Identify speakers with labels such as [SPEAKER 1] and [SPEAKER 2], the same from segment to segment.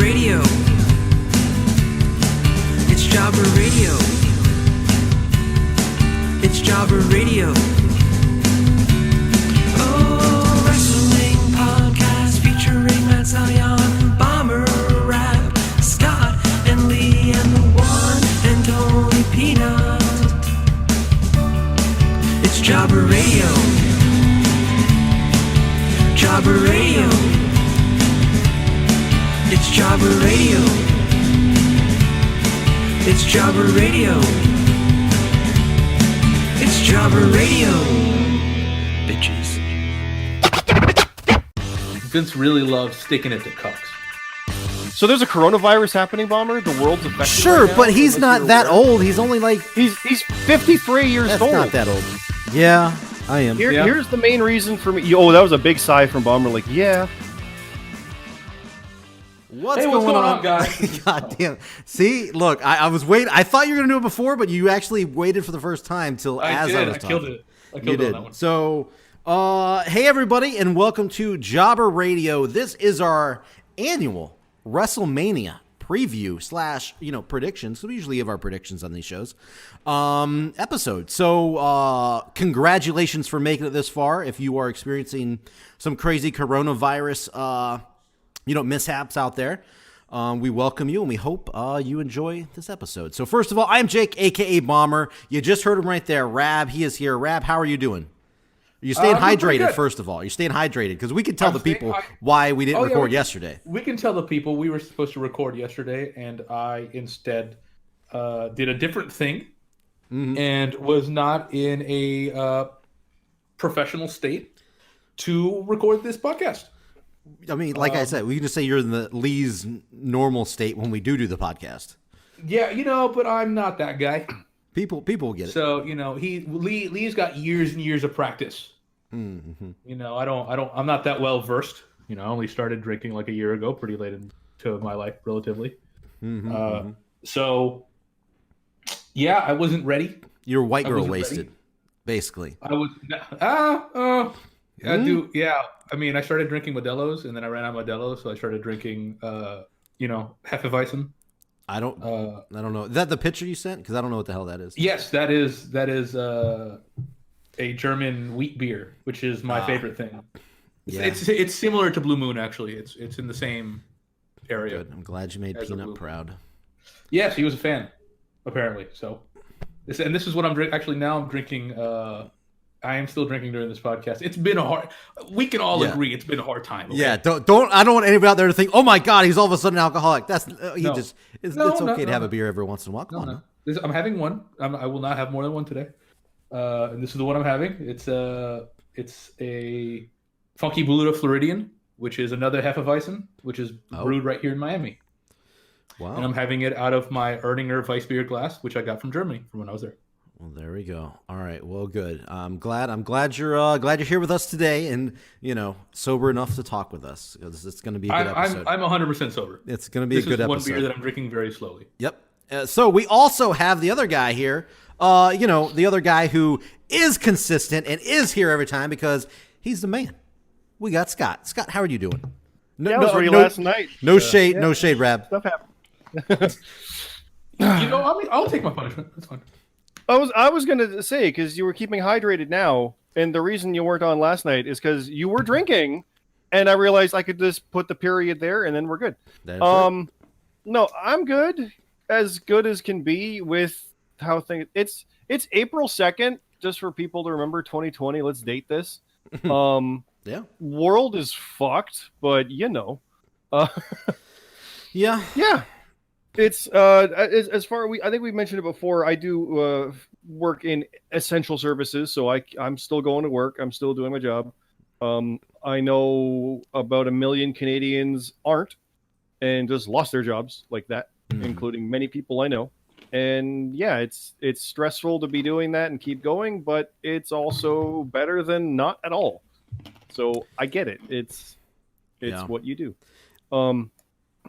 [SPEAKER 1] Radio. It's Jobber Radio. It's Jobber Radio. Oh, wrestling podcast featuring Matt Salion, Bomber Rap, Scott and Lee, and the one and only Peanut. It's Jobber Radio. Jobber Radio. It's Jobber Radio. It's Jobber Radio. It's Jobber Radio. Bitches.
[SPEAKER 2] Vince really loves sticking it to cucks.
[SPEAKER 3] So there's a coronavirus happening, Bomber? The world's affected
[SPEAKER 4] Sure,
[SPEAKER 3] right now,
[SPEAKER 4] but he's not that old. He's only like...
[SPEAKER 3] He's 53 years
[SPEAKER 4] That's
[SPEAKER 3] old.
[SPEAKER 4] not that old. Yeah, I am.
[SPEAKER 3] Here's the main reason for me. Oh, that was a big sigh from Bomber. Like, yeah.
[SPEAKER 2] What's going on, guys?
[SPEAKER 4] God damn. See, look, I was waiting. I thought you were going to do it before, but you actually waited for the first time till I was talking.
[SPEAKER 2] Killed it. I killed
[SPEAKER 4] it
[SPEAKER 2] on that one.
[SPEAKER 4] So, hey, everybody, and welcome to Jobber Radio. This is our annual Wrestlemania preview / predictions. We usually give our predictions on these shows. Episode. So, congratulations for making it this far. If you are experiencing some crazy coronavirus, mishaps out there, we welcome you and we hope you enjoy this episode. So first of all, I'm Jake, aka Bomber. You just heard him right there. Rab, he is here. Rab, how are you doing? Are you staying hydrated? First of all, you're staying hydrated because we can tell the people why we didn't record yesterday.
[SPEAKER 2] We can tell the people we were supposed to record yesterday, and I instead did a different thing and was not in a professional state to record this podcast.
[SPEAKER 4] I mean, like I said, we can just say you're in the Lee's normal state when we do the podcast.
[SPEAKER 2] Yeah, but I'm not that guy.
[SPEAKER 4] People will get it.
[SPEAKER 2] So Lee's got years and years of practice. Mm-hmm. I'm not that well versed. I only started drinking like a year ago, pretty late into my life, relatively. So yeah, I wasn't ready.
[SPEAKER 4] You're white girl wasted, basefully.
[SPEAKER 2] I was. I do. Yeah. I mean, I started drinking Modelo's, and then I ran out of Modelo's, so I started drinking, Hefeweizen.
[SPEAKER 4] I don't know. Is that the picture you sent? Because I don't know what the hell that is.
[SPEAKER 2] Yes, that is a German wheat beer, which is my favorite thing. It's similar to Blue Moon, actually. It's in the same area.
[SPEAKER 4] Good. I'm glad you made Peanut proud.
[SPEAKER 2] Yes, he was a fan, apparently. So, this is what I'm drinking. Actually, now I'm drinking. I am still drinking during this podcast. It's been we can all agree it's been a hard time. Okay?
[SPEAKER 4] Yeah, I don't want anybody out there to think, oh my God, he's all of a sudden an alcoholic. That's it's okay to have a beer every once in a while. Come on.
[SPEAKER 2] I'm having one. I will not have more than one today. And this is the one I'm having. It's a Funky Buddha Floridian, which is another Hefeweizen, which is brewed right here in Miami. Wow. And I'm having it out of my Erdinger Weiss beer glass, which I got from Germany from when I was there.
[SPEAKER 4] Well, there we go. All right. Well, good. I'm glad you're here with us today, and sober enough to talk with us. It's going to be a good episode.
[SPEAKER 2] I'm 100% sober.
[SPEAKER 4] It's going to be a good episode.
[SPEAKER 2] This is one beer that I'm drinking very slowly.
[SPEAKER 4] Yep. So we also have the other guy here. The other guy who is consistent and is here every time because he's the man. We got Scott. Scott, how are you doing?
[SPEAKER 3] I was ready last night.
[SPEAKER 4] No shade, Rab.
[SPEAKER 3] Stuff happened.
[SPEAKER 2] I'll take my punishment. That's fine.
[SPEAKER 3] I was going to say, because you were keeping hydrated now, and the reason you weren't on last night is because you were drinking, and I realized I could just put the period there, and then we're good. No, I'm good as can be with how things... It's April 2nd, just for people to remember 2020. Let's date this.
[SPEAKER 4] Yeah.
[SPEAKER 3] World is fucked, but
[SPEAKER 4] Yeah.
[SPEAKER 3] Yeah. It's as far I think we mentioned it before. I do work in essential services, so I'm still going to work. I'm still doing my job. I know about 1 million Canadians aren't and just lost their jobs like that, including many people I know. And yeah, it's stressful to be doing that and keep going, but it's also better than not at all. So I get it. It's what you do.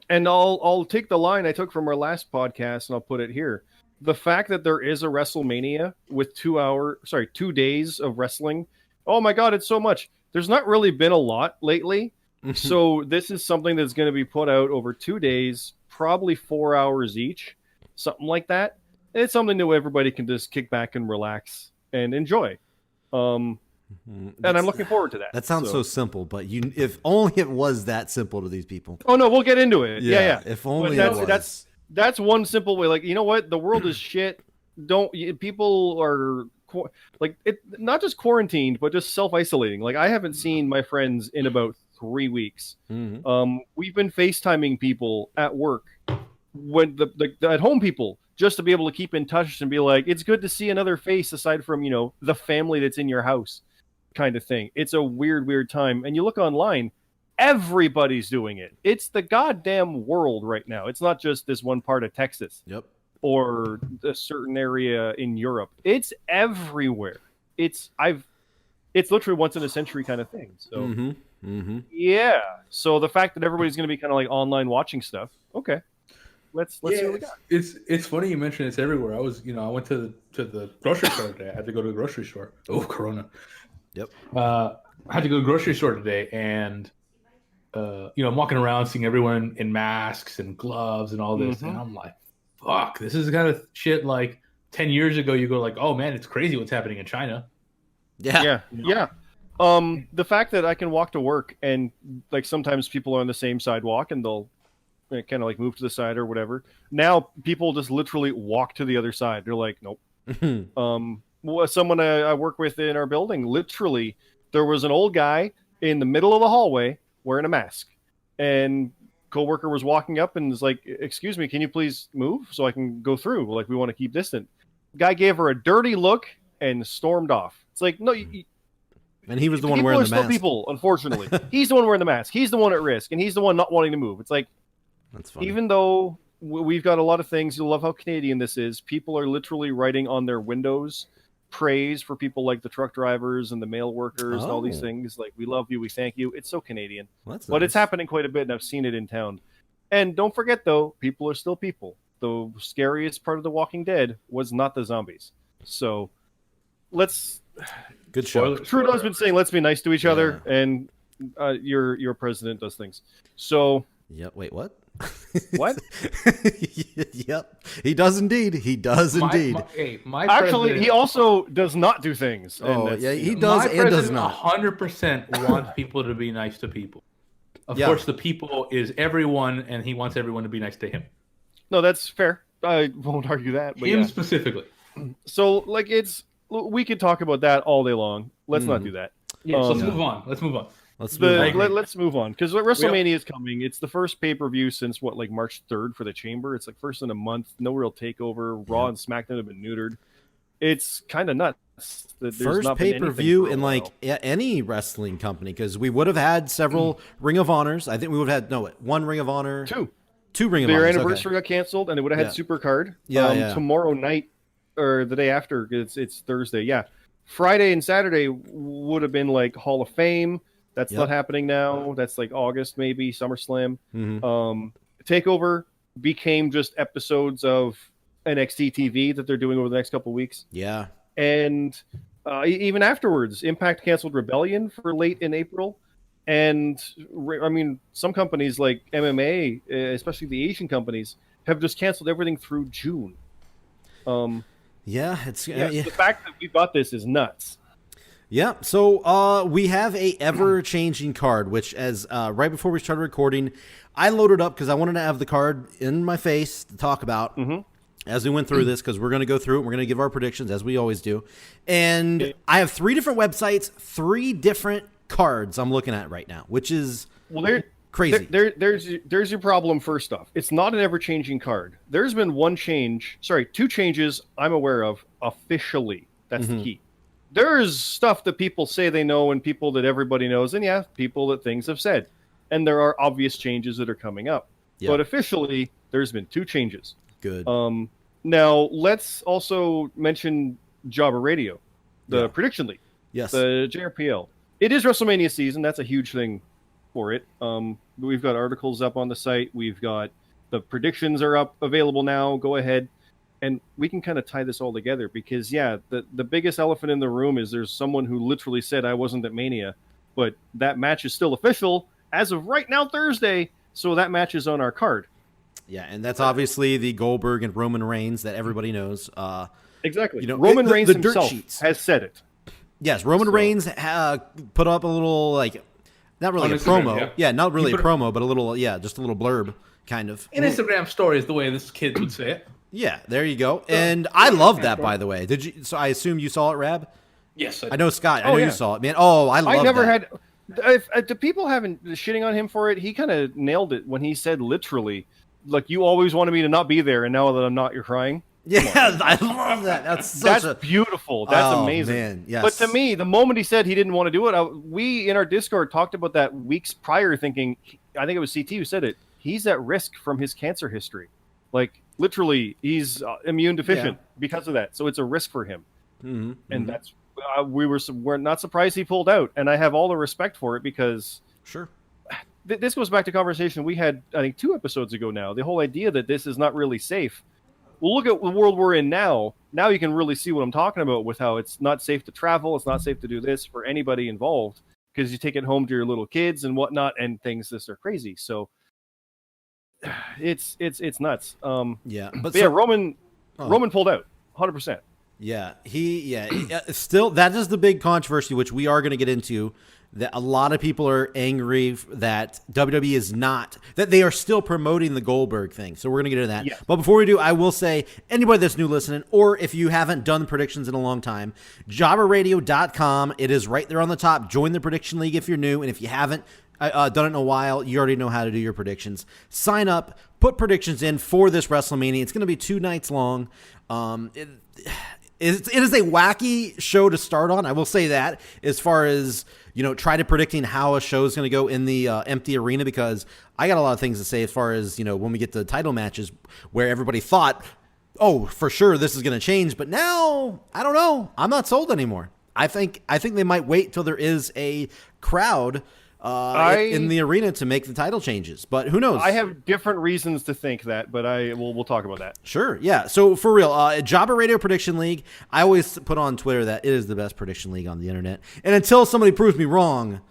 [SPEAKER 3] And I'll take the line I took from our last podcast and I'll put it here. The fact that there is a WrestleMania with 2 days of wrestling. Oh my God, it's so much. There's not really been a lot lately. So this is something that's going to be put out over 2 days, probably 4 hours each, something like that. It's something that everybody can just kick back and relax and enjoy. And I'm looking forward to that.
[SPEAKER 4] That sounds so simple, but if only it was that simple to these people.
[SPEAKER 3] Oh no, we'll get into it. Yeah.
[SPEAKER 4] If only
[SPEAKER 3] But
[SPEAKER 4] it was.
[SPEAKER 3] that's one simple way. Like, you know what? The world is shit. People are not just quarantined, but just self-isolating. Like, I haven't seen my friends in about 3 weeks. We've been FaceTiming people at work, when the at home people, just to be able to keep in touch and be like, it's good to see another face aside from, the family that's in your house, kind of thing. It's a weird time. And you look online, everybody's doing it. It's the goddamn world right now. It's not just this one part of Texas.
[SPEAKER 4] Yep.
[SPEAKER 3] Or a certain area in Europe. It's everywhere. It's literally once in a century kind of thing. So yeah. So the fact that everybody's going to be kind of like online watching stuff. Okay. Let's see what we got.
[SPEAKER 2] It's funny you mentioned it's everywhere. I went to the grocery store today. I had to go to the grocery store. Oh, Corona.
[SPEAKER 4] Yep.
[SPEAKER 2] I had to go to the grocery store today, and I'm walking around seeing everyone in masks and gloves and all this, and I'm like, fuck, this is the kind of shit like 10 years ago you go like, oh man, it's crazy what's happening in China.
[SPEAKER 3] Yeah. The fact that I can walk to work and like sometimes people are on the same sidewalk and they'll kind of like move to the side or whatever. Now people just literally walk to the other side. They're like, nope. Someone I work with in our building, literally there was an old guy in the middle of the hallway wearing a mask, and coworker was walking up and was like, excuse me, can you please move so I can go through? Like, we want to keep distant. Guy gave her a dirty look and stormed off. It's like, no,
[SPEAKER 4] and he was the one wearing the mask.
[SPEAKER 3] People, unfortunately. He's the one wearing the mask. He's the one at risk, and he's the one not wanting to move. It's like,
[SPEAKER 4] that's funny.
[SPEAKER 3] Even though we've got a lot of things, you'll love how Canadian this is. People are literally writing on their windows praise for people like the truck drivers and the mail workers and all these things. Like, we love you, we thank you. It's so Canadian.
[SPEAKER 4] Well, that's
[SPEAKER 3] but
[SPEAKER 4] nice.
[SPEAKER 3] It's happening quite a bit, and I've seen it in town. And don't forget, though, people are still people. The scariest part of The Walking Dead was not the zombies. So let's...
[SPEAKER 4] Good show.
[SPEAKER 3] Trudeau's been saying, let's be nice to each other, and your president does things. So...
[SPEAKER 4] Yep. Wait, what?
[SPEAKER 3] What?
[SPEAKER 4] Yep. He does indeed. He does indeed.
[SPEAKER 3] Actually, he also does not do things.
[SPEAKER 4] Oh, yeah, he does and does not.
[SPEAKER 2] 100% wants people to be nice to people. Of course, the people is everyone, and he wants everyone to be nice to him.
[SPEAKER 3] No, that's fair. I won't argue that. But
[SPEAKER 2] him specifically.
[SPEAKER 3] So, like, we could talk about that all day long. Let's not do that.
[SPEAKER 2] Yeah, so let's move on. Let's move on.
[SPEAKER 3] Let's move on, because WrestleMania is coming. It's the first pay-per-view since March 3rd for the Chamber. It's like first in a month. No real takeover. Raw and SmackDown have been neutered. It's kind of nuts.
[SPEAKER 4] First pay-per-view in like any wrestling company, because we would have had several Ring of Honors. I think we would have had one Ring of Honor. Two Ring of Honors.
[SPEAKER 3] Their anniversary got canceled, and they would have had Supercard. Tomorrow night or the day after. It's Thursday. Yeah, Friday and Saturday would have been like Hall of Fame. That's not happening now. That's like August, maybe, SummerSlam. TakeOver became just episodes of NXT TV that they're doing over the next couple of weeks.
[SPEAKER 4] Yeah.
[SPEAKER 3] And even afterwards, Impact canceled Rebellion for late in April. And, I mean, some companies like MMA, especially the Asian companies, have just canceled everything through June. The fact that we got this is nuts.
[SPEAKER 4] Yeah, so we have a ever-changing card, which as right before we started recording, I loaded up because I wanted to have the card in my face to talk about as we went through this, because we're going to go through it. We're going to give our predictions, as we always do. And I have 3 different websites, 3 different cards I'm looking at right now, which is crazy.
[SPEAKER 3] There's your problem, first off. It's not an ever-changing card. There's been 2 changes I'm aware of officially. That's the key. There's stuff that people say they know and people that everybody knows, and people that things have said. And there are obvious changes that are coming up. Yep. But officially, there's been 2 changes.
[SPEAKER 4] Good.
[SPEAKER 3] Now, let's also mention Jobber Radio, the Prediction League.
[SPEAKER 4] Yes.
[SPEAKER 3] The JRPL. It is WrestleMania season. That's a huge thing for it. We've got articles up on the site. We've got the predictions are up, available now. Go ahead. And we can kind of tie this all together because, the biggest elephant in the room is there's someone who literally said I wasn't at Mania, but that match is still official as of right now, Thursday. So that match is on our card.
[SPEAKER 4] Yeah, and that's obviously the Goldberg and Roman Reigns that everybody knows.
[SPEAKER 3] Exactly.
[SPEAKER 4] Roman
[SPEAKER 3] Reigns
[SPEAKER 4] the dirt
[SPEAKER 3] himself
[SPEAKER 4] sheets
[SPEAKER 3] has said it.
[SPEAKER 4] Yes, Roman Reigns put up a little, like, not really
[SPEAKER 2] On
[SPEAKER 4] a
[SPEAKER 2] Instagram,
[SPEAKER 4] promo.
[SPEAKER 2] yeah.
[SPEAKER 4] Not really a promo, but a little, just a little blurb, kind of.
[SPEAKER 2] An Instagram story is the way this kid would say it.
[SPEAKER 4] Yeah, there you go. And I love that, by the way. Did you? So I assume you saw it, Rab?
[SPEAKER 2] Yes,
[SPEAKER 4] I know Scott. I know you saw it, man. Oh, I love that.
[SPEAKER 3] The people haven't shitting on him for it. He kind of nailed it when he said literally, like, you always wanted me to not be there, and now that I'm not, you're crying.
[SPEAKER 4] Yeah, I love that. That's
[SPEAKER 3] beautiful. That's amazing.
[SPEAKER 4] Man, yes.
[SPEAKER 3] But to me, the moment he said he didn't want to do it, we in our Discord talked about that weeks prior, thinking, I think it was CT who said it, he's at risk from his cancer history. Like, literally, he's immune deficient because of that. So it's a risk for him.
[SPEAKER 4] Mm-hmm.
[SPEAKER 3] And that's we're not surprised he pulled out. And I have all the respect for it because
[SPEAKER 4] sure.
[SPEAKER 3] This goes back to conversation we had, I think, 2 episodes ago now. The whole idea that this is not really safe. Well, look at the world we're in now. Now you can really see what I'm talking about with how it's not safe to travel. It's not safe to do this for anybody involved because you take it home to your little kids and whatnot, and things that are crazy. So it's nuts. Roman pulled out 100%.
[SPEAKER 4] Yeah, still, that is the big controversy, which we are going to get into, that a lot of people are angry that WWE is not, that they are still promoting the Goldberg thing. So we're going to get into that. Yeah. But before we do, I will say, anybody that's new listening, or if you haven't done predictions in a long time, jobberradio.com, it is right there on the top. Join the prediction league if you're new, and if you haven't done it in a while, you already know how to do your predictions. Sign up, put predictions in for this WrestleMania. It's going to be 2 nights long. It is a wacky show to start on. I will say that, as far as, try to predicting how a show is going to go in the empty arena, because I got a lot of things to say as far as, when we get to the title matches where everybody thought, oh, for sure this is going to change. But now, I don't know. I'm not sold anymore. I think they might wait till there is a crowd in the arena to make the title changes, but who knows?
[SPEAKER 3] I have different reasons to think that, but we'll talk about that.
[SPEAKER 4] Sure, yeah. So for real, Jobber Radio Prediction League, I always put on Twitter that it is the best prediction league on the internet, and until somebody proves me wrong,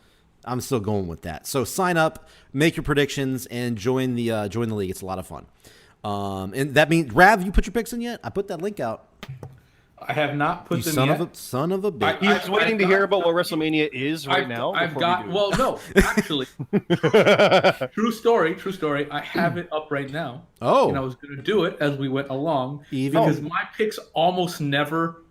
[SPEAKER 4] I'm still going with that. So sign up, make your predictions, and join the league. It's a lot of fun. And that means, Rav, you put your picks in yet? I put that link out.
[SPEAKER 2] I have not put them yet.
[SPEAKER 4] Son of a bitch.
[SPEAKER 3] He's waiting to hear about what WrestleMania is now.
[SPEAKER 2] Actually, true story. I have it up right now.
[SPEAKER 4] Oh.
[SPEAKER 2] And I was going to do it as we went along because my picks almost never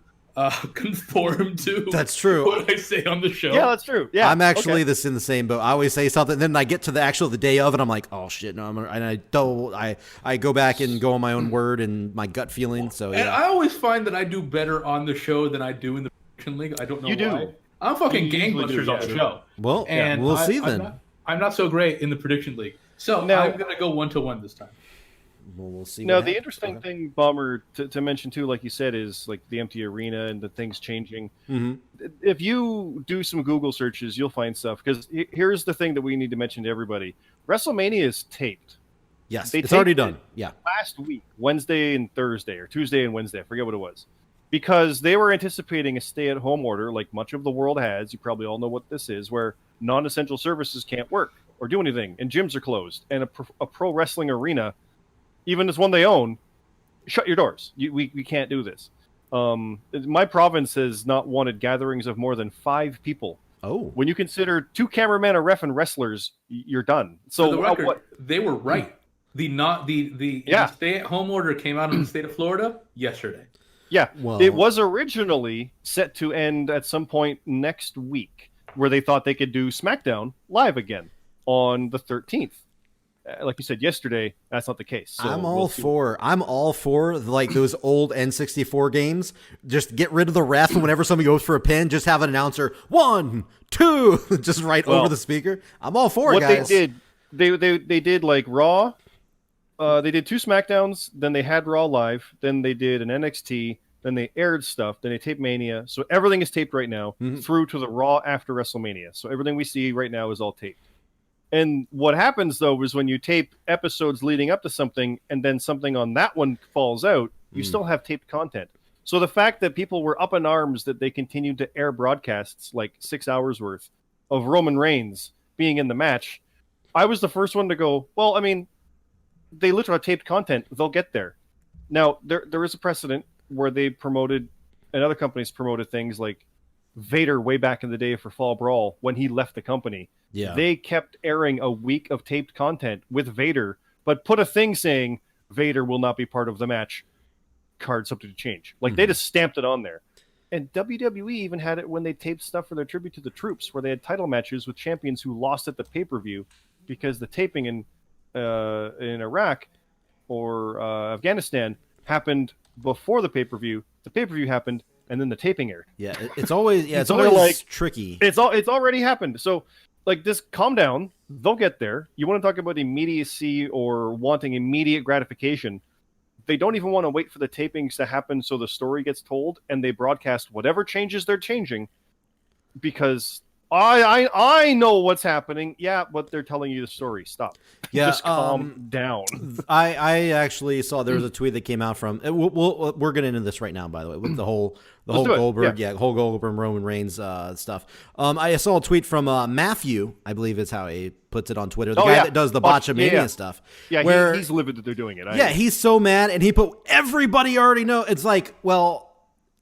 [SPEAKER 2] conform to
[SPEAKER 4] that's true.
[SPEAKER 2] what I say on the show.
[SPEAKER 3] Yeah, that's true. Yeah,
[SPEAKER 4] I'm actually in the same boat. I always say something, then I get to the day of it, I'm like, oh shit, no, I go back and go on my own word and my gut feeling. So
[SPEAKER 2] and I always find that I do better on the show than I do in the prediction league. I don't know why. I'm fucking gangbusters on the show.
[SPEAKER 4] Well, and we'll see then.
[SPEAKER 2] I'm not so great in the prediction league, so now, I'm gonna go 1-1 this time.
[SPEAKER 4] Well, we'll see.
[SPEAKER 3] Now, the interesting thing, Bomber, to mention too, like you said, is like the empty arena and the things changing.
[SPEAKER 4] Mm-hmm.
[SPEAKER 3] If you do some Google searches, you'll find stuff. Because here's the thing that we need to mention to everybody: WrestleMania is taped.
[SPEAKER 4] Yes, it's already done. Yeah,
[SPEAKER 3] last week, Wednesday and Thursday, or Tuesday and Wednesday, I forget what it was, because they were anticipating a stay-at-home order, like much of the world has. You probably all know what this is, where non-essential services can't work or do anything, and gyms are closed, and a pro wrestling arena, even as one they own, shut your doors. We can't do this. My province has not wanted gatherings of more than 5 people.
[SPEAKER 4] Oh.
[SPEAKER 3] When you consider 2 cameramen, a ref, and wrestlers, you're done. So
[SPEAKER 2] for the record, they were right. The stay-at-home order came out in the state of Florida yesterday.
[SPEAKER 3] Yeah, it was originally set to end at some point next week, where they thought they could do SmackDown live again on the 13th. Like you said yesterday, that's not the case. So
[SPEAKER 4] I'm all for like those old N64 games. Just get rid of the ref, and whenever somebody goes for a pin, just have an announcer 1, 2, just over the speaker. I'm all for it, guys.
[SPEAKER 3] They did like Raw. They did 2 SmackDowns, then they had Raw live, then they did an NXT, then they aired stuff, then they taped Mania. So everything is taped right now through to the Raw after WrestleMania. So everything we see right now is all taped. And what happens, though, is when you tape episodes leading up to something and then something on that one falls out, you still have taped content. So the fact that people were up in arms that they continued to air broadcasts like 6 hours worth of Roman Reigns being in the match I was the first one to go, well, I mean, they literally have taped content. They'll get there. Now, there is a precedent where they promoted, and other companies promoted things like Vader way back in the day for Fall Brawl when he left the company.
[SPEAKER 4] Yeah.
[SPEAKER 3] They kept airing a week of taped content with Vader, but put a thing saying Vader will not be part of the match. Card subject to change. Like, they just stamped it on there. And WWE even had it when they taped stuff for their tribute to the troops, where they had title matches with champions who lost at the pay-per-view because the taping in Iraq or Afghanistan happened before the pay-per-view. The pay-per-view happened, and then the taping aired.
[SPEAKER 4] Yeah, it's always it's
[SPEAKER 3] So they're
[SPEAKER 4] always
[SPEAKER 3] like-
[SPEAKER 4] tricky.
[SPEAKER 3] It's already happened. So, like, just calm down. They'll get there. You want to talk about immediacy or wanting immediate gratification? They don't even want to wait for the tapings to happen so the story gets told, and they broadcast whatever changes they're changing because I know what's happening. Yeah, but they're telling you the story. Stop.
[SPEAKER 4] Yeah,
[SPEAKER 3] Just calm down.
[SPEAKER 4] I actually saw there was a tweet that came out from. We're getting into this right now, by the way, with the whole
[SPEAKER 3] Let's do it.
[SPEAKER 4] Goldberg, whole Goldberg Roman Reigns stuff. I saw a tweet from Matthew, I believe is how he puts it on Twitter, the guy that does the Botchamania stuff.
[SPEAKER 3] Yeah,
[SPEAKER 4] where,
[SPEAKER 3] he's livid that they're doing it.
[SPEAKER 4] He's so mad, and he put everybody already know. It's like, well,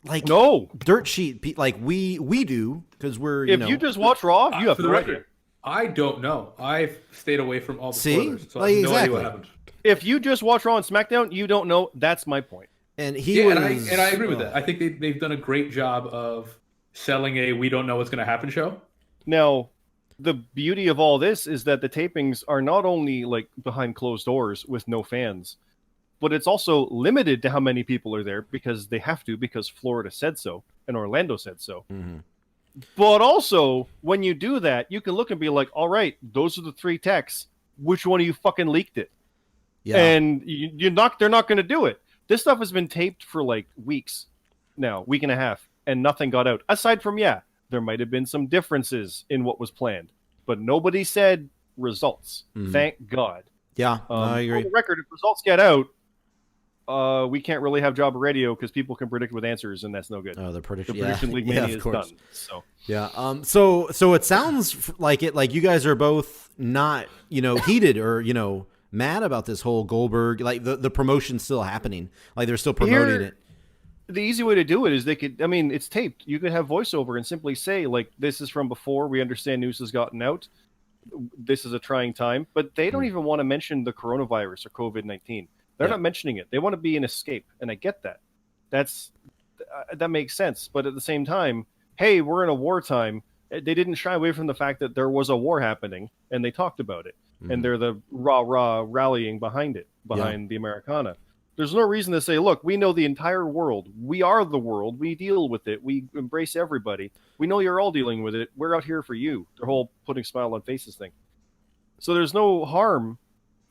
[SPEAKER 4] like
[SPEAKER 3] no
[SPEAKER 4] dirt sheet, like we do because we're
[SPEAKER 3] if you just watch Raw, you have
[SPEAKER 2] For the
[SPEAKER 3] no
[SPEAKER 2] record,
[SPEAKER 3] idea.
[SPEAKER 2] I don't know. I've stayed away from all the
[SPEAKER 4] See?
[SPEAKER 2] spoilers, so
[SPEAKER 4] Like,
[SPEAKER 2] I have no idea
[SPEAKER 4] exactly.
[SPEAKER 2] what happened.
[SPEAKER 3] If you just watch Raw and SmackDown, you don't know. That's my point.
[SPEAKER 4] And he
[SPEAKER 2] Yeah,
[SPEAKER 4] was,
[SPEAKER 2] and I agree with that. I think they've done a great job of selling a "we don't know what's going to happen" show.
[SPEAKER 3] Now, the beauty of all this is that the tapings are not only like behind closed doors with no fans, but it's also limited to how many people are there because they have to, because Florida said so and Orlando said so.
[SPEAKER 4] Mm-hmm.
[SPEAKER 3] But also, when you do that, you can look and be like, all right, those are the 3 techs. Which one of you fucking leaked it?
[SPEAKER 4] Yeah.
[SPEAKER 3] And they're not going to do it. This stuff has been taped for like weeks now, week and a half, and nothing got out. Aside from, there might have been some differences in what was planned, but nobody said results. Thank God.
[SPEAKER 4] Yeah, I agree.
[SPEAKER 3] For the record, if results get out, we can't really have Job Radio because people can predict with answers, and that's no good.
[SPEAKER 4] Oh, the prediction,
[SPEAKER 3] The prediction league
[SPEAKER 4] yeah,
[SPEAKER 3] mania
[SPEAKER 4] of
[SPEAKER 3] is
[SPEAKER 4] course.
[SPEAKER 3] done. So
[SPEAKER 4] Yeah. So it sounds like you guys are both not, heated or, mad about this whole Goldberg, like the promotion's still happening. Like they're still promoting it.
[SPEAKER 3] the easy way to do it is it's taped. You could have voiceover and simply say, like, this is from before. We understand news has gotten out. This is a trying time. But they don't even want to mention the coronavirus or COVID-19. They're not mentioning it. They want to be an escape. And I get that. That makes sense. But at the same time, hey, we're in a wartime. They didn't shy away from the fact that there was a war happening, and they talked about it. And they're the rah-rah rallying behind it, behind the Americana. There's no reason to say, look, we know the entire world. We are the world. We deal with it. We embrace everybody. We know you're all dealing with it. We're out here for you. The whole putting smile on faces thing. So there's no harm,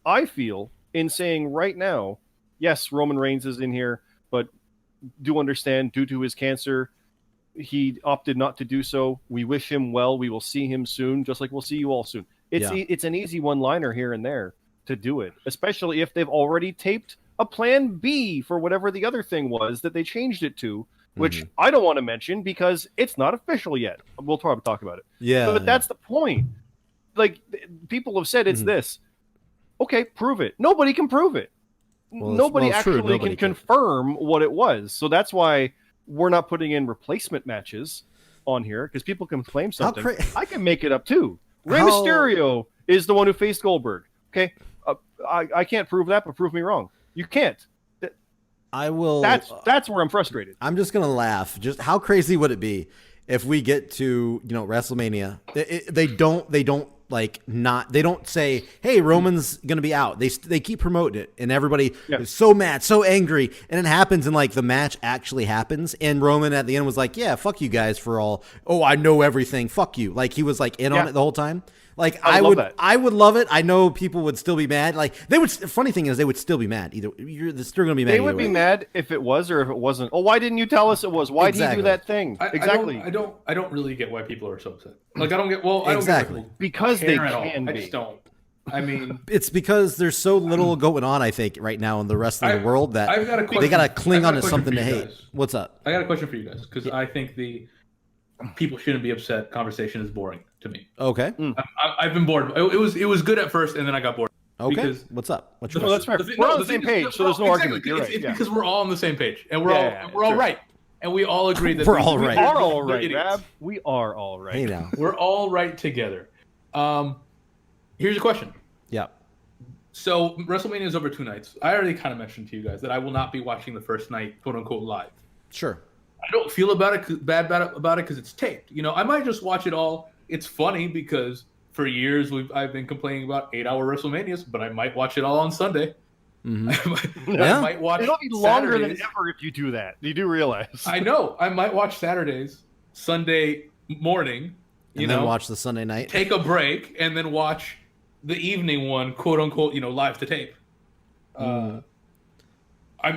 [SPEAKER 3] I feel, in saying right now, yes, Roman Reigns is in here, but do understand, due to his cancer, he opted not to do so. We wish him well. We will see him soon, just like we'll see you all soon. It's an easy one-liner here and there to do it, especially if they've already taped a plan B for whatever the other thing was that they changed it to, which I don't want to mention because it's not official yet. We'll probably talk about it.
[SPEAKER 4] Yeah.
[SPEAKER 3] But that's the point. Like, people have said it's this. Okay, prove it. Nobody can prove it. Nobody actually can confirm what it was. So that's why we're not putting in replacement matches on here, because people can claim something. I can make it up too. Rey Mysterio is the one who faced Goldberg. Okay, I can't prove that, but prove me wrong. You can't.
[SPEAKER 4] I will.
[SPEAKER 3] That's where I'm frustrated.
[SPEAKER 4] I'm just gonna laugh. Just how crazy would it be if we get to WrestleMania? They don't say, hey, Roman's gonna be out. They keep promoting it, and everybody is so mad, so angry, and it happens, and like the match actually happens, and Roman at the end was like, yeah, fuck you guys for all. Oh, I know everything. Fuck you. Like he was like in on it the whole time. Like I would love it. I know people would still be mad. Like they would. Funny thing is, they would still be mad. They're still gonna be mad.
[SPEAKER 3] They would be mad if it was or if it wasn't. Oh, why didn't you tell us it was? Why did you do that thing? Exactly.
[SPEAKER 2] I don't really get why people are so upset. Like I don't get. Well, I don't
[SPEAKER 4] Exactly.
[SPEAKER 2] get why people
[SPEAKER 3] Because they
[SPEAKER 2] care at all.
[SPEAKER 3] can be.
[SPEAKER 2] I just don't. I mean,
[SPEAKER 4] It's because there's so little going on, I think, right now in the rest of the world that
[SPEAKER 2] I've got a question.
[SPEAKER 4] they gotta cling
[SPEAKER 2] I've got
[SPEAKER 4] on
[SPEAKER 2] a
[SPEAKER 4] to
[SPEAKER 2] question
[SPEAKER 4] something
[SPEAKER 2] for
[SPEAKER 4] to
[SPEAKER 2] you
[SPEAKER 4] hate.
[SPEAKER 2] guys.
[SPEAKER 4] What's up?
[SPEAKER 2] I got a question for you guys because I think people shouldn't be upset. Conversation is boring to me.
[SPEAKER 4] Okay.
[SPEAKER 2] I've been bored. It was good at first, and then I got bored.
[SPEAKER 4] Okay.
[SPEAKER 2] Because
[SPEAKER 4] What's up? What's
[SPEAKER 3] No,
[SPEAKER 4] your
[SPEAKER 3] that's fair. We're on the same page, so there's no argument. You're right.
[SPEAKER 2] It's
[SPEAKER 3] Yeah.
[SPEAKER 2] because we're all on the same page, and we're
[SPEAKER 3] Yeah,
[SPEAKER 2] all
[SPEAKER 3] sure.
[SPEAKER 2] right, and we all agree that
[SPEAKER 4] We're all right.
[SPEAKER 3] We are all
[SPEAKER 2] they're
[SPEAKER 3] right,
[SPEAKER 2] idiots.
[SPEAKER 3] Rab. We are all right.
[SPEAKER 4] Hey now.
[SPEAKER 2] We're all right together. Here's a question.
[SPEAKER 4] Yeah.
[SPEAKER 2] So WrestleMania is over 2 nights. I already kind of mentioned to you guys that I will not be watching the first night, quote unquote, live.
[SPEAKER 4] Sure.
[SPEAKER 2] I don't feel bad about it because it's taped. You know, I might just watch it all. It's funny because for years I've been complaining about 8-hour WrestleManias, but I might watch it all on Sunday.
[SPEAKER 4] Mm-hmm.
[SPEAKER 2] I might watch.
[SPEAKER 3] It'll be longer than
[SPEAKER 2] Saturdays.
[SPEAKER 3] ever if you do that. You do realize?
[SPEAKER 2] I know. I might watch Saturdays, Sunday morning.
[SPEAKER 4] And then watch the Sunday night.
[SPEAKER 2] Take a break and then watch the evening one, quote unquote, live to tape. I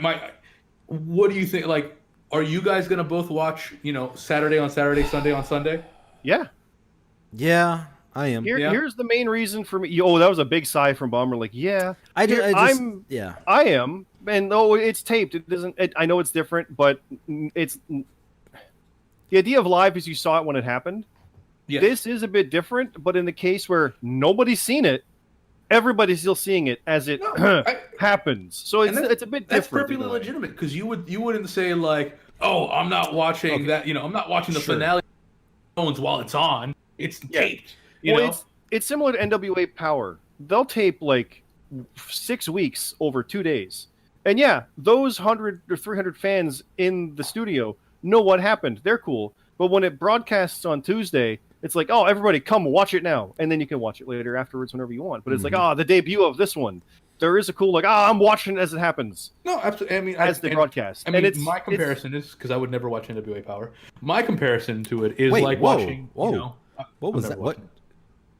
[SPEAKER 2] might. What do you think? Like, are you guys gonna both watch, Saturday on Saturday, Sunday on Sunday?
[SPEAKER 3] Yeah.
[SPEAKER 4] Yeah, I am.
[SPEAKER 3] Here's the main reason for me. Oh, that was a big sigh from Bomber. Like, yeah,
[SPEAKER 4] I
[SPEAKER 3] am, and though it's taped, it doesn't. I know it's different, but it's the idea of live is you saw it when it happened.
[SPEAKER 2] Yeah.
[SPEAKER 3] This is a bit different, but in the case where nobody's seen it, everybody's still seeing it as it happens. So it's a bit different.
[SPEAKER 2] That's perfectly legitimate because you wouldn't say like, oh, I'm not watching that. I'm not watching the finale while it's on. It's taped.
[SPEAKER 3] It's similar to NWA Power. They'll tape like 6 weeks over 2 days, and those 100 or 300 fans in the studio know what happened. They're cool, but when it broadcasts on Tuesday, it's like, oh, everybody come watch it now, and then you can watch it later afterwards whenever you want. But it's like, the debut of this one. There is a cool I'm watching it as it happens.
[SPEAKER 2] No, absolutely. I mean,
[SPEAKER 3] as they broadcast.
[SPEAKER 2] I mean, my comparison is because I would never watch NWA Power. My comparison to it is watching.
[SPEAKER 4] Whoa. What was that? What?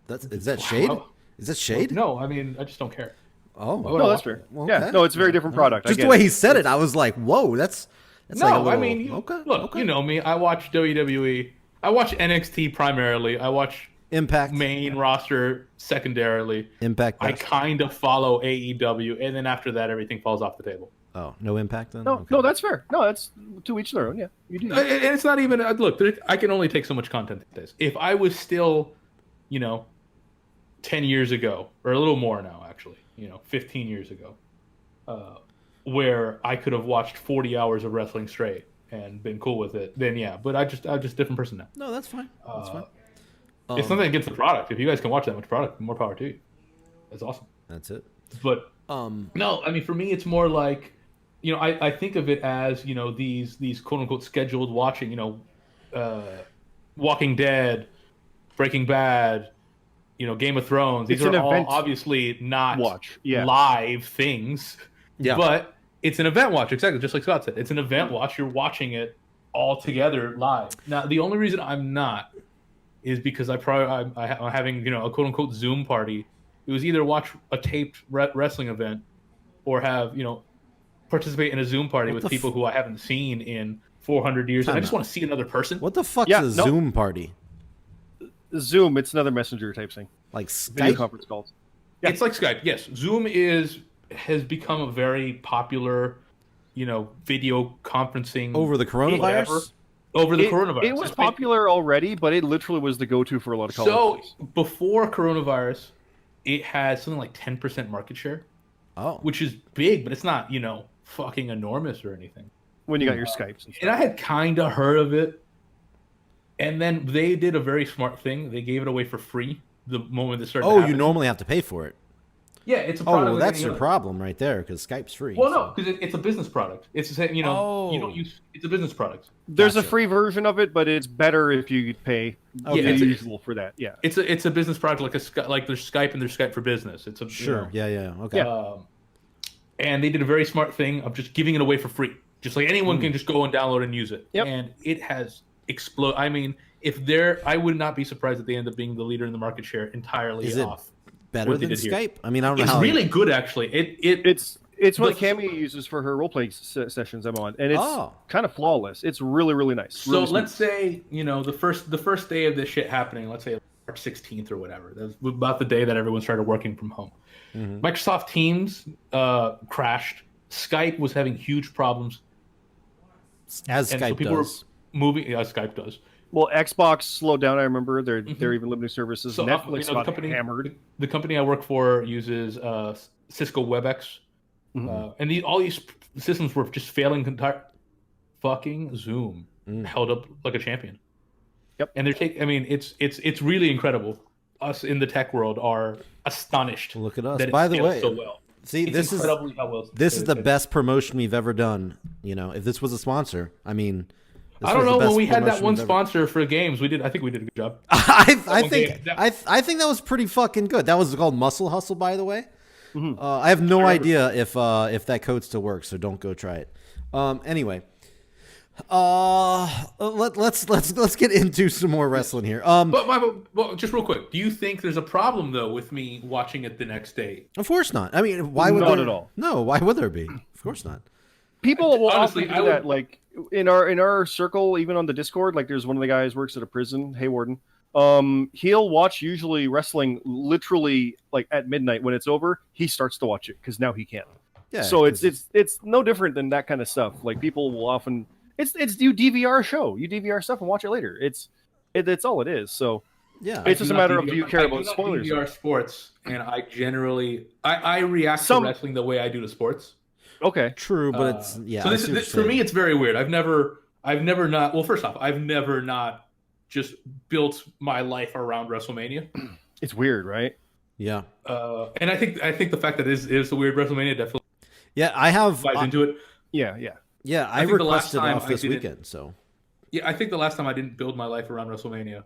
[SPEAKER 4] Is that shade? Is that shade?
[SPEAKER 2] No, I mean, I just don't care.
[SPEAKER 4] Oh,
[SPEAKER 3] no, that's fair.
[SPEAKER 4] Well,
[SPEAKER 3] yeah, no, it's a very different product.
[SPEAKER 4] Just the way he said it, I was like, whoa, that's
[SPEAKER 2] no.
[SPEAKER 4] Like a little,
[SPEAKER 2] I mean, look, you know me. I watch WWE. I watch NXT primarily. I watch
[SPEAKER 4] Impact
[SPEAKER 2] main roster secondarily.
[SPEAKER 4] Impact.
[SPEAKER 2] I kind of follow AEW, and then after that, everything falls off the table.
[SPEAKER 4] Oh, no Impact then?
[SPEAKER 3] No, no, that's fair. No, that's to each their own. Yeah, you do.
[SPEAKER 2] And it's not even look. I can only take so much content these days. If I was still, 10 years ago, or a little more now, actually, 15 years ago, where I could have watched 40 hours of wrestling straight and been cool with it, then yeah. But I'm just a different person now.
[SPEAKER 4] No, that's fine. That's fine.
[SPEAKER 2] It's nothing against the product. If you guys can watch that much product, more power to you. That's awesome.
[SPEAKER 4] That's it.
[SPEAKER 2] But no, I mean, for me, it's more like, I think of it as, these quote unquote scheduled watching, Walking Dead, Breaking Bad, Game of Thrones. These are all obviously not live things.
[SPEAKER 4] Yeah.
[SPEAKER 2] But it's an event watch, exactly, just like Scott said. It's an event watch. You're watching it all together live. Now, the only reason I'm not is because I'm having, a quote unquote Zoom party. It was either watch a taped wrestling event or have, participate in a Zoom party with people who I haven't seen in 400 years. And I just want to see another person.
[SPEAKER 4] What the fuck's a Zoom party?
[SPEAKER 3] Zoom, it's another messenger type thing.
[SPEAKER 4] Like Skype?
[SPEAKER 3] Video conference calls.
[SPEAKER 2] Yeah. It's like Skype, yes. Zoom has become a very popular, video conferencing.
[SPEAKER 4] Over the coronavirus?
[SPEAKER 2] Over the coronavirus.
[SPEAKER 3] It was popular already, but it literally was the go-to for a lot of college.
[SPEAKER 2] So, before coronavirus, it had something like 10% market share.
[SPEAKER 4] Oh.
[SPEAKER 2] Which is big, but it's not, fucking enormous or anything.
[SPEAKER 3] When you got your Skypes and stuff.
[SPEAKER 2] And I had kind of heard of it. And then they did a very smart thing. They gave it away for free the moment they started happening.
[SPEAKER 4] You normally have to pay for it.
[SPEAKER 2] Yeah, it's a product.
[SPEAKER 4] Oh, well, that's your problem right there, because Skype's free.
[SPEAKER 2] Well, no, because it's a business product. It's the same, you don't use. It's a business product.
[SPEAKER 3] There's a free version of it, but it's better if you pay the usual for that. Yeah,
[SPEAKER 2] it's a business product like there's Skype and there's Skype for Business. It's a
[SPEAKER 4] sure. Yeah. Okay.
[SPEAKER 2] Yeah. And they did a very smart thing of just giving it away for free, just like anyone can just go and download and use it.
[SPEAKER 3] Yep.
[SPEAKER 2] And it has exploded. I mean, I would not be surprised if they end up being the leader in the market share entirely.
[SPEAKER 4] Is it better than Skype?
[SPEAKER 2] Here.
[SPEAKER 4] I mean, I don't know
[SPEAKER 2] it's
[SPEAKER 4] how.
[SPEAKER 2] It's really good, actually.
[SPEAKER 3] It's what Cammy uses for her role-playing sessions I'm on, and it's kind of flawless. It's really, really nice.
[SPEAKER 2] So
[SPEAKER 3] really
[SPEAKER 2] let's say, the first day of this shit happening, let's say March 16th or whatever. That's about the day that everyone started working from home. Mm-hmm. Microsoft Teams crashed. Skype was having huge problems.
[SPEAKER 4] As Skype does.
[SPEAKER 2] Were moving, Skype does.
[SPEAKER 3] Well, Xbox slowed down. I remember they're even limiting services.
[SPEAKER 2] So
[SPEAKER 3] Netflix
[SPEAKER 2] the
[SPEAKER 3] got
[SPEAKER 2] company
[SPEAKER 3] hammered.
[SPEAKER 2] The company I work for uses Cisco WebEx, and all these systems were just failing entire. Fucking Zoom held up like a champion.
[SPEAKER 3] Yep.
[SPEAKER 2] And they're taking. I mean, it's really incredible. Us in the tech world are astonished.
[SPEAKER 4] Look at us.
[SPEAKER 2] That it
[SPEAKER 4] By the
[SPEAKER 2] scales
[SPEAKER 4] way,
[SPEAKER 2] so well.
[SPEAKER 4] see,
[SPEAKER 2] It's
[SPEAKER 4] this is
[SPEAKER 2] incredibly how well.
[SPEAKER 4] the best promotion we've ever done. You know, if this was a sponsor, I mean, this
[SPEAKER 2] I don't
[SPEAKER 4] was the
[SPEAKER 2] know, when
[SPEAKER 4] best
[SPEAKER 2] we had that
[SPEAKER 4] promotion
[SPEAKER 2] one
[SPEAKER 4] we've ever-
[SPEAKER 2] sponsor for games, I think we did a good job.
[SPEAKER 4] I
[SPEAKER 2] one
[SPEAKER 4] think
[SPEAKER 2] game, that-
[SPEAKER 4] I think that was pretty fucking good. That was called Muscle Hustle, by the way. I have no idea if that code still works, so don't go try it. Anyway, let's get into some more wrestling here.
[SPEAKER 2] But just real quick, do you think there's a problem though with me watching it the next day?
[SPEAKER 4] Of course not. I mean, why would
[SPEAKER 3] Not
[SPEAKER 4] there?
[SPEAKER 3] at all.
[SPEAKER 4] No, why would there be? Of course not.
[SPEAKER 3] People will
[SPEAKER 2] Honestly,
[SPEAKER 3] often
[SPEAKER 2] I
[SPEAKER 3] do
[SPEAKER 2] would-
[SPEAKER 3] that. Like in our circle, even on the Discord, like there's one of the guys works at a prison, Haywarden. He'll watch usually wrestling literally like at midnight when it's over. He starts to watch it because now he can.
[SPEAKER 4] Yeah.
[SPEAKER 3] So
[SPEAKER 4] 'cause
[SPEAKER 3] it's no different than that kind of stuff. Like people will often it's you DVR a show, you DVR stuff and watch it later. It's all it is. So
[SPEAKER 4] yeah.
[SPEAKER 3] it's just a matter of do you care
[SPEAKER 2] I
[SPEAKER 3] about
[SPEAKER 2] do not
[SPEAKER 3] spoilers?
[SPEAKER 2] DVR sports, and I generally I react
[SPEAKER 3] Some-
[SPEAKER 2] to wrestling the way I do to sports.
[SPEAKER 3] Okay.
[SPEAKER 4] True, but it's yeah.
[SPEAKER 2] So
[SPEAKER 4] I
[SPEAKER 2] this,
[SPEAKER 4] see what
[SPEAKER 2] this
[SPEAKER 4] you're
[SPEAKER 2] for me,
[SPEAKER 4] saying.
[SPEAKER 2] it's very weird. I've never not. Well, first off, I've never not just built my life around WrestleMania.
[SPEAKER 3] It's weird, right?
[SPEAKER 4] Yeah.
[SPEAKER 2] And I think the fact that it is a weird WrestleMania definitely
[SPEAKER 4] Yeah, I have.
[SPEAKER 2] flies into it.
[SPEAKER 3] Yeah.
[SPEAKER 4] Yeah, I
[SPEAKER 2] think the last
[SPEAKER 4] requested
[SPEAKER 2] time
[SPEAKER 4] off
[SPEAKER 2] I
[SPEAKER 4] this
[SPEAKER 2] didn't-
[SPEAKER 4] weekend, so
[SPEAKER 2] Yeah, I think the last time I didn't build my life around WrestleMania,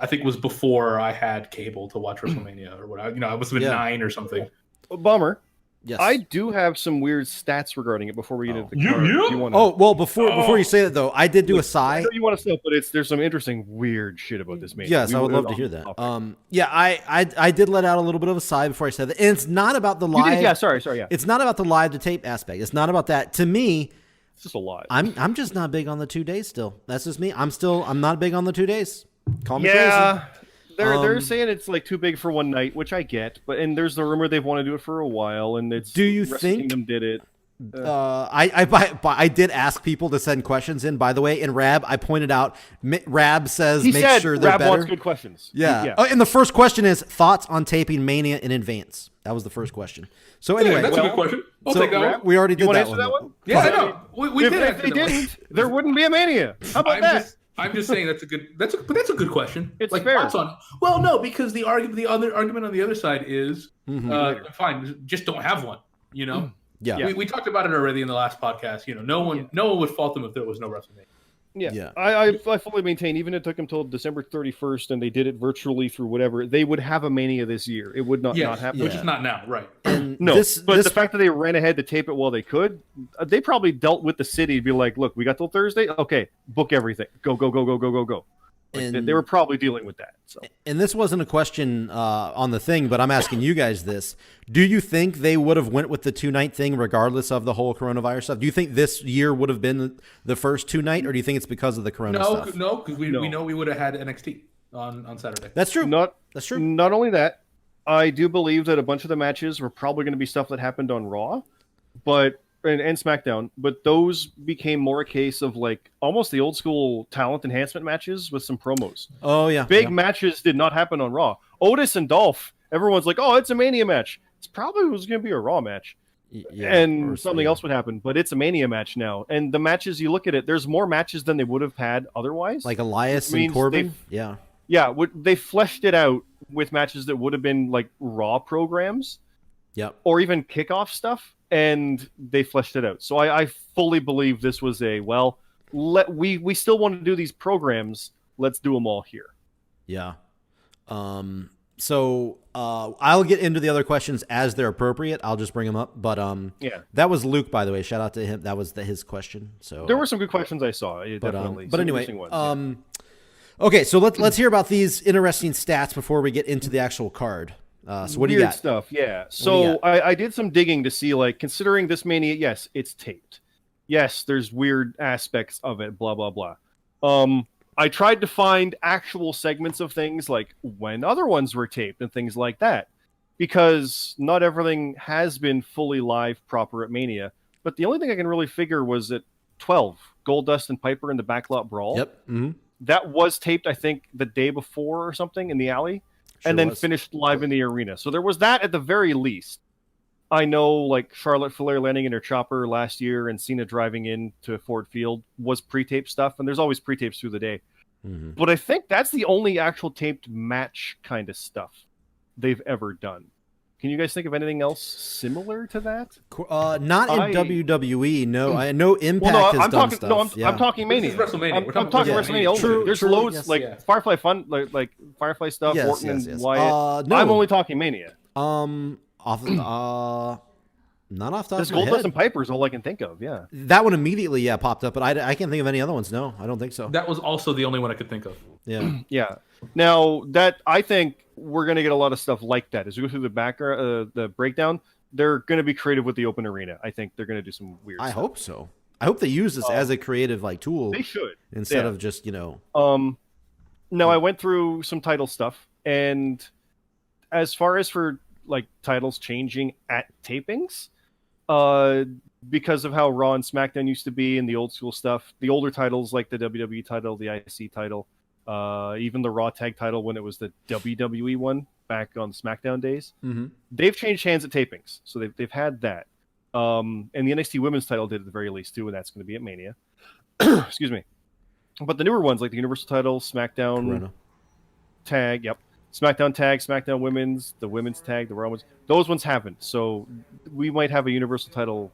[SPEAKER 2] I think was before I had cable to watch WrestleMania or whatever. I must have been
[SPEAKER 4] Yeah.
[SPEAKER 2] 9 or something.
[SPEAKER 3] Bummer.
[SPEAKER 4] yes.
[SPEAKER 3] I do have some weird stats regarding it before we get into the
[SPEAKER 2] You-
[SPEAKER 3] card.
[SPEAKER 2] you?
[SPEAKER 3] If you wanna-
[SPEAKER 4] Oh well, before you say that though, I did do a
[SPEAKER 3] I
[SPEAKER 4] sigh.
[SPEAKER 3] know you want to stuff, but there's some interesting weird shit about this man.
[SPEAKER 4] Yes, I would love to hear that. Yeah, I did let out a little bit of a sigh before I said that, and it's not about the live.
[SPEAKER 3] Yeah, sorry, yeah.
[SPEAKER 4] It's not about the live to tape aspect. It's not about that. To me,
[SPEAKER 3] It's just a lot.
[SPEAKER 4] I'm just not big on the 2 days. Still, that's just me. I'm not big on the 2 days. Call me
[SPEAKER 3] Yeah, they're
[SPEAKER 4] Um,
[SPEAKER 3] saying it's like too big for one night, which I get. But and there's the rumor they've wanted to do it for a while, and it's
[SPEAKER 4] Do you
[SPEAKER 3] Wrestle
[SPEAKER 4] think-
[SPEAKER 3] Kingdom did it?
[SPEAKER 4] crazy. I did ask people to send questions in. By the way, in Rab, I pointed out Rab says
[SPEAKER 3] He
[SPEAKER 4] make
[SPEAKER 3] said
[SPEAKER 4] sure they're
[SPEAKER 3] Rab
[SPEAKER 4] better.
[SPEAKER 3] wants good questions.
[SPEAKER 4] Yeah. Oh, and the first question is thoughts on taping Mania in advance. That was the first question. So anyway,
[SPEAKER 2] That's a
[SPEAKER 3] well,
[SPEAKER 2] good question. I'll
[SPEAKER 4] so
[SPEAKER 2] take that one.
[SPEAKER 4] we already
[SPEAKER 3] You
[SPEAKER 4] did
[SPEAKER 3] want to
[SPEAKER 4] that
[SPEAKER 3] answer
[SPEAKER 4] one.
[SPEAKER 3] that one?
[SPEAKER 2] Yeah, I know. We
[SPEAKER 3] If,
[SPEAKER 2] did.
[SPEAKER 3] if they
[SPEAKER 2] accidentally.
[SPEAKER 3] didn't, there wouldn't be a Mania. How about that?
[SPEAKER 2] I'm just saying that's a good question.
[SPEAKER 3] It's
[SPEAKER 2] like
[SPEAKER 3] fair.
[SPEAKER 2] thoughts on well, no, because the other argument on the other side is fine, just don't have one.
[SPEAKER 4] Yeah.
[SPEAKER 2] We talked about it already in the last podcast. No one would fault them if there was no WrestleMania.
[SPEAKER 3] Yeah. I fully maintain, even if it took them till December 31st and they did it virtually through whatever, they would have a Mania this year. It would not happen.
[SPEAKER 2] Which is not now, right?
[SPEAKER 3] No,
[SPEAKER 4] This-
[SPEAKER 3] but
[SPEAKER 4] this-
[SPEAKER 3] the fact that they ran ahead to tape it while they could, they probably dealt with the city to be like, look, we got till Thursday. Okay, book everything. Go. Like,
[SPEAKER 4] And-
[SPEAKER 3] they were probably dealing with that. So
[SPEAKER 4] And this wasn't a question on the thing, but I'm asking you guys this. Do you think they would have went with the 2-night thing regardless of the whole coronavirus stuff? Do you think this year would have been the first 2-night, or do you think it's because of the corona stuff?
[SPEAKER 2] No, because we know we would have had NXT on Saturday.
[SPEAKER 4] That's true. That's true.
[SPEAKER 3] Not only that, I do believe that a bunch of the matches were probably going to be stuff that happened on Raw, but and SmackDown, but those became more a case of like almost the old school talent enhancement matches with some promos.
[SPEAKER 4] Oh, yeah.
[SPEAKER 3] Big matches did not happen on Raw. Otis and Dolph, everyone's like, oh, it's a Mania match. It's probably was going to be a Raw match.
[SPEAKER 4] Yeah,
[SPEAKER 3] And
[SPEAKER 4] or-
[SPEAKER 3] something
[SPEAKER 4] yeah.
[SPEAKER 3] else would happen, but it's a Mania match now. And the matches, you look at it, there's more matches than they would have had otherwise.
[SPEAKER 4] Like Elias
[SPEAKER 3] Which
[SPEAKER 4] and
[SPEAKER 3] means
[SPEAKER 4] Corbin? Yeah.
[SPEAKER 3] Yeah, they fleshed it out with matches that would have been like Raw programs
[SPEAKER 4] Yep.
[SPEAKER 3] or even kickoff stuff, and they fleshed it out. So I fully believe this was we still want to do these programs. Let's do them all here.
[SPEAKER 4] Yeah. So I'll get into the other questions as they're appropriate. I'll just bring them up. But
[SPEAKER 3] Yeah.
[SPEAKER 4] that was Luke, by the way. Shout out to him. That was his question. So
[SPEAKER 3] There were some good questions I saw.
[SPEAKER 4] but,
[SPEAKER 3] Definitely.
[SPEAKER 4] but
[SPEAKER 3] Some
[SPEAKER 4] anyway,
[SPEAKER 3] interesting ones,
[SPEAKER 4] okay. So let's hear about these interesting stats before we get into the actual card. So what do you
[SPEAKER 3] Weird
[SPEAKER 4] got?
[SPEAKER 3] stuff, yeah.
[SPEAKER 4] do you
[SPEAKER 3] So I did some digging to see, like, considering this Mania, yes, it's taped. Yes, there's weird aspects of it, blah, blah, blah. I tried to find actual segments of things, like when other ones were taped and things like that, because not everything has been fully live proper at Mania. But the only thing I can really figure was at 12 Goldust and Piper in the backlot brawl.
[SPEAKER 4] Yep. Mm-hmm.
[SPEAKER 3] That was taped, I think, the day before or something in the alley, and then finished live in the arena. So there was that at the very least. I know, like, Charlotte Flair landing in her chopper last year and Cena driving into Ford Field was pre-taped stuff, and there's always pre-tapes through the day.
[SPEAKER 4] Mm-hmm.
[SPEAKER 3] But I think that's the only actual taped match kind of stuff they've ever done. Can you guys think of anything else similar to that?
[SPEAKER 4] Not in WWE. No, I know Impact has done stuff.
[SPEAKER 3] I'm talking Mania.
[SPEAKER 2] This is WrestleMania.
[SPEAKER 3] I'm talking WrestleMania only.
[SPEAKER 4] True,
[SPEAKER 3] There's
[SPEAKER 4] true,
[SPEAKER 3] loads
[SPEAKER 4] yes,
[SPEAKER 3] Firefly Fun, like Firefly stuff.
[SPEAKER 4] Yes,
[SPEAKER 3] Orton
[SPEAKER 4] yes,
[SPEAKER 3] and
[SPEAKER 4] yes.
[SPEAKER 3] Wyatt.
[SPEAKER 4] No.
[SPEAKER 3] I'm only talking Mania.
[SPEAKER 4] Not off the top
[SPEAKER 3] This
[SPEAKER 4] of my
[SPEAKER 3] Goldust
[SPEAKER 4] head.
[SPEAKER 3] and Piper is all I can think of. Yeah.
[SPEAKER 4] That one immediately, popped up, but I can't think of any other ones. No, I don't think so.
[SPEAKER 2] That was also the only one I could think of.
[SPEAKER 4] Yeah.
[SPEAKER 3] Yeah. Now that I think we're going to get a lot of stuff like that as we go through the breakdown. They're going to be creative with the open arena. I think they're going to do some weird.
[SPEAKER 4] I
[SPEAKER 3] stuff.
[SPEAKER 4] hope so. I hope they use this as a creative tool.
[SPEAKER 3] They should
[SPEAKER 4] instead of just
[SPEAKER 3] Now I went through some title stuff, and as far as for like titles changing at tapings, because of how Raw and SmackDown used to be and the old school stuff, the older titles like the WWE title, the IC title, even the Raw tag title when it was the WWE one back on SmackDown days, they've changed hands at tapings. So they've had that. And the NXT women's title did at the very least too, and that's going to be at Mania. Excuse me. But the newer ones like the Universal title, SmackDown tag, SmackDown tag, SmackDown women's, the women's tag, the Raw ones, those ones haven't. So we might have a Universal title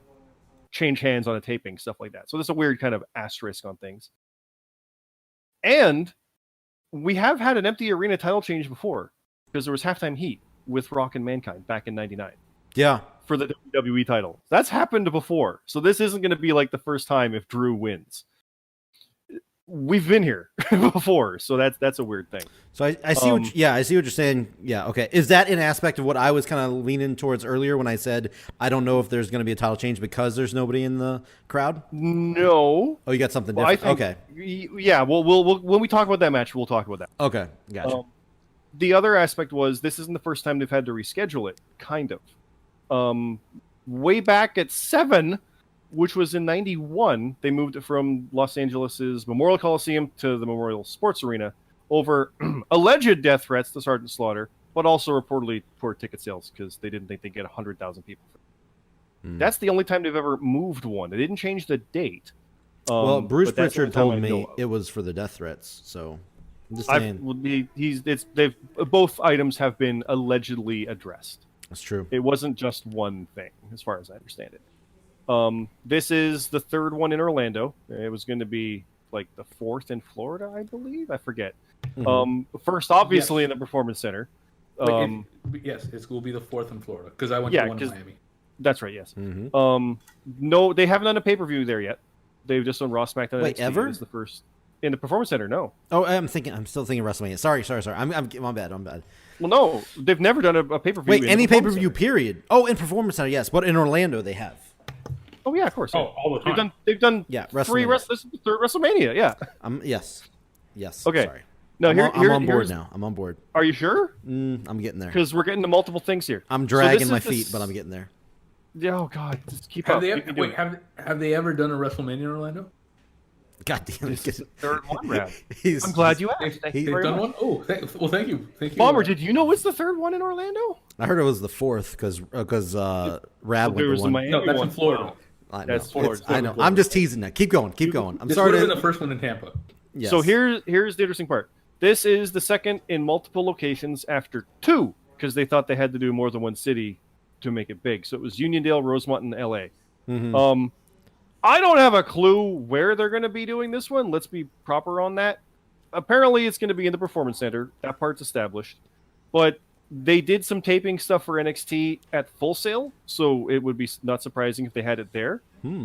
[SPEAKER 3] change hands on a taping, stuff like that. So there's a weird kind of asterisk on things. And we have had an empty arena title change before because there was Halftime Heat with Rock and Mankind back in 99.
[SPEAKER 4] Yeah.
[SPEAKER 3] For the WWE title. That's happened before. So this isn't going to be like the first time if Drew wins. We've been here before, so that's a weird thing.
[SPEAKER 4] So I see I see what you're saying. Yeah, okay. Is that an aspect of what I was kind of leaning towards earlier when I said I don't know if there's going to be a title change because there's nobody in the crowd?
[SPEAKER 3] No.
[SPEAKER 4] Oh, you got something different. Okay.
[SPEAKER 3] Yeah, we'll when we talk about that match, we'll talk about that.
[SPEAKER 4] Okay, gotcha.
[SPEAKER 3] The other aspect was this isn't the first time they've had to reschedule it, kind of. Way back at 7, which was in 91, they moved it from Los Angeles' Memorial Coliseum to the Memorial Sports Arena over alleged death threats to Sergeant Slaughter, but also reportedly poor ticket sales because they didn't think they'd get 100,000 people. That's the only time they've ever moved one. They didn't change the date.
[SPEAKER 4] Well, Bruce Pritchard told me it was for the death threats, so I'm just saying.
[SPEAKER 3] Both items have been allegedly addressed.
[SPEAKER 4] That's true.
[SPEAKER 3] It wasn't just one thing, as far as I understand it. This is the third one in Orlando. It was going to be like the fourth in Florida, I believe. I forget. First, obviously, in the Performance Center.
[SPEAKER 2] Yes, it will be the fourth in Florida because I went to one in Miami.
[SPEAKER 3] That's right. Yes. No, they haven't done a pay-per-view there yet. They've just done Raw, SmackDown.
[SPEAKER 4] Wait,
[SPEAKER 3] NXT
[SPEAKER 4] ever?
[SPEAKER 3] is the first in the Performance Center. No.
[SPEAKER 4] Oh, I'm still thinking WrestleMania. Sorry. I'm bad.
[SPEAKER 3] Well, no, they've never done a pay-per-view.
[SPEAKER 4] Wait, any pay-per-view period? Oh, in Performance Center, yes, but in Orlando they have.
[SPEAKER 3] Oh yeah, of course.
[SPEAKER 2] Oh, all the time.
[SPEAKER 3] They've done
[SPEAKER 4] WrestleMania.
[SPEAKER 3] This is the third WrestleMania. Yeah.
[SPEAKER 4] Yes.
[SPEAKER 3] Okay.
[SPEAKER 4] Sorry.
[SPEAKER 3] No,
[SPEAKER 4] I'm on board now. I'm on board.
[SPEAKER 3] Are you sure?
[SPEAKER 4] I'm getting there.
[SPEAKER 3] Because we're getting to multiple things here.
[SPEAKER 4] I'm dragging my feet, but I'm getting there.
[SPEAKER 3] Oh God, just keep
[SPEAKER 2] Have
[SPEAKER 3] up.
[SPEAKER 2] have they ever done a WrestleMania in Orlando?
[SPEAKER 4] God damn it!
[SPEAKER 3] Third one, Brad. I'm glad you asked. Thank you
[SPEAKER 2] They've
[SPEAKER 3] very
[SPEAKER 2] done
[SPEAKER 3] much.
[SPEAKER 2] one. Oh, thank you.
[SPEAKER 3] Bomber, did you know it's the third one in Orlando?
[SPEAKER 4] I heard it was the fourth because Rab
[SPEAKER 3] There
[SPEAKER 4] went
[SPEAKER 3] was
[SPEAKER 4] the
[SPEAKER 3] the
[SPEAKER 4] one.
[SPEAKER 3] Miami
[SPEAKER 2] No, that's
[SPEAKER 3] one.
[SPEAKER 2] in Florida.
[SPEAKER 4] I know.
[SPEAKER 3] That's Florida.
[SPEAKER 4] I know. I'm just teasing that. Keep going. I'm
[SPEAKER 2] This
[SPEAKER 4] sorry
[SPEAKER 2] would have
[SPEAKER 4] to.
[SPEAKER 2] been the first one in Tampa.
[SPEAKER 4] Yes.
[SPEAKER 3] So here's the interesting part. This is the second in multiple locations after 2 because they thought they had to do more than one city to make it big. So it was Uniondale, Rosemont, and L.A. I don't have a clue where they're going to be doing this one. Let's be proper on that. Apparently, it's going to be in the Performance Center. That part's established. But they did some taping stuff for NXT at Full Sail, so it would be not surprising if they had it there.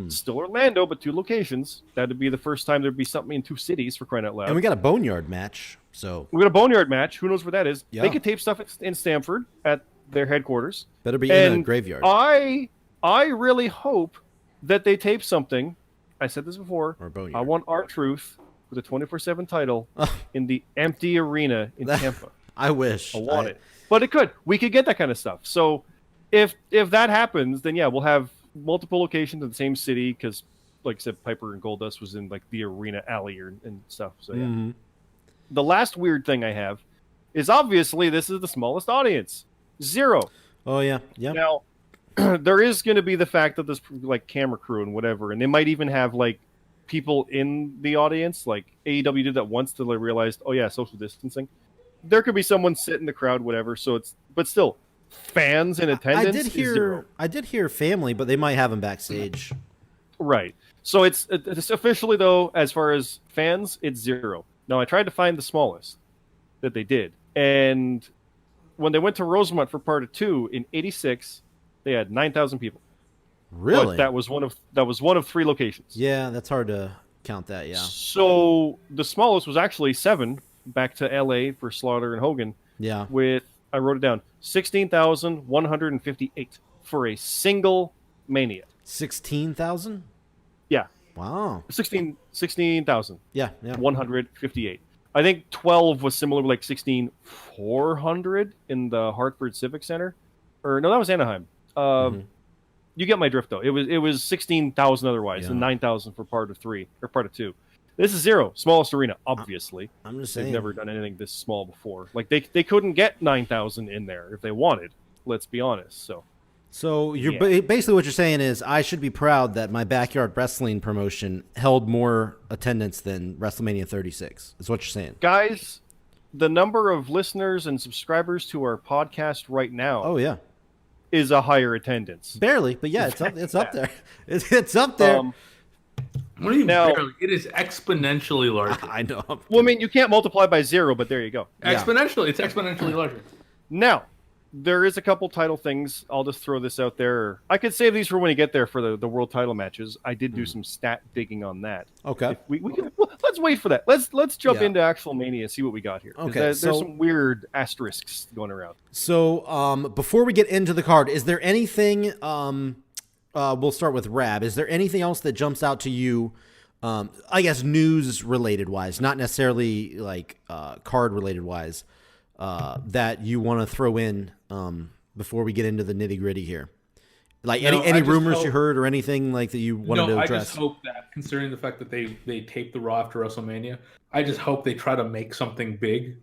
[SPEAKER 3] Still Orlando, but 2 locations. That would be the first time there'd be something in 2 cities, for crying out loud.
[SPEAKER 4] And we got a Boneyard match, so
[SPEAKER 3] We got a Boneyard match. Who knows where that is?
[SPEAKER 4] Yeah.
[SPEAKER 3] They could tape stuff in Stamford at their headquarters.
[SPEAKER 4] better be in a graveyard.
[SPEAKER 3] I really hope that they tape something. I said this before.
[SPEAKER 4] Or Boneyard.
[SPEAKER 3] I want R-Truth with a 24/7 title in the empty arena in Tampa.
[SPEAKER 4] I wish.
[SPEAKER 3] I want it. But it could. We could get that kind of stuff. So if that happens, then yeah, we'll have multiple locations in the same city because like I said, Piper and Goldust was in like the arena alley and stuff. So yeah. The last weird thing I have is obviously this is the smallest audience, 0.
[SPEAKER 4] Oh yeah, yeah.
[SPEAKER 3] Now there is going to be the fact that there's like camera crew and whatever, and they might even have like people in the audience. Like AEW did that once till they realized, oh yeah, social distancing. There could be someone sit in the crowd, whatever. So but still, fans in attendance.
[SPEAKER 4] I did hear family, but they might have them backstage.
[SPEAKER 3] Right. So it's officially though, as far as fans, it's 0. Now I tried to find the smallest that they did, and when they went to Rosemont for part 2 in '86, they had 9,000 people.
[SPEAKER 4] Really?
[SPEAKER 3] But that was one of 3 locations.
[SPEAKER 4] Yeah, that's hard to count that. Yeah.
[SPEAKER 3] So the smallest was actually 7 back to LA for Slaughter and Hogan.
[SPEAKER 4] Yeah.
[SPEAKER 3] With I wrote it down 16,158 for a single Mania.
[SPEAKER 4] 16,000.
[SPEAKER 3] Yeah.
[SPEAKER 4] Wow.
[SPEAKER 3] 16,000.
[SPEAKER 4] Yeah.
[SPEAKER 3] 158. I think 12 was similar, like 16,400 in the Hartford Civic Center. Or no, that was Anaheim. You get my drift though. It was 16,000 otherwise, and 9,000 for part 2. This is 0, smallest arena, obviously.
[SPEAKER 4] I'm just saying
[SPEAKER 3] they've never done anything this small before. Like they couldn't get 9,000 in there if they wanted. Let's be honest.
[SPEAKER 4] So basically what you're saying is I should be proud that my backyard wrestling promotion held more attendance than WrestleMania 36. Is what you're saying,
[SPEAKER 3] guys. The number of listeners and subscribers to our podcast right now.
[SPEAKER 4] Oh yeah.
[SPEAKER 3] Is a higher attendance.
[SPEAKER 4] Barely, but yeah, it's up there. It's up there.
[SPEAKER 2] What do you mean barely? It is exponentially larger.
[SPEAKER 4] I know.
[SPEAKER 3] Well, I mean, you can't multiply by 0, but there you go.
[SPEAKER 2] Exponentially, it's exponentially larger.
[SPEAKER 3] Now, there is a couple title things. I'll just throw this out there. I could save these for when you get there for the world title matches. I did do some stat digging on that.
[SPEAKER 4] Okay.
[SPEAKER 3] Let's wait for that. Let's jump into actual Mania, see what we got here.
[SPEAKER 4] Okay.
[SPEAKER 3] There's some weird asterisks going around.
[SPEAKER 4] So before we get into the card, is there anything? We'll start with Rab. Is there anything else that jumps out to you? I guess news related wise, not necessarily like card related wise. That you want to throw in before we get into the nitty gritty here, like any rumors you heard or anything like that you wanted to address.
[SPEAKER 2] I just hope that, considering the fact that they taped the Raw after WrestleMania, I just hope they try to make something big.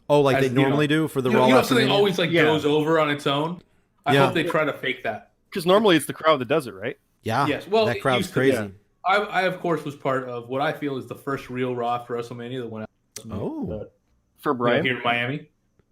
[SPEAKER 4] Oh, like they normally do for the Raw.
[SPEAKER 2] You know, something always goes over on its own. I hope they try to fake that,
[SPEAKER 3] because normally it's the crowd that does it, right?
[SPEAKER 4] Yeah.
[SPEAKER 2] Yes. Well,
[SPEAKER 4] that crowd's crazy.
[SPEAKER 2] Yeah. I of course was part of what I feel is the first real Raw after WrestleMania that went out.
[SPEAKER 3] For Brian
[SPEAKER 2] here in Miami,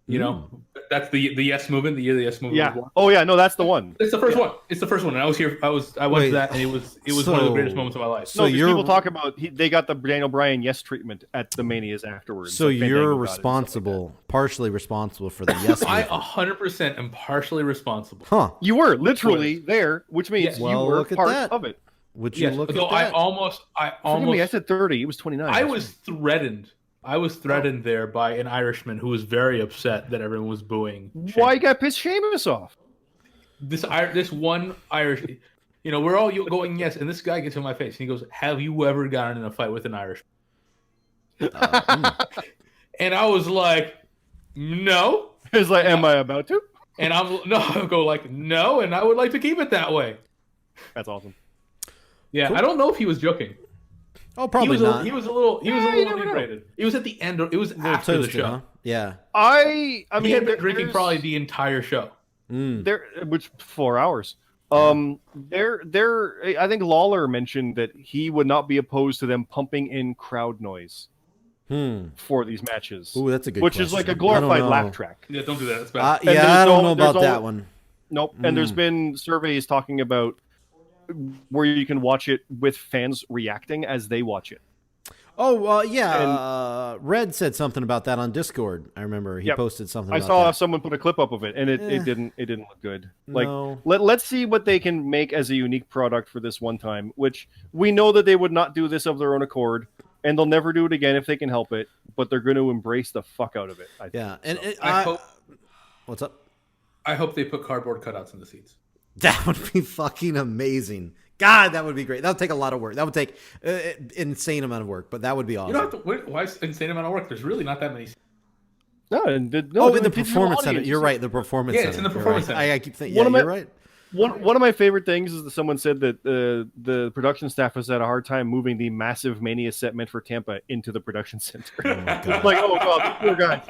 [SPEAKER 2] you know, that's the Yes Movement. The year the Yes Movement was born.
[SPEAKER 3] Oh yeah, no, that's the one.
[SPEAKER 2] It's the first one. It's the first one. And I was here. I went to that, and it was one of the greatest moments of my life.
[SPEAKER 3] So people talk about they got the Daniel Bryan Yes treatment at the Manias afterwards.
[SPEAKER 4] So you're responsible, partially responsible for the Yes Movement.
[SPEAKER 2] I 100% am partially responsible.
[SPEAKER 4] Huh?
[SPEAKER 3] You were literally there, which means you were part of it.
[SPEAKER 4] Would you look at that?
[SPEAKER 2] I almost.
[SPEAKER 3] I said 30. It was 29.
[SPEAKER 2] I was threatened there by an Irishman who was very upset that everyone was booing.
[SPEAKER 3] Why you got pissed Sheamus off?
[SPEAKER 2] This one Irish, we're all going yes, and this guy gets in my face and he goes, "Have you ever gotten in a fight with an Irishman?" And I was like, "No."
[SPEAKER 3] It's like, "Am I about to?"
[SPEAKER 2] And I go like, "No," and I would like to keep it that way.
[SPEAKER 3] That's awesome.
[SPEAKER 2] Yeah, cool. I don't know if he was joking.
[SPEAKER 4] Oh, probably not.
[SPEAKER 2] He was a little inebriated. It was at the end. It was after the show.
[SPEAKER 4] Huh? Yeah.
[SPEAKER 3] I mean,
[SPEAKER 2] he had been drinking probably the entire show.
[SPEAKER 3] Which 4 hours. I think Lawler mentioned that he would not be opposed to them pumping in crowd noise for these matches.
[SPEAKER 4] Ooh, that's a good
[SPEAKER 3] which
[SPEAKER 4] question.
[SPEAKER 3] Is like a glorified laugh track.
[SPEAKER 2] Yeah, don't do that. That's bad.
[SPEAKER 4] I don't know about that one.
[SPEAKER 3] Nope. And there's been surveys talking about where you can watch it with fans reacting as they watch it.
[SPEAKER 4] Oh, yeah. Red said something about that on Discord. I remember he posted something.
[SPEAKER 3] I saw someone put a clip up of it, and it didn't look good. Like, let's see what they can make as a unique product for this one time. Which we know that they would not do this of their own accord, and they'll never do it again if they can help it. But they're going to embrace the fuck out of it. I think.
[SPEAKER 2] I hope.
[SPEAKER 4] What's up?
[SPEAKER 2] I hope they put cardboard cutouts in the seats.
[SPEAKER 4] That would be fucking amazing. God, that would be great. That would take a lot of work. That would take insane amount of work, but that would be awesome.
[SPEAKER 2] You don't have to. Why is insane amount of work? There's really not that many.
[SPEAKER 3] No,
[SPEAKER 4] in the performance center. You're right. The performance center.
[SPEAKER 2] Yeah, it's in the performance center.
[SPEAKER 4] I keep thinking. Yeah, you're right.
[SPEAKER 3] One of my favorite things is that someone said that the production staff has had a hard time moving the massive Mania set meant for Tampa into the production center.
[SPEAKER 4] Oh my god!
[SPEAKER 3] Like, oh god, poor guy.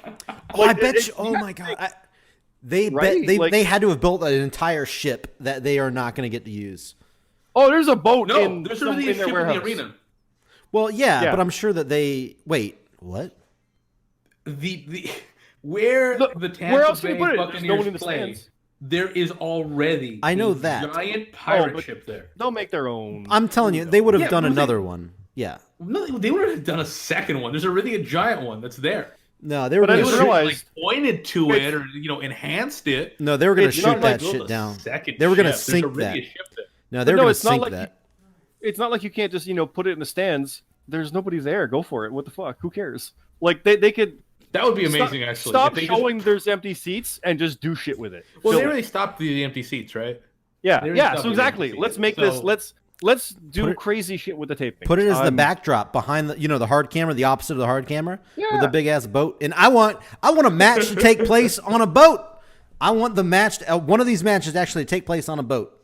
[SPEAKER 4] Oh, I bet you. Oh my god! They had to have built an entire ship that they are not going to get to use.
[SPEAKER 3] Oh, there's a boat
[SPEAKER 2] No,
[SPEAKER 3] in,
[SPEAKER 2] there's
[SPEAKER 3] some,
[SPEAKER 2] already a
[SPEAKER 3] in their
[SPEAKER 2] ship in
[SPEAKER 3] warehouse.
[SPEAKER 2] the arena.
[SPEAKER 4] Well, yeah,
[SPEAKER 3] Yeah.
[SPEAKER 4] but I'm sure that they wait. What?
[SPEAKER 2] The where
[SPEAKER 3] Look,
[SPEAKER 2] the Tampa
[SPEAKER 3] where else can
[SPEAKER 2] Bay
[SPEAKER 3] you put it? There's
[SPEAKER 2] Buccaneers
[SPEAKER 3] no one in the
[SPEAKER 2] play,
[SPEAKER 3] stands.
[SPEAKER 2] there is already
[SPEAKER 4] I know
[SPEAKER 2] a
[SPEAKER 4] that.
[SPEAKER 2] giant pirate
[SPEAKER 3] but-
[SPEAKER 2] ship there.
[SPEAKER 3] They'll make their own.
[SPEAKER 4] I'm telling you, they would have
[SPEAKER 2] Yeah,
[SPEAKER 4] done
[SPEAKER 2] but they-
[SPEAKER 4] another one. Yeah.
[SPEAKER 2] No, they would have done a second one. There's already a giant one that's there.
[SPEAKER 4] No, they were
[SPEAKER 3] But I
[SPEAKER 4] going
[SPEAKER 2] They
[SPEAKER 3] just
[SPEAKER 2] would
[SPEAKER 4] to
[SPEAKER 2] have
[SPEAKER 3] realized-
[SPEAKER 2] pointed to
[SPEAKER 3] It's-
[SPEAKER 2] it or enhanced it.
[SPEAKER 4] no, they were going to
[SPEAKER 3] it's not
[SPEAKER 4] shoot
[SPEAKER 3] like
[SPEAKER 4] that
[SPEAKER 2] Build
[SPEAKER 4] shit
[SPEAKER 2] a
[SPEAKER 4] down.
[SPEAKER 2] second
[SPEAKER 4] They were going to
[SPEAKER 2] ship. There's
[SPEAKER 4] sink
[SPEAKER 2] already
[SPEAKER 4] that.
[SPEAKER 2] a ship there.
[SPEAKER 4] No, they
[SPEAKER 3] But
[SPEAKER 4] were
[SPEAKER 3] no,
[SPEAKER 4] going to
[SPEAKER 3] it's not
[SPEAKER 4] sink
[SPEAKER 3] like
[SPEAKER 4] that.
[SPEAKER 3] It's not like you can't just put it in the stands. There's nobody there. Go for it. What the fuck? Who cares? Like they could
[SPEAKER 2] That would be
[SPEAKER 3] stop-
[SPEAKER 2] amazing, actually.
[SPEAKER 3] Stop
[SPEAKER 2] If they
[SPEAKER 3] showing there's empty seats and just do shit with it.
[SPEAKER 2] Well,
[SPEAKER 3] Fill
[SPEAKER 2] they
[SPEAKER 3] it.
[SPEAKER 2] already stopped the empty seats, right?
[SPEAKER 3] Yeah,
[SPEAKER 2] They already
[SPEAKER 3] yeah.
[SPEAKER 2] stopped
[SPEAKER 3] So
[SPEAKER 2] the
[SPEAKER 3] exactly.
[SPEAKER 2] empty
[SPEAKER 3] Let's
[SPEAKER 2] seats.
[SPEAKER 3] make this.
[SPEAKER 2] So-
[SPEAKER 3] Let's do
[SPEAKER 4] Put it-
[SPEAKER 3] crazy shit with the taping.
[SPEAKER 4] Put it as the backdrop behind the hard camera, the opposite of the hard camera, with
[SPEAKER 3] Yeah.
[SPEAKER 4] a big ass boat. And I want a match to take place on a boat. I want the match, one of these matches, actually take place on a boat.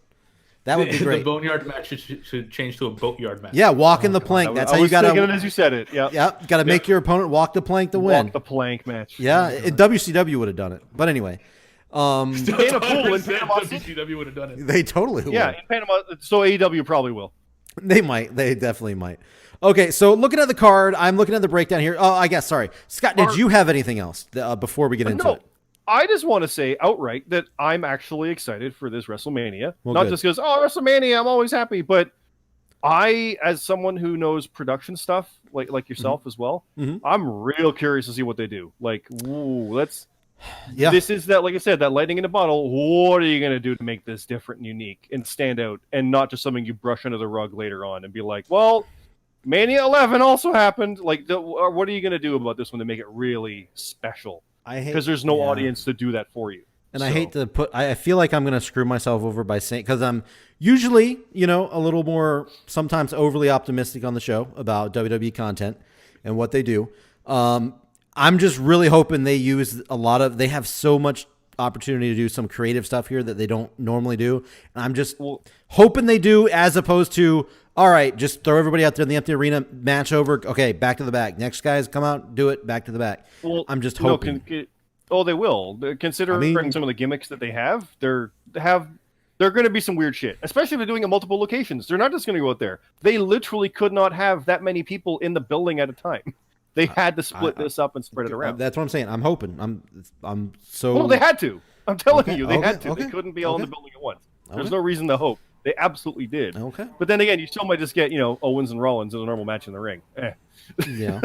[SPEAKER 4] That would be
[SPEAKER 2] The
[SPEAKER 4] great.
[SPEAKER 2] boneyard match should change to a boatyard match.
[SPEAKER 4] Yeah, walking the plank. That's
[SPEAKER 3] I
[SPEAKER 4] how you
[SPEAKER 3] was thinking it
[SPEAKER 4] gotta.
[SPEAKER 3] as you said it. Yeah.
[SPEAKER 4] Yeah, gotta make your opponent walk the plank to win.
[SPEAKER 3] Walk the plank match.
[SPEAKER 4] Yeah, WCW would have done it. But anyway,
[SPEAKER 3] In a pool in
[SPEAKER 2] 100%
[SPEAKER 3] Panama City.
[SPEAKER 2] WCW would have done it.
[SPEAKER 4] they totally would.
[SPEAKER 3] Yeah, in Panama. So AEW probably will.
[SPEAKER 4] They might. They definitely might. Okay, so looking at the card, I'm looking at the breakdown here. Oh, I guess, sorry. Scott, did you have anything else before we get into
[SPEAKER 3] No,
[SPEAKER 4] it?
[SPEAKER 3] I just want to say outright that I'm actually excited for this WrestleMania.
[SPEAKER 4] Well,
[SPEAKER 3] Not
[SPEAKER 4] good.
[SPEAKER 3] just because, oh, WrestleMania, I'm always happy, but I, as someone who knows production stuff, like yourself as well,
[SPEAKER 4] Mhm.
[SPEAKER 3] I'm real curious to see what they do. Like, ooh,
[SPEAKER 4] Yeah.
[SPEAKER 3] this is that, like I said, that lightning in a bottle. What are you going to do to make this different and unique and stand out and not just something you brush under the rug later on and be like, well, Mania 11 also happened. Like, what are you going to do about this one to make it really special?
[SPEAKER 4] I hate
[SPEAKER 3] Because there's no
[SPEAKER 4] yeah.
[SPEAKER 3] audience to do that for you.
[SPEAKER 4] And I
[SPEAKER 3] So-
[SPEAKER 4] hate to put, I feel like I'm going to screw myself over by saying, because I'm usually, a little more, sometimes overly optimistic on the show about WWE content and what they do. I'm just really hoping they use they have so much opportunity to do some creative stuff here that they don't normally do. And I'm just hoping they do, as opposed to, all right, just throw everybody out there in the empty arena, match over. Okay, back to the back. Next guys come out, do it, back to the back.
[SPEAKER 3] Well,
[SPEAKER 4] I'm just
[SPEAKER 3] no,
[SPEAKER 4] hoping.
[SPEAKER 3] they will. Considering
[SPEAKER 4] I mean-
[SPEAKER 3] some of the gimmicks that they have, they're going to be some weird shit. Especially if they're doing it at multiple locations. They're not just going to go out there. They literally could not have that many people in the building at a time. They had to split this up and spread it around.
[SPEAKER 4] That's what I'm saying. I'm hoping. I'm so.
[SPEAKER 3] Well, they had to. I'm telling
[SPEAKER 4] Okay,
[SPEAKER 3] you, they had
[SPEAKER 4] okay,
[SPEAKER 3] to.
[SPEAKER 4] okay,
[SPEAKER 3] They couldn't be all in the
[SPEAKER 4] okay.
[SPEAKER 3] building at once. There's
[SPEAKER 4] Okay.
[SPEAKER 3] no reason to hope. They absolutely did.
[SPEAKER 4] Okay.
[SPEAKER 3] But then again, you still might just get, Owens and Rollins in a normal match in the ring.
[SPEAKER 4] Yeah.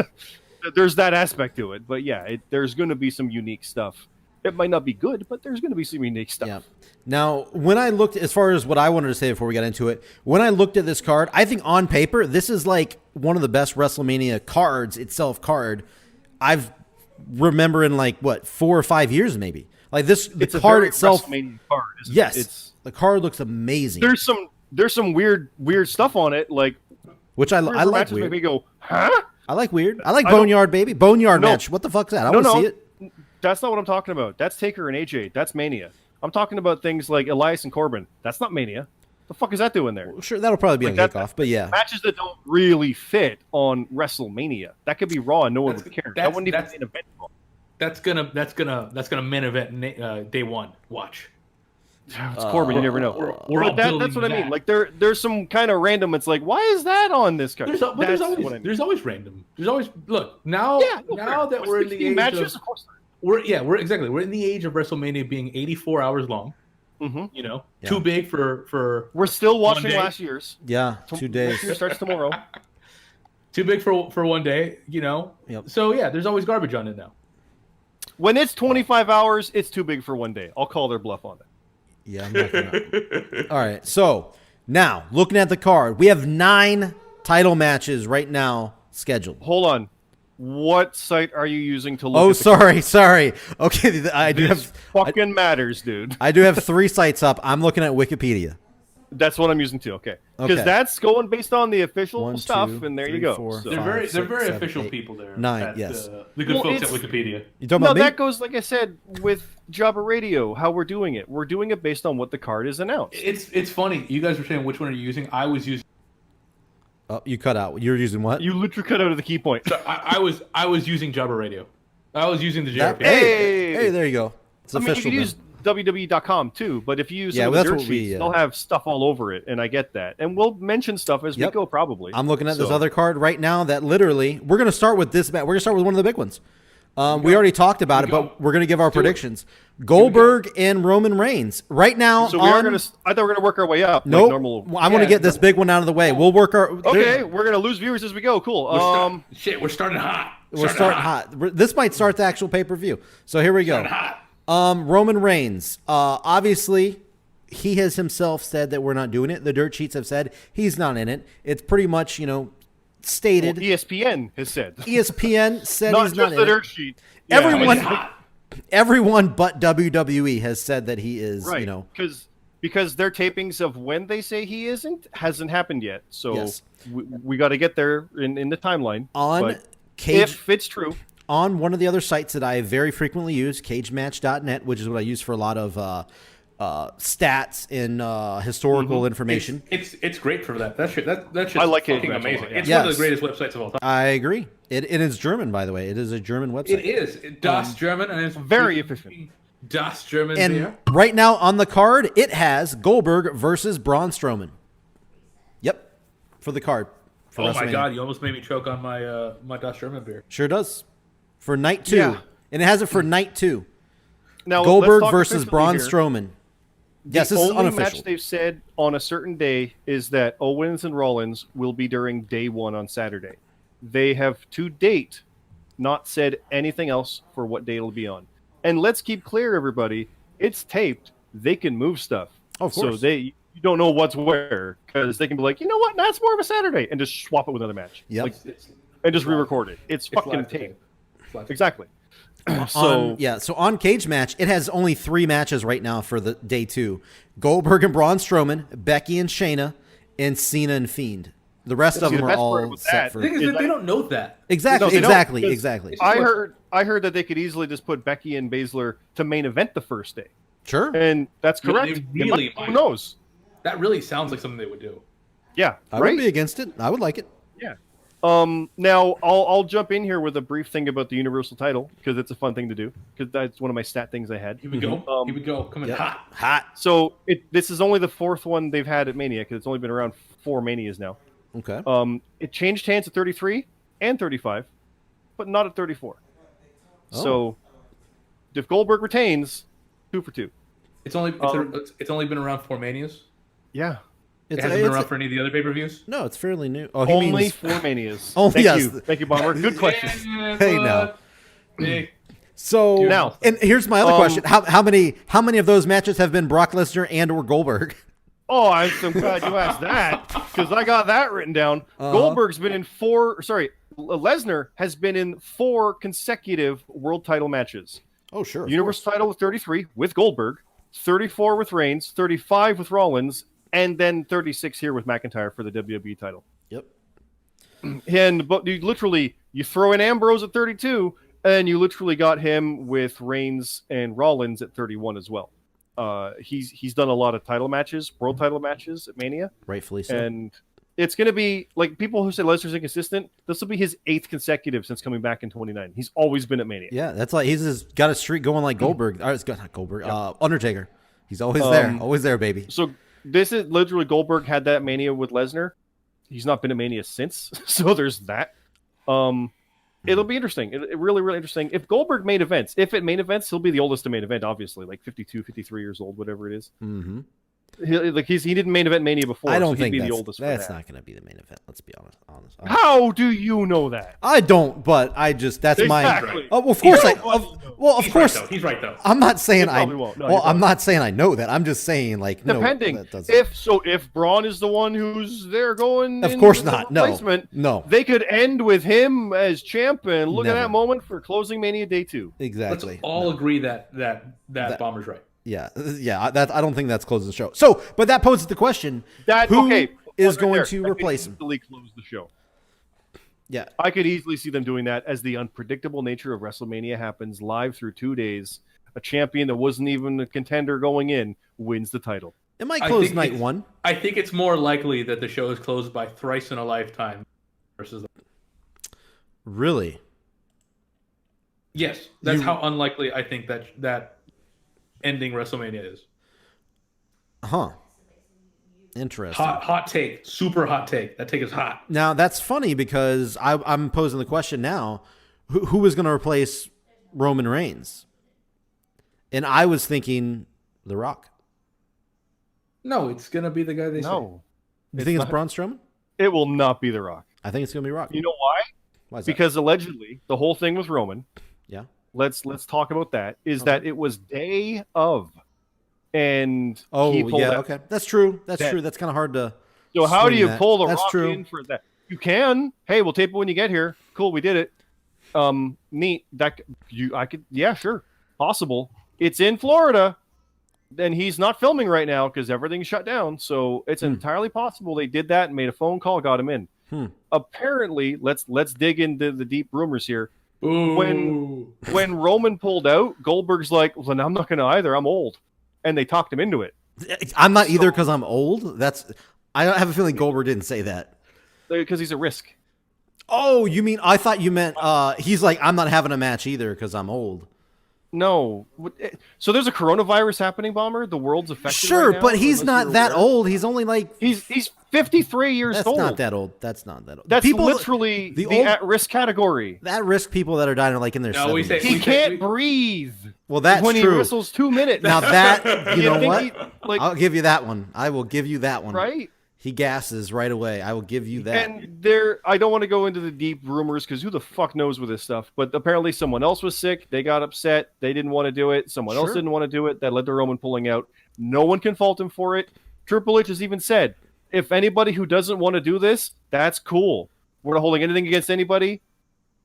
[SPEAKER 3] There's that aspect to it. But yeah, there's going to be some unique stuff. It might not be good, but there's going to be some unique stuff.
[SPEAKER 4] Yeah. Now, when I looked, as far as what I wanted to say before we got into it, when I looked at this card, I think on paper, this is like one of the best WrestleMania card I've remember in 4 or 5 years, maybe. Like this, the
[SPEAKER 3] It's a
[SPEAKER 4] card
[SPEAKER 3] very
[SPEAKER 4] itself.
[SPEAKER 3] WrestleMania card.
[SPEAKER 4] Yes. The card looks amazing.
[SPEAKER 3] There's some weird stuff on it. Like
[SPEAKER 4] which I
[SPEAKER 3] certain
[SPEAKER 4] like
[SPEAKER 3] matches make
[SPEAKER 4] weird.
[SPEAKER 3] me go, huh?
[SPEAKER 4] I like weird. I like
[SPEAKER 3] I don't-
[SPEAKER 4] Boneyard, baby. Boneyard
[SPEAKER 3] No.
[SPEAKER 4] match. What the fuck's that? I
[SPEAKER 3] No,
[SPEAKER 4] want to
[SPEAKER 3] no.
[SPEAKER 4] see it.
[SPEAKER 3] That's not what I'm talking about. That's Taker and AJ. That's Mania. I'm talking about things like Elias and Corbin. That's not Mania. The fuck is that doing there?
[SPEAKER 4] Sure, that'll probably be
[SPEAKER 3] Like
[SPEAKER 4] a
[SPEAKER 3] that-
[SPEAKER 4] kickoff, but yeah.
[SPEAKER 3] Matches that don't really fit on WrestleMania. That could be Raw and no one would care. That wouldn't even be an event.
[SPEAKER 2] That's gonna main event day one. Watch.
[SPEAKER 3] It's Corbin. You never know.
[SPEAKER 2] We're all
[SPEAKER 3] But that's
[SPEAKER 2] building
[SPEAKER 3] what I mean.
[SPEAKER 2] that.
[SPEAKER 3] Like there's some kind of random. It's like, why is that on this card?
[SPEAKER 2] There's
[SPEAKER 3] That's what I mean.
[SPEAKER 2] always random. There's always now.
[SPEAKER 3] Yeah, no,
[SPEAKER 2] now
[SPEAKER 3] fair.
[SPEAKER 2] that we're in the
[SPEAKER 3] 16
[SPEAKER 2] age
[SPEAKER 3] matches,
[SPEAKER 2] of
[SPEAKER 3] of course.
[SPEAKER 2] we're in the age of WrestleMania being 84 hours long.
[SPEAKER 3] Mhm.
[SPEAKER 2] You know,
[SPEAKER 4] Yeah.
[SPEAKER 2] too big for
[SPEAKER 3] We're still watching
[SPEAKER 2] day.
[SPEAKER 3] last year's.
[SPEAKER 4] Yeah, 2 days.
[SPEAKER 3] It starts tomorrow.
[SPEAKER 2] too big for one day. You know.
[SPEAKER 4] Yep.
[SPEAKER 2] So yeah, there's always garbage on it now.
[SPEAKER 3] When it's 25 hours, it's too big for one day. I'll call their bluff on it.
[SPEAKER 4] Yeah, I'm not gonna. All right, so now looking at the card, we have 9 title matches right now scheduled.
[SPEAKER 3] Hold on. What site are you using to look
[SPEAKER 4] Oh,
[SPEAKER 3] at the
[SPEAKER 4] sorry. Okay, I do
[SPEAKER 3] This
[SPEAKER 4] have
[SPEAKER 3] fucking matters, dude.
[SPEAKER 4] I do have 3 sites up. I'm looking at Wikipedia.
[SPEAKER 3] That's what I'm using too. Okay, because
[SPEAKER 4] Okay.
[SPEAKER 3] that's going based on the official
[SPEAKER 4] 1,
[SPEAKER 3] stuff,
[SPEAKER 4] 2,
[SPEAKER 3] and there
[SPEAKER 4] 3,
[SPEAKER 3] you go.
[SPEAKER 4] 4,
[SPEAKER 3] So-
[SPEAKER 2] They're
[SPEAKER 4] 5,
[SPEAKER 2] very
[SPEAKER 4] 6, 7,
[SPEAKER 2] official
[SPEAKER 4] 8,
[SPEAKER 2] people there.
[SPEAKER 4] 9,
[SPEAKER 2] at,
[SPEAKER 4] yes.
[SPEAKER 2] the good
[SPEAKER 3] Well,
[SPEAKER 2] folks at
[SPEAKER 3] it's-
[SPEAKER 2] Wikipedia.
[SPEAKER 4] You talking
[SPEAKER 3] No,
[SPEAKER 4] about me?
[SPEAKER 3] that goes like I said with Jobber Radio, how we're doing it. We're doing it based on what the card is announced.
[SPEAKER 2] It's funny. You guys were saying which one are you using? I was using.
[SPEAKER 4] Oh, you cut out. You're using what?
[SPEAKER 3] You literally cut out of the key point.
[SPEAKER 2] So I was using Jabba Radio. I was using the JRPG.
[SPEAKER 3] Hey,
[SPEAKER 4] there you go. It's
[SPEAKER 3] I mean, you
[SPEAKER 4] official.
[SPEAKER 3] can use WWE.com too, but if you use
[SPEAKER 4] Yeah,
[SPEAKER 3] some
[SPEAKER 4] well,
[SPEAKER 3] of the
[SPEAKER 4] that's
[SPEAKER 3] dirt
[SPEAKER 4] what we,
[SPEAKER 3] sheets, they'll have stuff all over it, and I get that. And we'll mention stuff as we go, probably.
[SPEAKER 4] I'm looking at this
[SPEAKER 3] So-
[SPEAKER 4] other card right now that literally we're going to start with this match. We're going to start with one of the big ones. We already talked about it, but we're going to give our predictions. Goldberg and Roman Reigns right now.
[SPEAKER 3] So we are going to. I thought we were going to work our way up.
[SPEAKER 4] Nope.
[SPEAKER 3] Like normal.
[SPEAKER 4] I want to get this big one out of the way. We'll work our.
[SPEAKER 3] Okay, we're going to lose viewers as we go. Cool.
[SPEAKER 2] We're starting hot.
[SPEAKER 4] We're starting hot. This might start the actual pay-per-view. So here we go. Roman Reigns. Obviously, he has himself said that we're not doing it. The dirt sheets have said he's not in it. It's pretty much, stated.
[SPEAKER 3] Well, ESPN has said.
[SPEAKER 4] ESPN said
[SPEAKER 3] Not
[SPEAKER 4] he's
[SPEAKER 3] just
[SPEAKER 4] not in
[SPEAKER 3] the
[SPEAKER 4] it.
[SPEAKER 3] dirt sheet.
[SPEAKER 4] Everyone but WWE has said that he is,
[SPEAKER 3] right? Because their tapings of when they say he hasn't happened yet. So
[SPEAKER 4] Yes.
[SPEAKER 3] we got to get there in the timeline.
[SPEAKER 4] On
[SPEAKER 3] But
[SPEAKER 4] Cage.
[SPEAKER 3] if it's true.
[SPEAKER 4] On one of the other sites that I very frequently use, cagematch.net, which is what I use for a lot of stats and historical information.
[SPEAKER 2] It's great for that. That's just
[SPEAKER 3] I like
[SPEAKER 2] fucking
[SPEAKER 3] it.
[SPEAKER 2] amazing.
[SPEAKER 3] Yeah.
[SPEAKER 2] It's one of the greatest websites of all time.
[SPEAKER 4] I agree. It is German, by the way. It is a German website.
[SPEAKER 2] It is Das German, and it's
[SPEAKER 3] very efficient.
[SPEAKER 2] Das German.
[SPEAKER 4] And right now on the card, it has Goldberg versus Braun Strowman. Yep, for the card. For
[SPEAKER 2] oh my
[SPEAKER 4] WrestleMania.
[SPEAKER 2] God! You almost made me choke on my my Das German beer.
[SPEAKER 4] Sure does. For night 2.
[SPEAKER 3] Yeah.
[SPEAKER 4] And it has it for night 2.
[SPEAKER 3] Now
[SPEAKER 4] Goldberg
[SPEAKER 3] let's talk
[SPEAKER 4] versus
[SPEAKER 3] officially
[SPEAKER 4] Braun
[SPEAKER 3] here.
[SPEAKER 4] Strowman. Yes,
[SPEAKER 3] The
[SPEAKER 4] this is
[SPEAKER 3] only
[SPEAKER 4] unofficial.
[SPEAKER 3] match they've said on a certain day is that Owens and Rollins will be during day 1 on Saturday. They have to date not said anything else for what day it'll be on. And let's keep clear, everybody. It's taped. They can move stuff.
[SPEAKER 4] Of course.
[SPEAKER 3] So you don't know what's where because they can be like, you know what? That's more of a Saturday, and just swap it with another match.
[SPEAKER 4] Yep.
[SPEAKER 3] Like, and just re-record it. It's fucking
[SPEAKER 2] live
[SPEAKER 3] taped.
[SPEAKER 2] tape.
[SPEAKER 3] Exactly. So
[SPEAKER 4] So on Cage Match, it has only 3 matches right now for the day 2. Goldberg and Braun Strowman, Becky and Shayna, and Cena and Fiend. The rest of
[SPEAKER 3] See,
[SPEAKER 4] them
[SPEAKER 3] the
[SPEAKER 4] are
[SPEAKER 3] best part
[SPEAKER 4] all
[SPEAKER 3] about
[SPEAKER 4] set
[SPEAKER 3] that
[SPEAKER 4] for.
[SPEAKER 2] The thing is that they don't know that.
[SPEAKER 4] Exactly,
[SPEAKER 3] No, they don't,
[SPEAKER 4] exactly,
[SPEAKER 3] because-
[SPEAKER 4] exactly.
[SPEAKER 3] I heard that they could easily just put Becky and Baszler to main event the first day.
[SPEAKER 4] Sure.
[SPEAKER 3] And that's
[SPEAKER 2] No,
[SPEAKER 3] correct.
[SPEAKER 2] they really
[SPEAKER 3] Who
[SPEAKER 2] might.
[SPEAKER 3] knows?
[SPEAKER 2] That really sounds like something they would do.
[SPEAKER 3] Yeah,
[SPEAKER 4] I
[SPEAKER 3] right.
[SPEAKER 4] wouldn't be against it. I would like it.
[SPEAKER 3] Yeah. Now I'll jump in here with a brief thing about the Universal title because it's a fun thing to do because that's one of my stat things I had.
[SPEAKER 2] Here we go. Here we go. Coming
[SPEAKER 4] Yep.
[SPEAKER 2] hot.
[SPEAKER 4] Hot.
[SPEAKER 3] So this is only the 4th one they've had at Mania because it's only been around 4 Manias now.
[SPEAKER 4] Okay.
[SPEAKER 3] It changed hands at 33 and 35, but not at 34.
[SPEAKER 4] Oh.
[SPEAKER 3] So if Goldberg retains, 2 for 2.
[SPEAKER 2] It's only only been around 4 Manias.
[SPEAKER 3] Yeah.
[SPEAKER 2] It hasn't been around for any of the other pay-per-views.
[SPEAKER 4] No, it's fairly new. Oh, he
[SPEAKER 3] Only
[SPEAKER 4] means
[SPEAKER 3] 4 Manias.
[SPEAKER 4] Oh,
[SPEAKER 3] Thank
[SPEAKER 4] yes.
[SPEAKER 3] you. Thank you, Bomber. Good question.
[SPEAKER 4] Hey, now.
[SPEAKER 2] Hey.
[SPEAKER 4] so.
[SPEAKER 3] Now-
[SPEAKER 4] and here's my other question: how many of those matches have been Brock Lesnar and or Goldberg?
[SPEAKER 3] Oh, I'm so glad you asked that because I got that written down. Goldberg's been in 4. Sorry, Lesnar has been in 4 consecutive world title matches.
[SPEAKER 4] Oh, sure.
[SPEAKER 3] Universal title with 33 with Goldberg, 34 with Reigns, 35 with Rollins, and then 36 here with McIntyre for the WWE title.
[SPEAKER 4] Yep.
[SPEAKER 3] But you throw in Ambrose at 32, and you literally got him with Reigns and Rollins at 31 as well. He's done a lot of title matches, world title matches at Mania,
[SPEAKER 4] Rightfully so.
[SPEAKER 3] and it's going to be like people who say Lesnar's inconsistent. This will be his 8th consecutive since coming back in 29. He's always been at Mania.
[SPEAKER 4] Yeah, that's like he's got a streak going like Goldberg. Not Goldberg. Undertaker. He's always there, baby.
[SPEAKER 3] So this is literally Goldberg had that Mania with Lesnar. He's not been at Mania since, so there's that. It'll be interesting. It really, really interesting. If Goldberg main events, if it main events, he'll be the oldest to main event, obviously, like 52, 53 years old, whatever it is.
[SPEAKER 4] Mm-hmm.
[SPEAKER 3] He didn't main event Mania before.
[SPEAKER 4] I don't
[SPEAKER 3] so he'd
[SPEAKER 4] think
[SPEAKER 3] be
[SPEAKER 4] that's,
[SPEAKER 3] the oldest.
[SPEAKER 4] that's
[SPEAKER 3] for that.
[SPEAKER 4] not going to be the main event. Let's be honest.
[SPEAKER 3] How do you know that?
[SPEAKER 4] I don't, but that's
[SPEAKER 3] Exactly.
[SPEAKER 4] my. Oh, well, of course
[SPEAKER 2] He's
[SPEAKER 4] course.
[SPEAKER 2] Right, though. He's right though.
[SPEAKER 4] I'm not saying
[SPEAKER 3] You
[SPEAKER 4] I.
[SPEAKER 3] probably won't. No,
[SPEAKER 4] well,
[SPEAKER 3] you
[SPEAKER 4] I'm
[SPEAKER 3] won't.
[SPEAKER 4] not saying I know that. I'm just saying like
[SPEAKER 3] Depending.
[SPEAKER 4] No, that doesn't.
[SPEAKER 3] If Braun is the one who's there going,
[SPEAKER 4] Of
[SPEAKER 3] in
[SPEAKER 4] course
[SPEAKER 3] as a
[SPEAKER 4] not. No.
[SPEAKER 3] replacement,
[SPEAKER 4] No.
[SPEAKER 3] they could end with him as champ and look at
[SPEAKER 4] Never.
[SPEAKER 3] that moment for closing Mania Day 2.
[SPEAKER 4] Exactly.
[SPEAKER 2] Let's all agree that Bomber's right.
[SPEAKER 4] Yeah. I don't think that's closing the show. So, but that poses the question:
[SPEAKER 3] That
[SPEAKER 4] who
[SPEAKER 3] okay
[SPEAKER 4] is
[SPEAKER 3] right
[SPEAKER 4] going
[SPEAKER 3] there.
[SPEAKER 4] to
[SPEAKER 3] That could
[SPEAKER 4] replace him?
[SPEAKER 3] easily close the show.
[SPEAKER 4] Yeah.
[SPEAKER 3] I could easily see them doing that as the unpredictable nature of WrestleMania happens live through 2 days. a champion that wasn't even a contender going in wins the title.
[SPEAKER 4] It might
[SPEAKER 2] I
[SPEAKER 4] close
[SPEAKER 2] think
[SPEAKER 4] night
[SPEAKER 2] it's-
[SPEAKER 4] one.
[SPEAKER 2] I think it's more likely that the show is closed by thrice in a lifetime versus.
[SPEAKER 4] Really?
[SPEAKER 2] Yes, that's how unlikely I think that ending WrestleMania is.
[SPEAKER 4] Huh. Interesting.
[SPEAKER 2] Hot take, super hot take. That take is hot.
[SPEAKER 4] Now, that's funny because I'm posing the question now, who is going to replace Roman Reigns? And I was thinking The Rock.
[SPEAKER 2] No, it's gonna be the guy they say.
[SPEAKER 3] No,
[SPEAKER 4] Do you think it's Braun Strowman?
[SPEAKER 3] it will not be The Rock.
[SPEAKER 4] I think it's going to be Rock.
[SPEAKER 3] You know why?
[SPEAKER 4] Why is that?
[SPEAKER 3] Because allegedly the whole thing with Roman.
[SPEAKER 4] Yeah.
[SPEAKER 3] Let's talk about that. Is that it was day of, and
[SPEAKER 4] Oh,
[SPEAKER 3] he pulled
[SPEAKER 4] yeah,
[SPEAKER 3] out.
[SPEAKER 4] okay. That's true. That's
[SPEAKER 3] That-
[SPEAKER 4] true. That's kind of hard to...
[SPEAKER 3] So how do
[SPEAKER 4] swing
[SPEAKER 3] you
[SPEAKER 4] that.
[SPEAKER 3] pull the
[SPEAKER 4] That's
[SPEAKER 3] Rock
[SPEAKER 4] true.
[SPEAKER 3] in for that? You can. Hey, we'll tape it when you get here. Cool, we did it. Neat. I could. Yeah, sure. Possible. It's in Florida, and he's not filming right now because everything's shut down. So it's entirely possible they did that and made a phone call, got him in. Apparently, let's dig into the deep rumors here.
[SPEAKER 2] Ooh.
[SPEAKER 3] When Roman pulled out, Goldberg's like, "Well, then I'm not going to either. I'm old," and they talked him into it
[SPEAKER 4] I'm not either because I'm old. I have a feeling Goldberg didn't say that.
[SPEAKER 3] because he's a risk.
[SPEAKER 4] Oh, you mean, I thought you meant he's like, I'm not having a match either because I'm old.
[SPEAKER 3] No. So there's a coronavirus happening, Bomber. The world's affected.
[SPEAKER 4] Sure,
[SPEAKER 3] right now,
[SPEAKER 4] but he's
[SPEAKER 3] unless
[SPEAKER 4] not
[SPEAKER 3] you're
[SPEAKER 4] that
[SPEAKER 3] aware.
[SPEAKER 4] old. He's only like...
[SPEAKER 3] He's 53 years
[SPEAKER 4] That's
[SPEAKER 3] old.
[SPEAKER 4] not that old. That's not that old.
[SPEAKER 3] That's
[SPEAKER 4] People,
[SPEAKER 3] literally the
[SPEAKER 4] old-
[SPEAKER 3] at-risk category.
[SPEAKER 4] at-risk people that are dying are like in their
[SPEAKER 2] No,
[SPEAKER 4] 70s.
[SPEAKER 2] we say-
[SPEAKER 3] He
[SPEAKER 2] we-
[SPEAKER 3] can't breathe.
[SPEAKER 4] Well, that's
[SPEAKER 3] when
[SPEAKER 4] true.
[SPEAKER 3] he whistles 2 minutes.
[SPEAKER 4] Now that, you know
[SPEAKER 3] think
[SPEAKER 4] what?
[SPEAKER 3] he, like,
[SPEAKER 4] I'll give you that one. I will give you that one.
[SPEAKER 3] right?
[SPEAKER 4] He gasses right away. I will give you that.
[SPEAKER 3] And I don't want to go into the deep rumors because who the fuck knows with this stuff. But apparently someone else was sick. They got upset. They didn't want to do it. Someone else
[SPEAKER 4] Sure.
[SPEAKER 3] didn't want to do it. That led to Roman pulling out. No one can fault him for it. Triple H has even said, if anybody who doesn't want to do this, that's cool. We're not holding anything against anybody.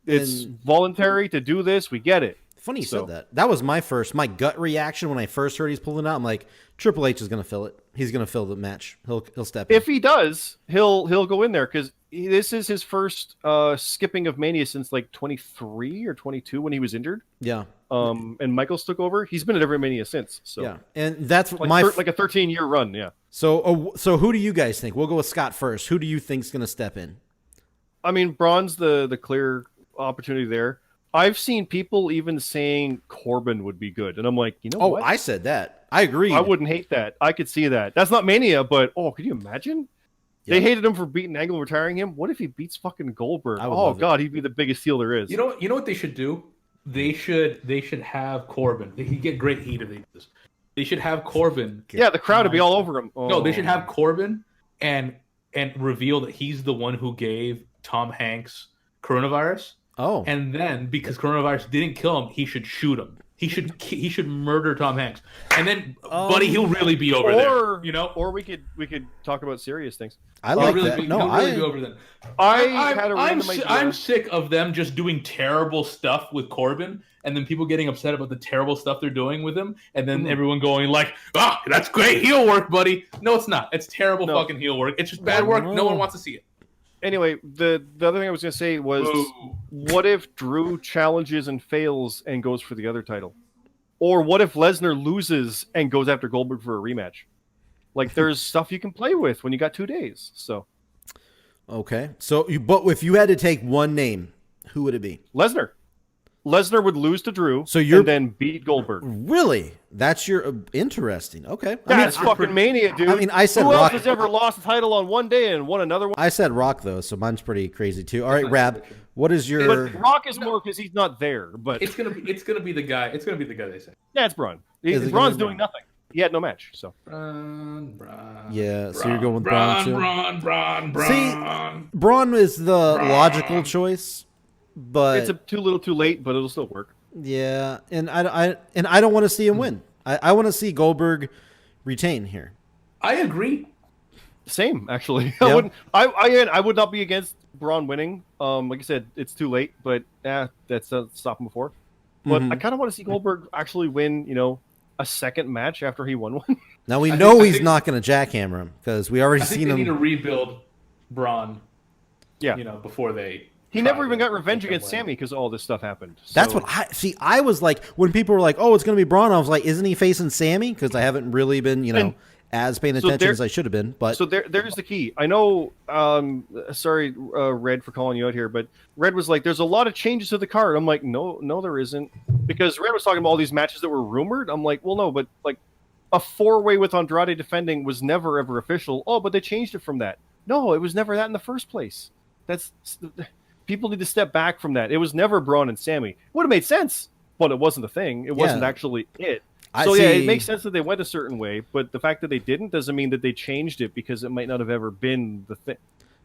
[SPEAKER 3] It's
[SPEAKER 4] And-
[SPEAKER 3] voluntary to do this. We get it.
[SPEAKER 4] Funny you
[SPEAKER 3] So-
[SPEAKER 4] said that. That was my gut reaction when I first heard he's pulling out. I'm like, Triple H is going to fill it. He's going to fill the match. He'll step in.
[SPEAKER 3] If he does, he'll go in there because this is his first skipping of Mania since like 23 or 22 when he was injured.
[SPEAKER 4] Yeah.
[SPEAKER 3] And Michaels took over. He's been at every Mania since. So
[SPEAKER 4] Yeah. And that's
[SPEAKER 3] like,
[SPEAKER 4] my...
[SPEAKER 3] like a 13-year run. Yeah.
[SPEAKER 4] So who do you guys think? We'll go with Scott first. Who do you think's going to step in?
[SPEAKER 3] I mean, Braun's the clear opportunity there. I've seen people even saying Corbin would be good, and I'm like, you know what?
[SPEAKER 4] I said that. I agree.
[SPEAKER 3] I wouldn't hate that. I could see that. That's not Mania, but could you imagine?
[SPEAKER 4] Yeah.
[SPEAKER 3] They hated him for beating Angle, retiring him. What if he beats fucking Goldberg?
[SPEAKER 4] I would
[SPEAKER 3] Oh
[SPEAKER 4] love it.
[SPEAKER 3] God, he'd be the biggest heel there is.
[SPEAKER 2] You know what they should do? They should have Corbin. They could get great heat if they do this. They should have Corbin.
[SPEAKER 3] Yeah, the crowd would be all over him.
[SPEAKER 2] No, they should
[SPEAKER 3] Oh.
[SPEAKER 2] have Corbin and reveal that he's the one who gave Tom Hanks coronavirus.
[SPEAKER 4] Oh.
[SPEAKER 2] And then because coronavirus didn't kill him, he should shoot him. He should murder Tom Hanks. And then, buddy, he'll really be over there. You know,
[SPEAKER 3] Or we could talk about serious things.
[SPEAKER 4] I like
[SPEAKER 2] really
[SPEAKER 4] that.
[SPEAKER 2] be,
[SPEAKER 4] No,
[SPEAKER 2] he'll really
[SPEAKER 4] I...
[SPEAKER 2] be over then.
[SPEAKER 3] Had a random idea.
[SPEAKER 2] I'm sick of them just doing terrible stuff with Corbin, and then people getting upset about the terrible stuff they're doing with him, and then everyone going like, that's great heel work, buddy." No, it's not. It's terrible fucking heel work. It's just bad work. No one wants to see it.
[SPEAKER 3] Anyway, the other thing I was going to say was,
[SPEAKER 2] Ooh.
[SPEAKER 3] what if Drew challenges and fails and goes for the other title? Or what if Lesnar loses and goes after Goldberg for a rematch? Like, there's stuff you can play with when you got 2 days. So,
[SPEAKER 4] Okay. But if you had to take one name, who would it be?
[SPEAKER 3] Lesnar. Lesnar would lose to Drew
[SPEAKER 4] you're-
[SPEAKER 3] and then beat Goldberg.
[SPEAKER 4] Really? That's your... interesting. Okay.
[SPEAKER 3] That's fucking Mania, dude.
[SPEAKER 4] I mean, I said
[SPEAKER 3] Who
[SPEAKER 4] Rock.
[SPEAKER 3] else has ever lost a title on one day and won another one?
[SPEAKER 4] I said Rock, though, so mine's pretty crazy, too. All right, Rab, what is your...
[SPEAKER 3] But Rock is more because he's not there. But
[SPEAKER 2] It's gonna be the guy. It's gonna be the guy they say.
[SPEAKER 3] yeah, it's Braun.
[SPEAKER 4] Is it
[SPEAKER 3] Braun's
[SPEAKER 4] gonna be
[SPEAKER 3] doing nothing. He had no match. So
[SPEAKER 2] Braun.
[SPEAKER 4] Yeah, so you're going with Braun, too?
[SPEAKER 2] Braun.
[SPEAKER 4] See, Braun is the logical choice, but...
[SPEAKER 3] it's too little too late, but it'll still work.
[SPEAKER 4] Yeah, and I don't want to see him win. I want to see Goldberg retain here.
[SPEAKER 2] I agree.
[SPEAKER 3] Same, actually.
[SPEAKER 4] Yeah.
[SPEAKER 3] I would not be against Braun winning. Like I said, it's too late, but that's stop him before. But I kind of want to see Goldberg actually win, a second match after he won one.
[SPEAKER 4] Now we
[SPEAKER 2] I
[SPEAKER 4] know
[SPEAKER 2] think- I
[SPEAKER 4] he's
[SPEAKER 2] think-
[SPEAKER 4] not going to jackhammer him because we already
[SPEAKER 2] I think
[SPEAKER 4] seen
[SPEAKER 2] they
[SPEAKER 4] him.
[SPEAKER 2] need to rebuild Braun.
[SPEAKER 3] Yeah.
[SPEAKER 2] Before they
[SPEAKER 3] He never even got revenge against Sammy because all this stuff happened.
[SPEAKER 4] That's what I see. I was like, when people were like, "Oh, it's going to be Braun," I was like, "Isn't he facing Sammy?" Because I haven't really been, as paying attention as I should have been. But
[SPEAKER 3] so there's the key. I know. Sorry, Red, for calling you out here, but Red was like, "There's a lot of changes to the card." I'm like, "No, there isn't," because Red was talking about all these matches that were rumored. I'm like, "Well, no, but like a 4-way with Andrade defending was never ever official." Oh, but they changed it from that. No, it was never that in the first place. People need to step back from that. It was never Braun and Sammy. It would have made sense, but it wasn't the thing. It wasn't actually it. It makes sense that they went a certain way, but the fact that they didn't doesn't mean that they changed it because it might not have ever been the thing.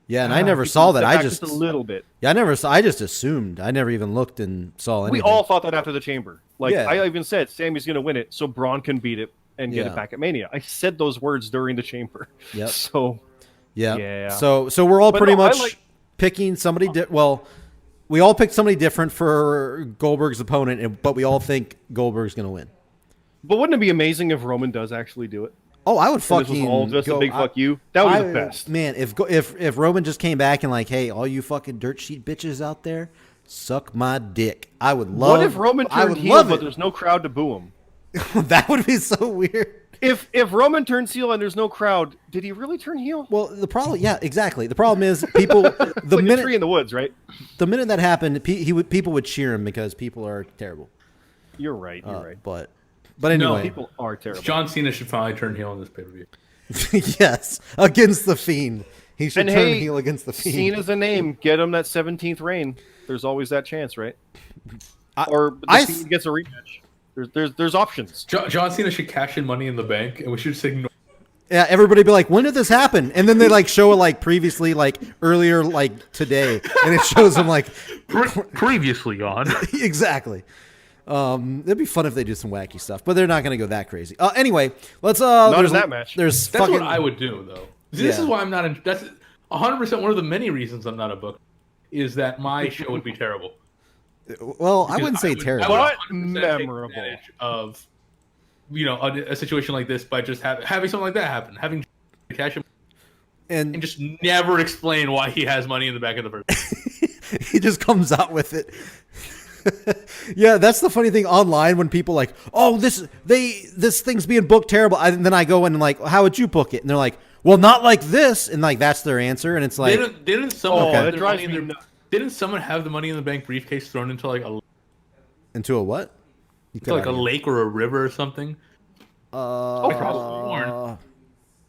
[SPEAKER 4] Yeah, and I never saw that. I just
[SPEAKER 3] a little bit.
[SPEAKER 4] Yeah, I just assumed. I never even looked and saw anything.
[SPEAKER 3] We all thought that after the Chamber. I even said Sammy's going to win it, so Braun can beat it and get it back at Mania. I said those words during the Chamber.
[SPEAKER 4] Yep.
[SPEAKER 3] So
[SPEAKER 4] yeah. So we're all pretty much picking somebody. We all picked somebody different for Goldberg's opponent, but we all think Goldberg's going to win.
[SPEAKER 3] But wouldn't it be amazing if Roman does actually do it?
[SPEAKER 4] Oh, I would fucking
[SPEAKER 3] all just a big fuck you. That would be the best.
[SPEAKER 4] Man, if Roman just came back and like, hey, all you fucking dirt sheet bitches out there, suck my dick. I would love.
[SPEAKER 3] What if Roman turned heel, but there's no crowd to boo him?
[SPEAKER 4] That would be so weird.
[SPEAKER 3] If Roman turns heel and there's no crowd, did he really turn heel?
[SPEAKER 4] Well, the problem, exactly. The problem is people. The
[SPEAKER 3] like
[SPEAKER 4] minute
[SPEAKER 3] a tree in the woods, right?
[SPEAKER 4] The minute that happened, people would cheer him because people are terrible.
[SPEAKER 3] You're right.
[SPEAKER 4] But anyway,
[SPEAKER 3] people are terrible.
[SPEAKER 2] John Cena should finally turn heel in this pay-per-view.
[SPEAKER 4] Yes, against the Fiend. He should turn heel against the Fiend.
[SPEAKER 3] Cena's a name. Get him that 17th reign. There's always that chance, right? Or the Fiend gets a rematch. There's options.
[SPEAKER 2] John Cena should cash in Money in the Bank, and we should just ignore.
[SPEAKER 4] Yeah, everybody be like, when did this happen? And then they like show it like previously, like earlier, like today, and it shows them like
[SPEAKER 2] previously on.
[SPEAKER 4] Exactly. It'd be fun if they do some wacky stuff, but they're not going to go that crazy. Anyway, let's. Not
[SPEAKER 3] in that match.
[SPEAKER 2] That's what I would do, though. This is why I'm not. That's 100% one of the many reasons I'm not a book. Is that my show would be terrible.
[SPEAKER 4] Well, I wouldn't say terrible.
[SPEAKER 3] But memorable.
[SPEAKER 2] Of a situation like this by just having something like that happen, having cash and just never explain why he has Money in the Bank in the first.
[SPEAKER 4] He just comes out with it. Yeah, that's the funny thing online when people like, oh, this thing's being booked terrible, and then I go in and like, how would you book it? And they're like, well, not like this, and like that's their answer, and it's like,
[SPEAKER 2] didn't someone have the Money in the Bank briefcase thrown into like a
[SPEAKER 4] into a what?
[SPEAKER 2] Into like a lake or a river or something?
[SPEAKER 4] I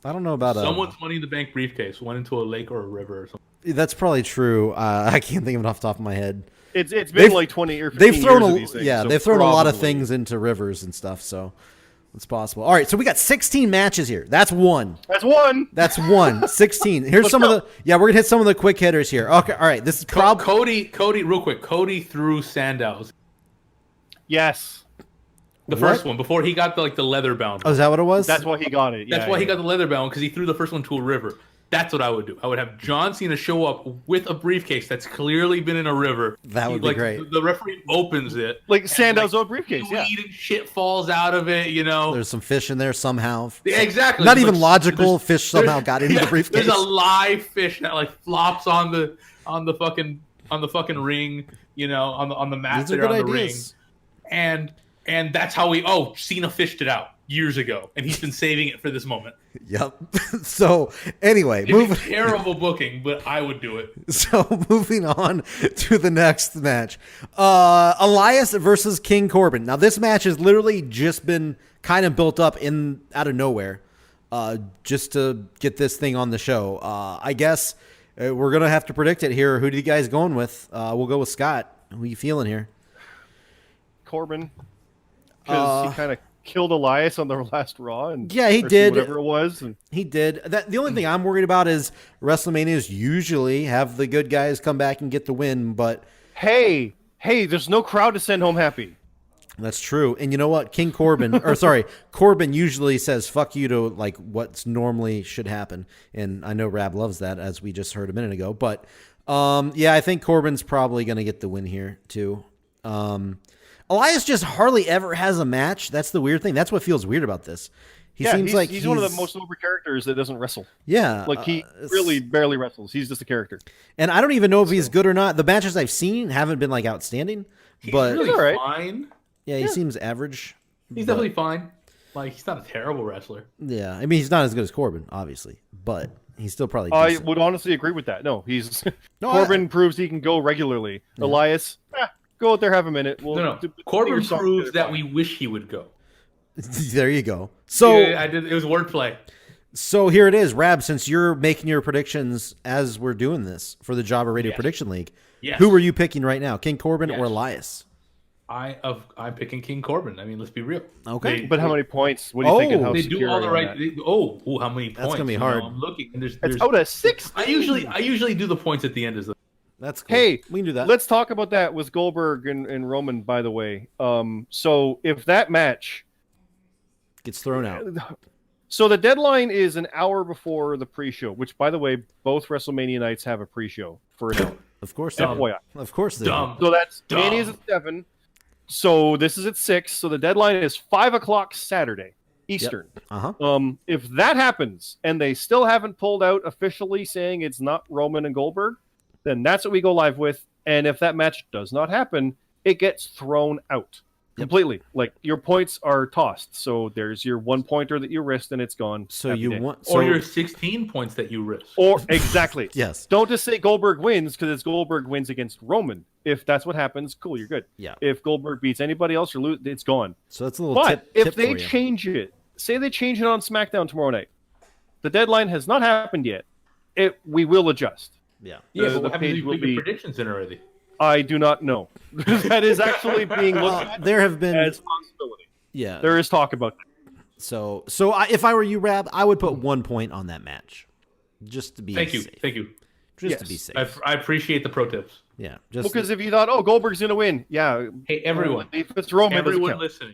[SPEAKER 4] don't know about
[SPEAKER 2] someone's Money in the Bank briefcase went into a lake or a river or something.
[SPEAKER 4] That's probably true. I can't think of it off the top of my head.
[SPEAKER 3] It's been like 20 or 15
[SPEAKER 4] they've thrown
[SPEAKER 3] years of these things, so
[SPEAKER 4] they've thrown a lot of things into rivers and stuff, so it's possible. All right, so we got 16 matches here. That's one. 16. Here's some of the we're gonna hit some of the quick hitters here. Okay, all right. This is
[SPEAKER 2] Cody. Real quick. Cody threw Sandows.
[SPEAKER 3] Yes.
[SPEAKER 2] The first one before he got the leather bound.
[SPEAKER 4] Oh, is that what it was?
[SPEAKER 3] That's why he got it.
[SPEAKER 2] That's why he got the leather bound, because he threw the first one to a river. That's what I would do. I would have John Cena show up with a briefcase that's clearly been in a river.
[SPEAKER 4] That would be great.
[SPEAKER 2] The referee opens it.
[SPEAKER 3] Like Sandows' old briefcase,
[SPEAKER 2] and shit falls out of it,
[SPEAKER 4] There's some fish in there somehow.
[SPEAKER 2] Yeah, exactly.
[SPEAKER 4] Not even logical. Fish somehow got into the briefcase.
[SPEAKER 2] There's a live fish that flops on the fucking ring, on the mat there on the ring. And that's how Cena fished it out years ago, and he's been saving it for this moment.
[SPEAKER 4] Yep. So anyway,
[SPEAKER 2] terrible booking, but I would do it.
[SPEAKER 4] So moving on to the next match, Elias versus King Corbin. Now this match has literally just been kind of built up out of nowhere, just to get this thing on the show. I guess we're gonna have to predict it here. Who do you guys going with? We'll go with Scott. Who are you feeling here?
[SPEAKER 3] Corbin, because he kind of killed Elias on the last Raw, and
[SPEAKER 4] he did
[SPEAKER 3] whatever it was.
[SPEAKER 4] He did. The only thing I'm worried about is WrestleManias usually have the good guys come back and get the win, but
[SPEAKER 3] hey, there's no crowd to send home happy.
[SPEAKER 4] That's true. And you know what? Corbin usually says fuck you to what's normally should happen, and I know Rab loves that, as we just heard a minute ago. But I think Corbin's probably going to get the win here too. Elias just hardly ever has a match. That's the weird thing. That's what feels weird about this, He seems like
[SPEAKER 3] he's one of the most over characters that doesn't wrestle.
[SPEAKER 4] Yeah,
[SPEAKER 3] Like he really barely wrestles. He's just a character.
[SPEAKER 4] And I don't even know if he's good or not. The matches I've seen haven't been like outstanding, but
[SPEAKER 2] really
[SPEAKER 3] all right.
[SPEAKER 2] fine.
[SPEAKER 4] yeah, he seems average.
[SPEAKER 2] He's definitely fine. Like he's not a terrible wrestler.
[SPEAKER 4] Yeah, I mean he's not as good as Corbin, obviously, but he's still probably.
[SPEAKER 3] I
[SPEAKER 4] decent.
[SPEAKER 3] would honestly agree with that. No, he's
[SPEAKER 4] No,
[SPEAKER 3] Corbin proves he can go regularly.
[SPEAKER 4] Yeah.
[SPEAKER 3] Elias, go out there, have a minute. We'll
[SPEAKER 2] No.
[SPEAKER 3] do
[SPEAKER 2] Corbin
[SPEAKER 3] your song
[SPEAKER 2] proves
[SPEAKER 3] together,
[SPEAKER 2] that
[SPEAKER 3] fine.
[SPEAKER 2] we wish he would go.
[SPEAKER 4] There you go. So
[SPEAKER 2] Yeah, I did. It was wordplay.
[SPEAKER 4] So here it is, Rab. Since you're making your predictions as we're doing this for the Jobber Radio
[SPEAKER 2] Yes.
[SPEAKER 4] Prediction League,
[SPEAKER 2] Yes.
[SPEAKER 4] who are you picking right now, King Corbin
[SPEAKER 2] Yes.
[SPEAKER 4] or Elias?
[SPEAKER 2] I'm picking King Corbin. I mean, let's be real.
[SPEAKER 4] Okay.
[SPEAKER 3] But how many points? What do you think? And how
[SPEAKER 2] They do all the
[SPEAKER 3] secure
[SPEAKER 2] right.
[SPEAKER 3] on that?
[SPEAKER 2] How many points?
[SPEAKER 4] That's gonna be
[SPEAKER 2] You
[SPEAKER 4] hard.
[SPEAKER 2] know, I'm looking, and there's
[SPEAKER 3] It's out of 6.
[SPEAKER 2] I usually do the points at the end.
[SPEAKER 4] That's cool.
[SPEAKER 3] Hey,
[SPEAKER 4] we can do that.
[SPEAKER 3] Let's talk about that with Goldberg and Roman, by the way. So if that match,
[SPEAKER 4] Gets thrown out.
[SPEAKER 3] so the deadline is an hour before the pre-show, which, by the way, both WrestleMania nights have a pre-show for an hour.
[SPEAKER 4] Of course,
[SPEAKER 2] Dumb.
[SPEAKER 3] FYI.
[SPEAKER 4] Of course, they do.
[SPEAKER 2] Dumb.
[SPEAKER 3] So that's
[SPEAKER 2] Dumb.
[SPEAKER 3] Mania is at 7. So this is at 6. So the deadline is 5:00 Saturday Eastern.
[SPEAKER 4] Uh-huh.
[SPEAKER 3] If that happens and they still haven't pulled out officially saying it's not Roman and Goldberg, then that's what we go live with. And if that match does not happen, it gets thrown out completely. Like your points are tossed. So there's your 1-pointer that you risked and it's gone.
[SPEAKER 4] So
[SPEAKER 3] Happy
[SPEAKER 4] you
[SPEAKER 3] day.
[SPEAKER 4] want
[SPEAKER 2] Or your 16 points that you risk.
[SPEAKER 3] Or exactly.
[SPEAKER 4] Yes.
[SPEAKER 3] Don't just say Goldberg wins because it's Goldberg wins against Roman. If that's what happens, cool, you're good.
[SPEAKER 4] Yeah.
[SPEAKER 3] If Goldberg beats anybody else, it's gone.
[SPEAKER 4] So that's a little
[SPEAKER 3] But
[SPEAKER 4] tip.
[SPEAKER 3] if
[SPEAKER 4] tip
[SPEAKER 3] they
[SPEAKER 4] for you.
[SPEAKER 3] change it, say they change it on SmackDown tomorrow night, the deadline has not happened yet. We will adjust.
[SPEAKER 4] Yeah.
[SPEAKER 2] Yeah,
[SPEAKER 3] the
[SPEAKER 2] but haven't
[SPEAKER 3] page
[SPEAKER 2] you
[SPEAKER 3] will
[SPEAKER 2] put your
[SPEAKER 3] be-
[SPEAKER 2] predictions in already?
[SPEAKER 3] I do not know. That is actually being looked at
[SPEAKER 4] There have been
[SPEAKER 3] as a possibility.
[SPEAKER 4] yeah.
[SPEAKER 3] There is talk about that.
[SPEAKER 4] So if I were you, Rab, I would put 1 point on that match, just to be
[SPEAKER 2] Thank you.
[SPEAKER 4] safe.
[SPEAKER 2] Thank you.
[SPEAKER 4] Just
[SPEAKER 3] Yes.
[SPEAKER 4] to be safe.
[SPEAKER 2] I appreciate the pro tips.
[SPEAKER 4] Yeah. Just
[SPEAKER 3] Because if you thought, Goldberg's going to win, yeah.
[SPEAKER 2] Hey, everyone.
[SPEAKER 3] If it's Roman, it doesn't
[SPEAKER 2] Everyone
[SPEAKER 3] count.
[SPEAKER 2] listening,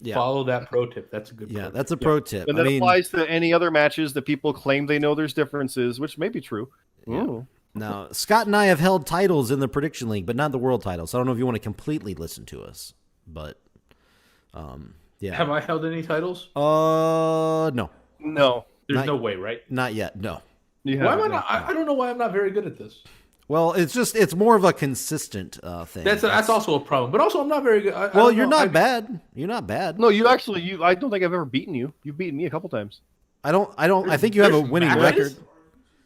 [SPEAKER 4] yeah.
[SPEAKER 2] follow that pro tip. That's a good
[SPEAKER 4] Yeah,
[SPEAKER 2] pro tip.
[SPEAKER 4] that's a pro tip.
[SPEAKER 3] And
[SPEAKER 4] I
[SPEAKER 3] that
[SPEAKER 4] mean,
[SPEAKER 3] applies to any other matches that people claim they know there's differences, which may be true. Ooh.
[SPEAKER 4] now Scott and I have held titles in the prediction league, but not the world title. So I don't know if you want to completely listen to us, but yeah.
[SPEAKER 2] Have I held any titles?
[SPEAKER 4] No,
[SPEAKER 3] No.
[SPEAKER 2] There's
[SPEAKER 4] Not-
[SPEAKER 2] no way, right?
[SPEAKER 4] not yet. No.
[SPEAKER 3] You
[SPEAKER 2] Why am I
[SPEAKER 3] haven't.
[SPEAKER 2] not? I don't know why I'm not very good at this.
[SPEAKER 4] Well, it's more of a consistent thing.
[SPEAKER 2] That's also a problem. But also, I'm not very good. I
[SPEAKER 4] well,
[SPEAKER 2] don't
[SPEAKER 4] you're
[SPEAKER 2] know.
[SPEAKER 4] not bad. You're not bad.
[SPEAKER 3] No, you actually, I don't think I've ever beaten you. You've beaten me a couple times.
[SPEAKER 4] I think you have a
[SPEAKER 2] There's
[SPEAKER 4] winning
[SPEAKER 2] matches?
[SPEAKER 4] record.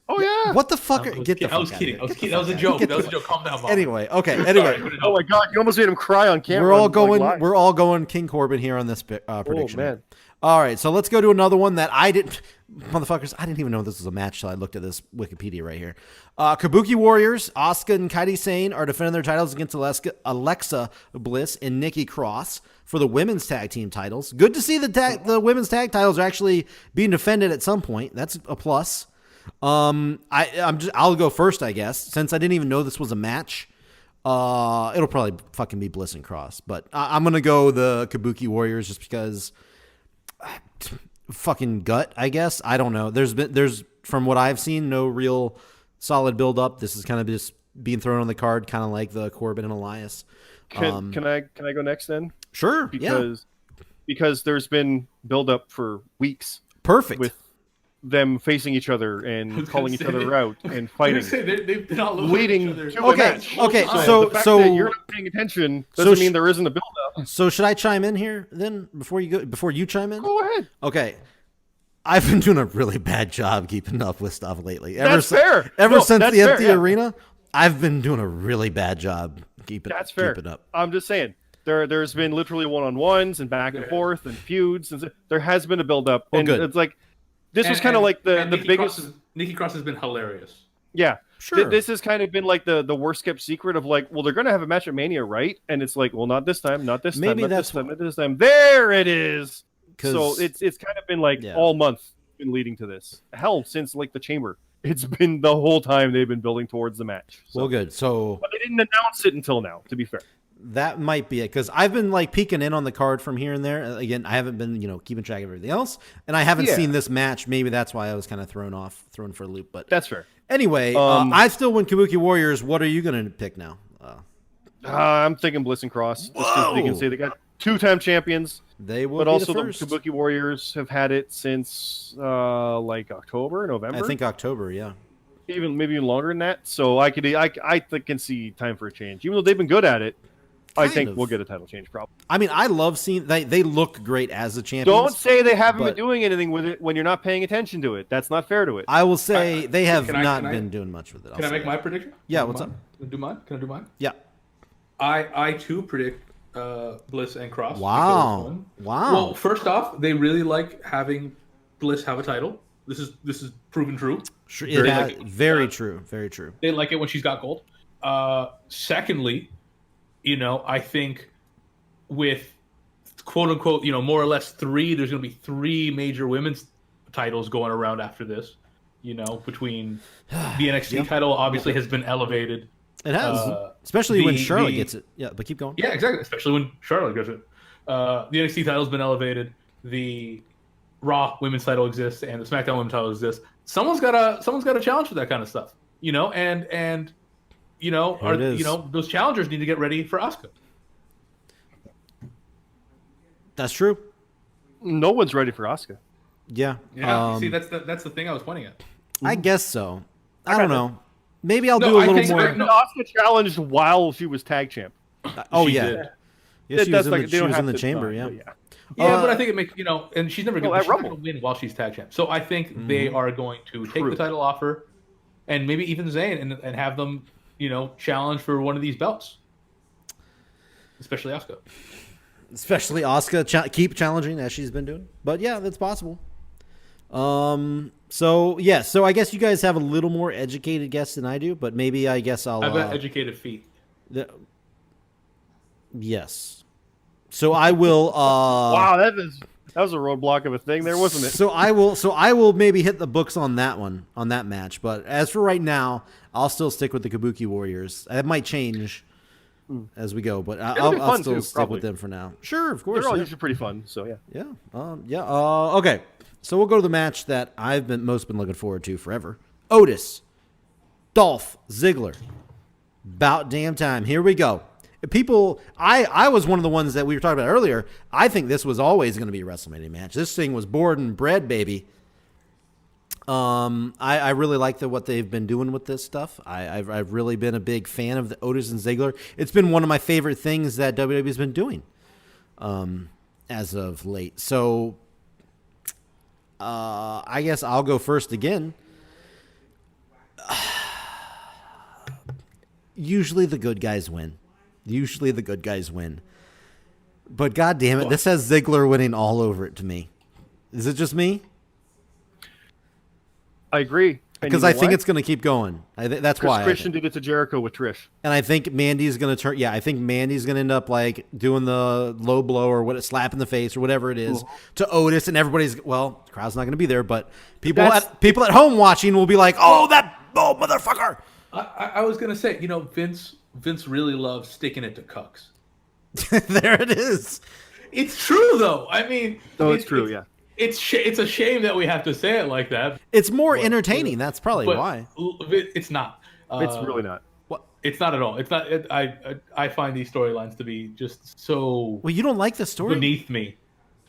[SPEAKER 3] Oh, yeah.
[SPEAKER 4] What the fuck?
[SPEAKER 2] I was
[SPEAKER 4] Get the
[SPEAKER 2] kidding.
[SPEAKER 4] fuck
[SPEAKER 2] I was
[SPEAKER 4] out
[SPEAKER 2] kidding.
[SPEAKER 4] of
[SPEAKER 2] I was
[SPEAKER 4] here.
[SPEAKER 2] kidding. That was a joke. That was a joke. Calm down, Mom.
[SPEAKER 4] Anyway, okay.
[SPEAKER 2] Sorry,
[SPEAKER 4] Anyway,
[SPEAKER 2] I couldn't
[SPEAKER 3] Oh,
[SPEAKER 2] help
[SPEAKER 3] my God. You almost made him cry on camera.
[SPEAKER 4] we're all
[SPEAKER 3] like,
[SPEAKER 4] going.
[SPEAKER 3] live.
[SPEAKER 4] We're all going King Corbin here on this prediction.
[SPEAKER 3] Oh, man.
[SPEAKER 4] All right, so let's go to another one that I didn't, motherfuckers. I didn't even know this was a match till I looked at this Wikipedia right here. Kabuki Warriors, Asuka and Kairi Sane are defending their titles against Alexa Bliss and Nikki Cross for the women's tag team titles. Good to see the women's tag titles are actually being defended at some point. That's a plus. I'll go first, I guess, since I didn't even know this was a match. It'll probably fucking be Bliss and Cross, but I'm gonna go the Kabuki Warriors just because fucking gut, I guess. I don't know. There's from what I've seen, no real solid build up. This is kind of just being thrown on the card, kind of like the Corbin and Elias.
[SPEAKER 3] Can I go next then?
[SPEAKER 4] Sure, yeah,
[SPEAKER 3] Because there's been build up for weeks
[SPEAKER 4] perfect.
[SPEAKER 3] with them facing each other and calling each other out and fighting,
[SPEAKER 2] They've been all over
[SPEAKER 3] leading
[SPEAKER 2] each other.
[SPEAKER 3] to
[SPEAKER 4] Okay,
[SPEAKER 3] a match.
[SPEAKER 4] okay,
[SPEAKER 3] So the fact
[SPEAKER 4] so-
[SPEAKER 3] that you're not paying attention doesn't
[SPEAKER 4] So
[SPEAKER 3] mean there isn't a build up.
[SPEAKER 4] So should I chime in here then before you chime in?
[SPEAKER 3] Go ahead.
[SPEAKER 4] Okay. I've been doing a really bad job keeping up with stuff lately.
[SPEAKER 3] That's fair.
[SPEAKER 4] Ever
[SPEAKER 3] No,
[SPEAKER 4] since
[SPEAKER 3] that's
[SPEAKER 4] the
[SPEAKER 3] fair,
[SPEAKER 4] empty
[SPEAKER 3] yeah.
[SPEAKER 4] arena, I've been doing a really bad job keeping
[SPEAKER 3] That's fair.
[SPEAKER 4] keeping up.
[SPEAKER 3] I'm just saying there's been literally one-on-ones and back and forth and feuds, and there has been a build up.
[SPEAKER 4] Well,
[SPEAKER 3] and
[SPEAKER 4] good.
[SPEAKER 3] it's like this was kind of like the
[SPEAKER 2] Nikki
[SPEAKER 3] biggest.
[SPEAKER 2] Nikki Cross has been hilarious.
[SPEAKER 3] Yeah.
[SPEAKER 4] Sure.
[SPEAKER 3] This has kind of been like the worst kept secret of like, well, they're going to have a match at Mania, right? And it's like, well, not this time, not this
[SPEAKER 4] Maybe
[SPEAKER 3] time, not
[SPEAKER 4] that's
[SPEAKER 3] this time, not this time. There it is.
[SPEAKER 4] 'Cause-
[SPEAKER 3] So it's kind of been like
[SPEAKER 4] Yeah.
[SPEAKER 3] all month been leading to this. Hell, since like the Chamber. It's been the whole time they've been building towards the match. So.
[SPEAKER 4] Well, good. So
[SPEAKER 3] But they didn't announce it until now, to be fair.
[SPEAKER 4] that might be it because I've been like peeking in on the card from here and there. Again, I haven't been keeping track of everything else, and I haven't
[SPEAKER 3] Yeah.
[SPEAKER 4] seen this match. Maybe that's why I was kind of thrown for a loop. But
[SPEAKER 3] That's fair.
[SPEAKER 4] anyway, I still win Kabuki Warriors. What are you going to pick now?
[SPEAKER 3] I'm thinking Bliss and Cross. Just 'cause they can say they got 2-time champions.
[SPEAKER 4] They will
[SPEAKER 3] But
[SPEAKER 4] be
[SPEAKER 3] also
[SPEAKER 4] the
[SPEAKER 3] the
[SPEAKER 4] first.
[SPEAKER 3] Kabuki Warriors have had it since like October, November.
[SPEAKER 4] I think October, yeah.
[SPEAKER 3] Maybe even longer than that. So I can see time for a change. Even though they've been good at it, I
[SPEAKER 4] Kind
[SPEAKER 3] think
[SPEAKER 4] of.
[SPEAKER 3] we'll get a title change probably.
[SPEAKER 4] I mean, I love seeing they look great as the champions.
[SPEAKER 3] Don't say they haven't
[SPEAKER 4] but-
[SPEAKER 3] been doing anything with it when you're not paying attention to it. That's not fair to it.
[SPEAKER 4] I will say they have
[SPEAKER 2] can I-
[SPEAKER 4] not
[SPEAKER 2] can I-
[SPEAKER 4] been doing much with it. I'll
[SPEAKER 2] Can I
[SPEAKER 4] say
[SPEAKER 2] make
[SPEAKER 4] that.
[SPEAKER 2] my prediction?
[SPEAKER 4] Yeah,
[SPEAKER 2] Can I
[SPEAKER 4] what's
[SPEAKER 2] do
[SPEAKER 4] up?
[SPEAKER 2] mine? Can I do mine? Can I do mine?
[SPEAKER 4] Yeah.
[SPEAKER 2] I too predict Bliss and Cross.
[SPEAKER 4] Wow.
[SPEAKER 2] because, one,
[SPEAKER 4] Wow.
[SPEAKER 2] Well, first off, they really like having Bliss have a title. This is proven true.
[SPEAKER 4] Sure,
[SPEAKER 2] Very
[SPEAKER 4] it
[SPEAKER 2] like-
[SPEAKER 4] very true. Very true.
[SPEAKER 2] They like it when she's got gold. Secondly, I think with quote unquote, more or less there's going to be 3 major women's titles going around after this. Between the NXT title obviously has been elevated.
[SPEAKER 4] It has, especially when Charlotte
[SPEAKER 2] the-
[SPEAKER 4] gets it. Yeah, but keep going.
[SPEAKER 2] Yeah, exactly. Especially when Charlotte gets it. The NXT title's been elevated. The Raw women's title exists, and the SmackDown women's title exists. Someone's got to challenge for that kind of stuff, and
[SPEAKER 4] it is.
[SPEAKER 2] those challengers need to get ready for Asuka.
[SPEAKER 4] That's true.
[SPEAKER 3] No one's ready for Asuka.
[SPEAKER 4] Yeah.
[SPEAKER 2] Yeah, see, that's the thing I was pointing at.
[SPEAKER 4] I guess so. I don't know. Maybe I'll
[SPEAKER 2] No,
[SPEAKER 4] do a
[SPEAKER 2] I
[SPEAKER 4] little
[SPEAKER 2] think-
[SPEAKER 4] more.
[SPEAKER 2] No.
[SPEAKER 3] Asuka challenged while she was tag champ.
[SPEAKER 4] Oh
[SPEAKER 2] She
[SPEAKER 4] yeah.
[SPEAKER 2] did.
[SPEAKER 4] Yeah, she was in the,
[SPEAKER 3] they
[SPEAKER 4] she
[SPEAKER 3] don't
[SPEAKER 4] was
[SPEAKER 3] have
[SPEAKER 4] in the
[SPEAKER 3] to
[SPEAKER 4] chamber.
[SPEAKER 3] design,
[SPEAKER 4] Yeah.
[SPEAKER 3] but
[SPEAKER 2] Yeah, but I think it makes and she's never
[SPEAKER 3] No,
[SPEAKER 2] going
[SPEAKER 3] at
[SPEAKER 2] to
[SPEAKER 3] Rumble.
[SPEAKER 2] win while she's tag champ. So I think they are going to take
[SPEAKER 3] True.
[SPEAKER 2] the title off her, and maybe even Zayn, and have them, challenge for one of these belts, especially Asuka.
[SPEAKER 4] Especially Asuka keep challenging as she's been doing. But yeah, that's possible. So yeah, so I guess you guys have a little more educated guess than I do, but maybe I guess I'll
[SPEAKER 2] I've got educated feet.
[SPEAKER 4] yes. So I will
[SPEAKER 3] Wow, that was a roadblock of a thing there, wasn't it?
[SPEAKER 4] So I will maybe hit the books on that one, on that match, but as for right now, I'll still stick with the Kabuki Warriors. It might change as we go, but
[SPEAKER 3] be
[SPEAKER 4] I'll
[SPEAKER 3] fun
[SPEAKER 4] still
[SPEAKER 3] too,
[SPEAKER 4] stick
[SPEAKER 3] probably.
[SPEAKER 4] with them for now. Sure, of course.
[SPEAKER 3] They're all
[SPEAKER 4] yeah.
[SPEAKER 3] usually pretty fun, so yeah.
[SPEAKER 4] Yeah. Okay. So we'll go to the match that I've been looking forward to forever. Otis, Dolph Ziggler. About damn time. Here we go. People, I was one of the ones that we were talking about earlier. I think this was always going to be a WrestleMania match. This thing was born and bred, baby. I really like what they've been doing with this stuff. I've really been a big fan of the Otis and Ziggler. It's been one of my favorite things that WWE's been doing as of late. So I guess I'll go first again. Usually the good guys win. But god damn it, this has Ziggler winning all over it to me. Is it just me?
[SPEAKER 3] I agree.
[SPEAKER 4] Because I think it's going to keep going. That's why.
[SPEAKER 3] Christian did it to Jericho with Trish.
[SPEAKER 4] And I think Mandy's going to turn. Yeah, I think Mandy's going to end up like doing the low blow or what, slap in the face or whatever it is to Otis, and everybody's the crowd's not going to be there, but people at home watching will be like, oh motherfucker.
[SPEAKER 2] I was gonna say, Vince really loves sticking it to cucks.
[SPEAKER 4] There it is.
[SPEAKER 2] It's true though. I mean,
[SPEAKER 3] it's true. Yeah.
[SPEAKER 2] It's a shame that we have to say it like that.
[SPEAKER 4] It's more entertaining. That's probably
[SPEAKER 2] But
[SPEAKER 4] why.
[SPEAKER 2] It's not.
[SPEAKER 3] It's really not.
[SPEAKER 2] It's not at all. It's not. I find these storylines to be just so
[SPEAKER 4] Well, you don't like the story?
[SPEAKER 2] beneath me.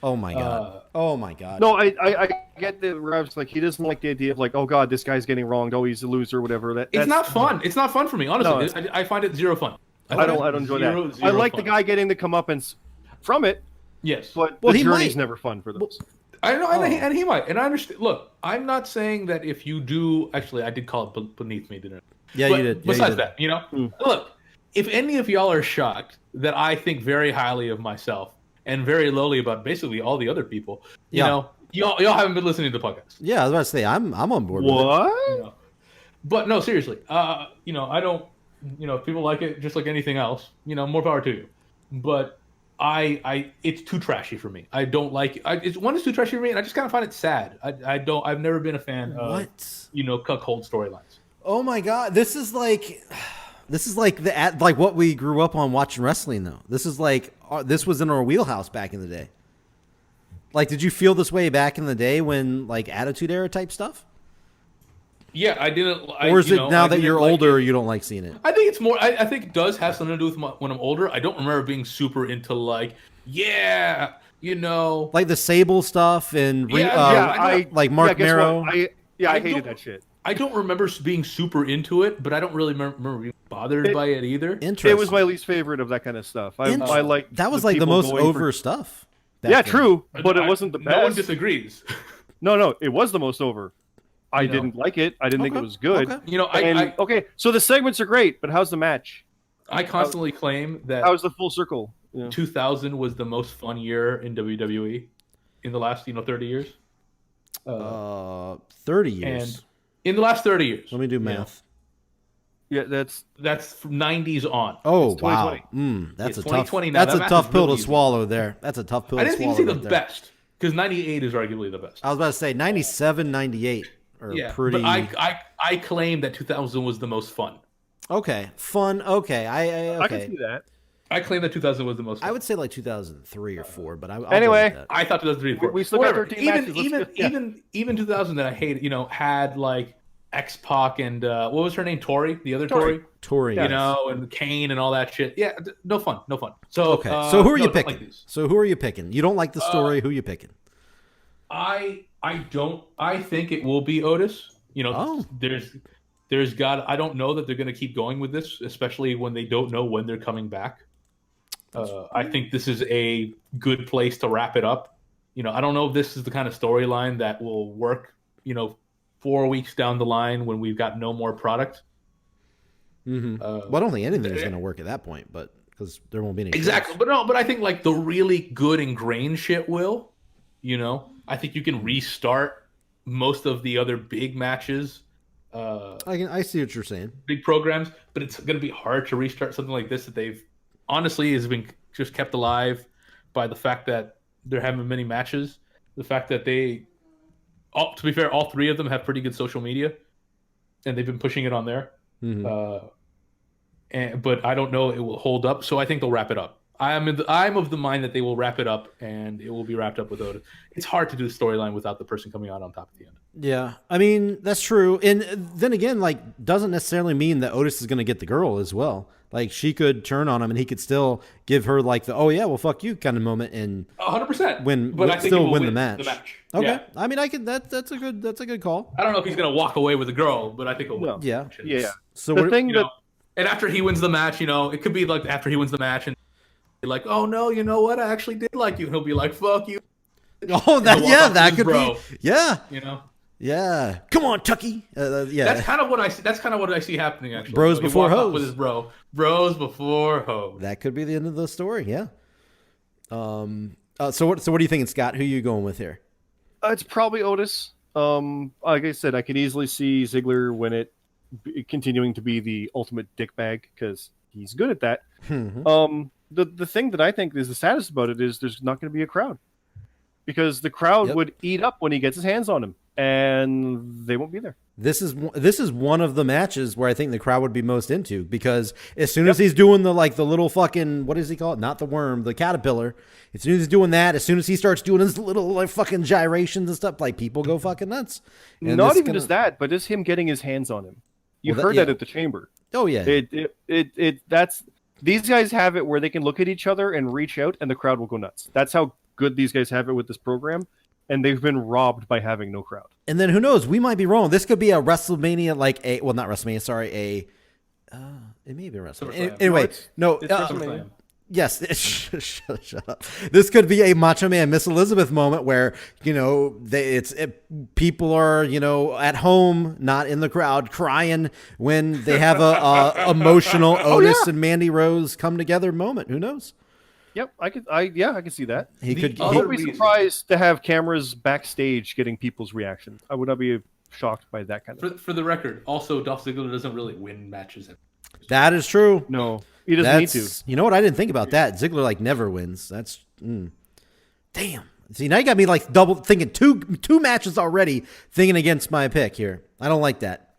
[SPEAKER 4] Oh my god. Oh my god.
[SPEAKER 3] No, I get the Revs, like he doesn't like the idea of like, oh god, this guy's getting wronged. Oh, he's a loser, whatever.
[SPEAKER 2] It's not fun. It's not fun for me, honestly.
[SPEAKER 3] No,
[SPEAKER 2] I find it zero fun.
[SPEAKER 3] I don't enjoy that. I like the guy getting the comeuppance from it,
[SPEAKER 2] Yes.
[SPEAKER 3] but
[SPEAKER 4] Well,
[SPEAKER 3] the
[SPEAKER 4] he
[SPEAKER 3] journey's
[SPEAKER 4] might.
[SPEAKER 3] never fun for those.
[SPEAKER 2] I know, and he might, and I understand. Look, I'm not saying that if you do. Actually, I did call it beneath me, didn't I?
[SPEAKER 4] Yeah,
[SPEAKER 2] But
[SPEAKER 4] you did. Yeah,
[SPEAKER 2] besides
[SPEAKER 4] you did.
[SPEAKER 2] that, look, if any of y'all are shocked that I think very highly of myself and very lowly about basically all the other people, y'all haven't been listening to the podcast.
[SPEAKER 4] Yeah, I was about to say I'm on board with it.
[SPEAKER 3] What?
[SPEAKER 2] But no, seriously, I don't. If people like it, just like anything else, more power to you. But it's too trashy for me. I don't like it. It's too trashy for me, and I just kind of find it sad. I've never been a fan of cuckold storylines.
[SPEAKER 4] Oh my god, this is like what we grew up on watching wrestling though. This is like this was in our wheelhouse back in the day. Like, did you feel this way back in the day when like Attitude Era type stuff?
[SPEAKER 2] Yeah, I didn't.
[SPEAKER 4] Or is it now that you're older, you don't like seeing it?
[SPEAKER 2] I think it's more. I think it does have something to do with when I'm older. I don't remember being super into like, yeah,
[SPEAKER 4] Like the Sable stuff and like Mark Marrow.
[SPEAKER 3] I hated that shit.
[SPEAKER 2] I don't remember being super into it, but I don't really remember being bothered by it either.
[SPEAKER 4] Interesting.
[SPEAKER 3] It was my least favorite of that kind of stuff. I like
[SPEAKER 4] that was like the most over stuff.
[SPEAKER 3] Yeah, true, but it wasn't the best.
[SPEAKER 2] No one disagrees.
[SPEAKER 3] No, it was the most over. I didn't like it. I didn't think it was good.
[SPEAKER 2] Okay.
[SPEAKER 3] So the segments are great, but how's the match?
[SPEAKER 2] I constantly claim that
[SPEAKER 3] how was the full circle?
[SPEAKER 2] 2000 was the most fun year in WWE in the last 30 years.
[SPEAKER 4] 30 years.
[SPEAKER 2] And in the last 30 years.
[SPEAKER 4] Let me do math.
[SPEAKER 3] Yeah, that's
[SPEAKER 2] from 90s on.
[SPEAKER 4] Oh wow, that's a tough. That's a tough pill to swallow. There, that's a tough pill.
[SPEAKER 2] I didn't even say the best because 98 is arguably the best.
[SPEAKER 4] I was about to say 97, 98 are pretty.
[SPEAKER 2] But I claim that 2000 was the most fun.
[SPEAKER 4] Okay, fun. Okay, I
[SPEAKER 3] can see that.
[SPEAKER 2] I claim that 2000 was the most fun.
[SPEAKER 4] I would say like 2003 or 4, but
[SPEAKER 3] anyway,
[SPEAKER 2] I thought 2003 or 4.
[SPEAKER 3] We still got 13 matches.
[SPEAKER 2] Even 2000 that I hated, had like X-Pac and what was her name? Tori, the other Tori.
[SPEAKER 4] Tori,
[SPEAKER 2] and Kane and all that shit. Yeah, no fun. So
[SPEAKER 4] okay, so who are you picking? So who are you picking? You don't like the story. Who are you picking?
[SPEAKER 2] I don't. I think it will be Otis. There's got. I don't know that they're going to keep going with this, especially when they don't know when they're coming back. I think this is a good place to wrap it up. I don't know if this is the kind of storyline that will work. 4 weeks down the line when we've got no more product.
[SPEAKER 4] Mm-hmm. Well, I don't think anything is going to work at that point, but because there won't be any.
[SPEAKER 2] Exactly,
[SPEAKER 4] shows.
[SPEAKER 2] but I think like the really good ingrained shit will. I think you can restart most of the other big matches.
[SPEAKER 4] I see what you're saying.
[SPEAKER 2] Big programs, but it's going to be hard to restart something like this that they've honestly has been just kept alive by the fact that there haven't been many matches. The fact that to be fair, all three of them have pretty good social media, and they've been pushing it on there. Mm-hmm. But I don't know it will hold up, so I think they'll wrap it up. I'm of the mind that they will wrap it up, and it will be wrapped up with Otis. It's hard to do the storyline without the person coming out on top at the end.
[SPEAKER 4] Yeah, I mean that's true, and then again, like doesn't necessarily mean that Otis is going to get the girl as well. Like she could turn on him, and he could still give her like the "oh yeah, well fuck you" kind of moment, and
[SPEAKER 2] 100%.
[SPEAKER 4] But I think still win the match. Okay,
[SPEAKER 2] yeah.
[SPEAKER 4] I mean that's a good call.
[SPEAKER 2] I don't know if he's going to walk away with the girl, but I think he'll win.
[SPEAKER 4] Yeah.
[SPEAKER 2] So and after he wins the match, it could be like after he wins the match and. Like, oh no, you know what? I actually did like you. And he'll be like, fuck you.
[SPEAKER 4] Oh, that could be. Yeah. Yeah. Come on, Tucky. Yeah.
[SPEAKER 2] That's kind of what I see. That's kind of what I see happening. Actually,
[SPEAKER 4] bros before hoes.
[SPEAKER 2] With his bro. Bros before hoes.
[SPEAKER 4] That could be the end of the story. Yeah. So what are you thinking, Scott? Who are you going with here?
[SPEAKER 3] It's probably Otis. Like I said, I could easily see Ziggler win it, continuing to be the ultimate dickbag because he's good at that.
[SPEAKER 4] Mm-hmm.
[SPEAKER 3] The thing that I think is the saddest about it is there's not going to be a crowd because the crowd would eat up when he gets his hands on him, and they won't be there.
[SPEAKER 4] This is one of the matches where I think the crowd would be most into because as soon as he's doing the little fucking what does he call it? Not the worm, the caterpillar. As soon as he's doing that, as soon as he starts doing his little like fucking gyrations and stuff, like people go fucking nuts. And
[SPEAKER 3] not even just that, but just him getting his hands on him. You heard that at the chamber.
[SPEAKER 4] Oh yeah.
[SPEAKER 3] That's. These guys have it where they can look at each other and reach out, and the crowd will go nuts. That's how good these guys have it with this program, and they've been robbed by having no crowd.
[SPEAKER 4] And then who knows? We might be wrong. This could be a WrestleMania, not WrestleMania. Sorry, it may be a WrestleMania. Anyway,
[SPEAKER 3] it's WrestleMania.
[SPEAKER 4] Yes, shut up. This could be a Macho Man Miss Elizabeth moment where people are at home, not in the crowd, crying when they have a emotional Otis and Mandy Rose come together moment. Who knows?
[SPEAKER 3] Yep, I could see that.
[SPEAKER 4] I
[SPEAKER 3] would be surprised to have cameras backstage getting people's reaction. I would not be shocked by that kind of.
[SPEAKER 2] For the record, also Dolph Ziggler doesn't really win matches.
[SPEAKER 4] That is true.
[SPEAKER 3] No. He doesn't need to.
[SPEAKER 4] You know what? I didn't think about that. Ziggler never wins. That's damn. See, now you got me double thinking two matches already thinking against my pick here. I don't like that.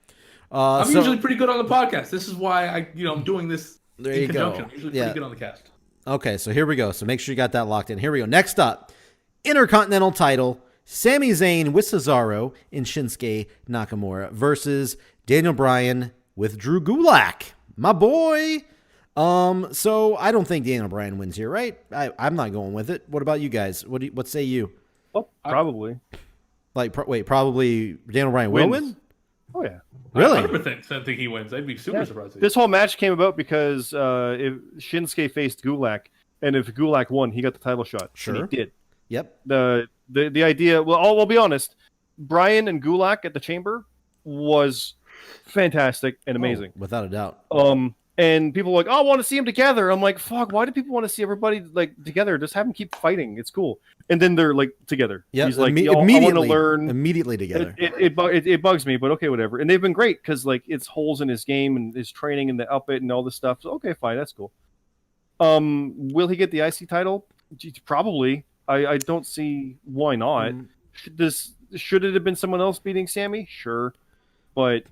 [SPEAKER 2] I'm usually pretty good on the podcast. This is why I'm doing this in conjunction. I'm usually pretty good on the cast.
[SPEAKER 4] Okay, so here we go. So make sure you got that locked in. Here we go. Next up, Intercontinental title, Sami Zayn with Cesaro and Shinsuke Nakamura versus Daniel Bryan with Drew Gulak, my boy. So I don't think Daniel Bryan wins here, right? I'm not going with it. What about you guys? What say you?
[SPEAKER 3] Oh, probably.
[SPEAKER 4] Probably Daniel Bryan will win?
[SPEAKER 3] Oh, yeah.
[SPEAKER 4] Really?
[SPEAKER 2] I 100% think he wins. I'd be super surprised.
[SPEAKER 3] This whole match came about because if Shinsuke faced Gulak, and if Gulak won, he got the title shot.
[SPEAKER 4] Sure.
[SPEAKER 3] And he did.
[SPEAKER 4] Yep.
[SPEAKER 3] The idea, well, I'll be honest, Bryan and Gulak at the Chamber was fantastic and amazing.
[SPEAKER 4] Oh, without a doubt.
[SPEAKER 3] And people were like, oh, I want to see them together. I'm like, fuck, why do people want to see everybody like together? Just have them keep fighting. It's cool. And then they're like together.
[SPEAKER 4] Yeah,
[SPEAKER 3] he's like,
[SPEAKER 4] immediately,
[SPEAKER 3] I want to learn
[SPEAKER 4] immediately together.
[SPEAKER 3] It bugs me, but okay, whatever. And they've been great because like it's holes in his game and his training and the up it and all this stuff. So okay, fine, that's cool. Will he get the IC title? Probably. I don't see why not. Should it have been someone else beating Sammy? Sure, but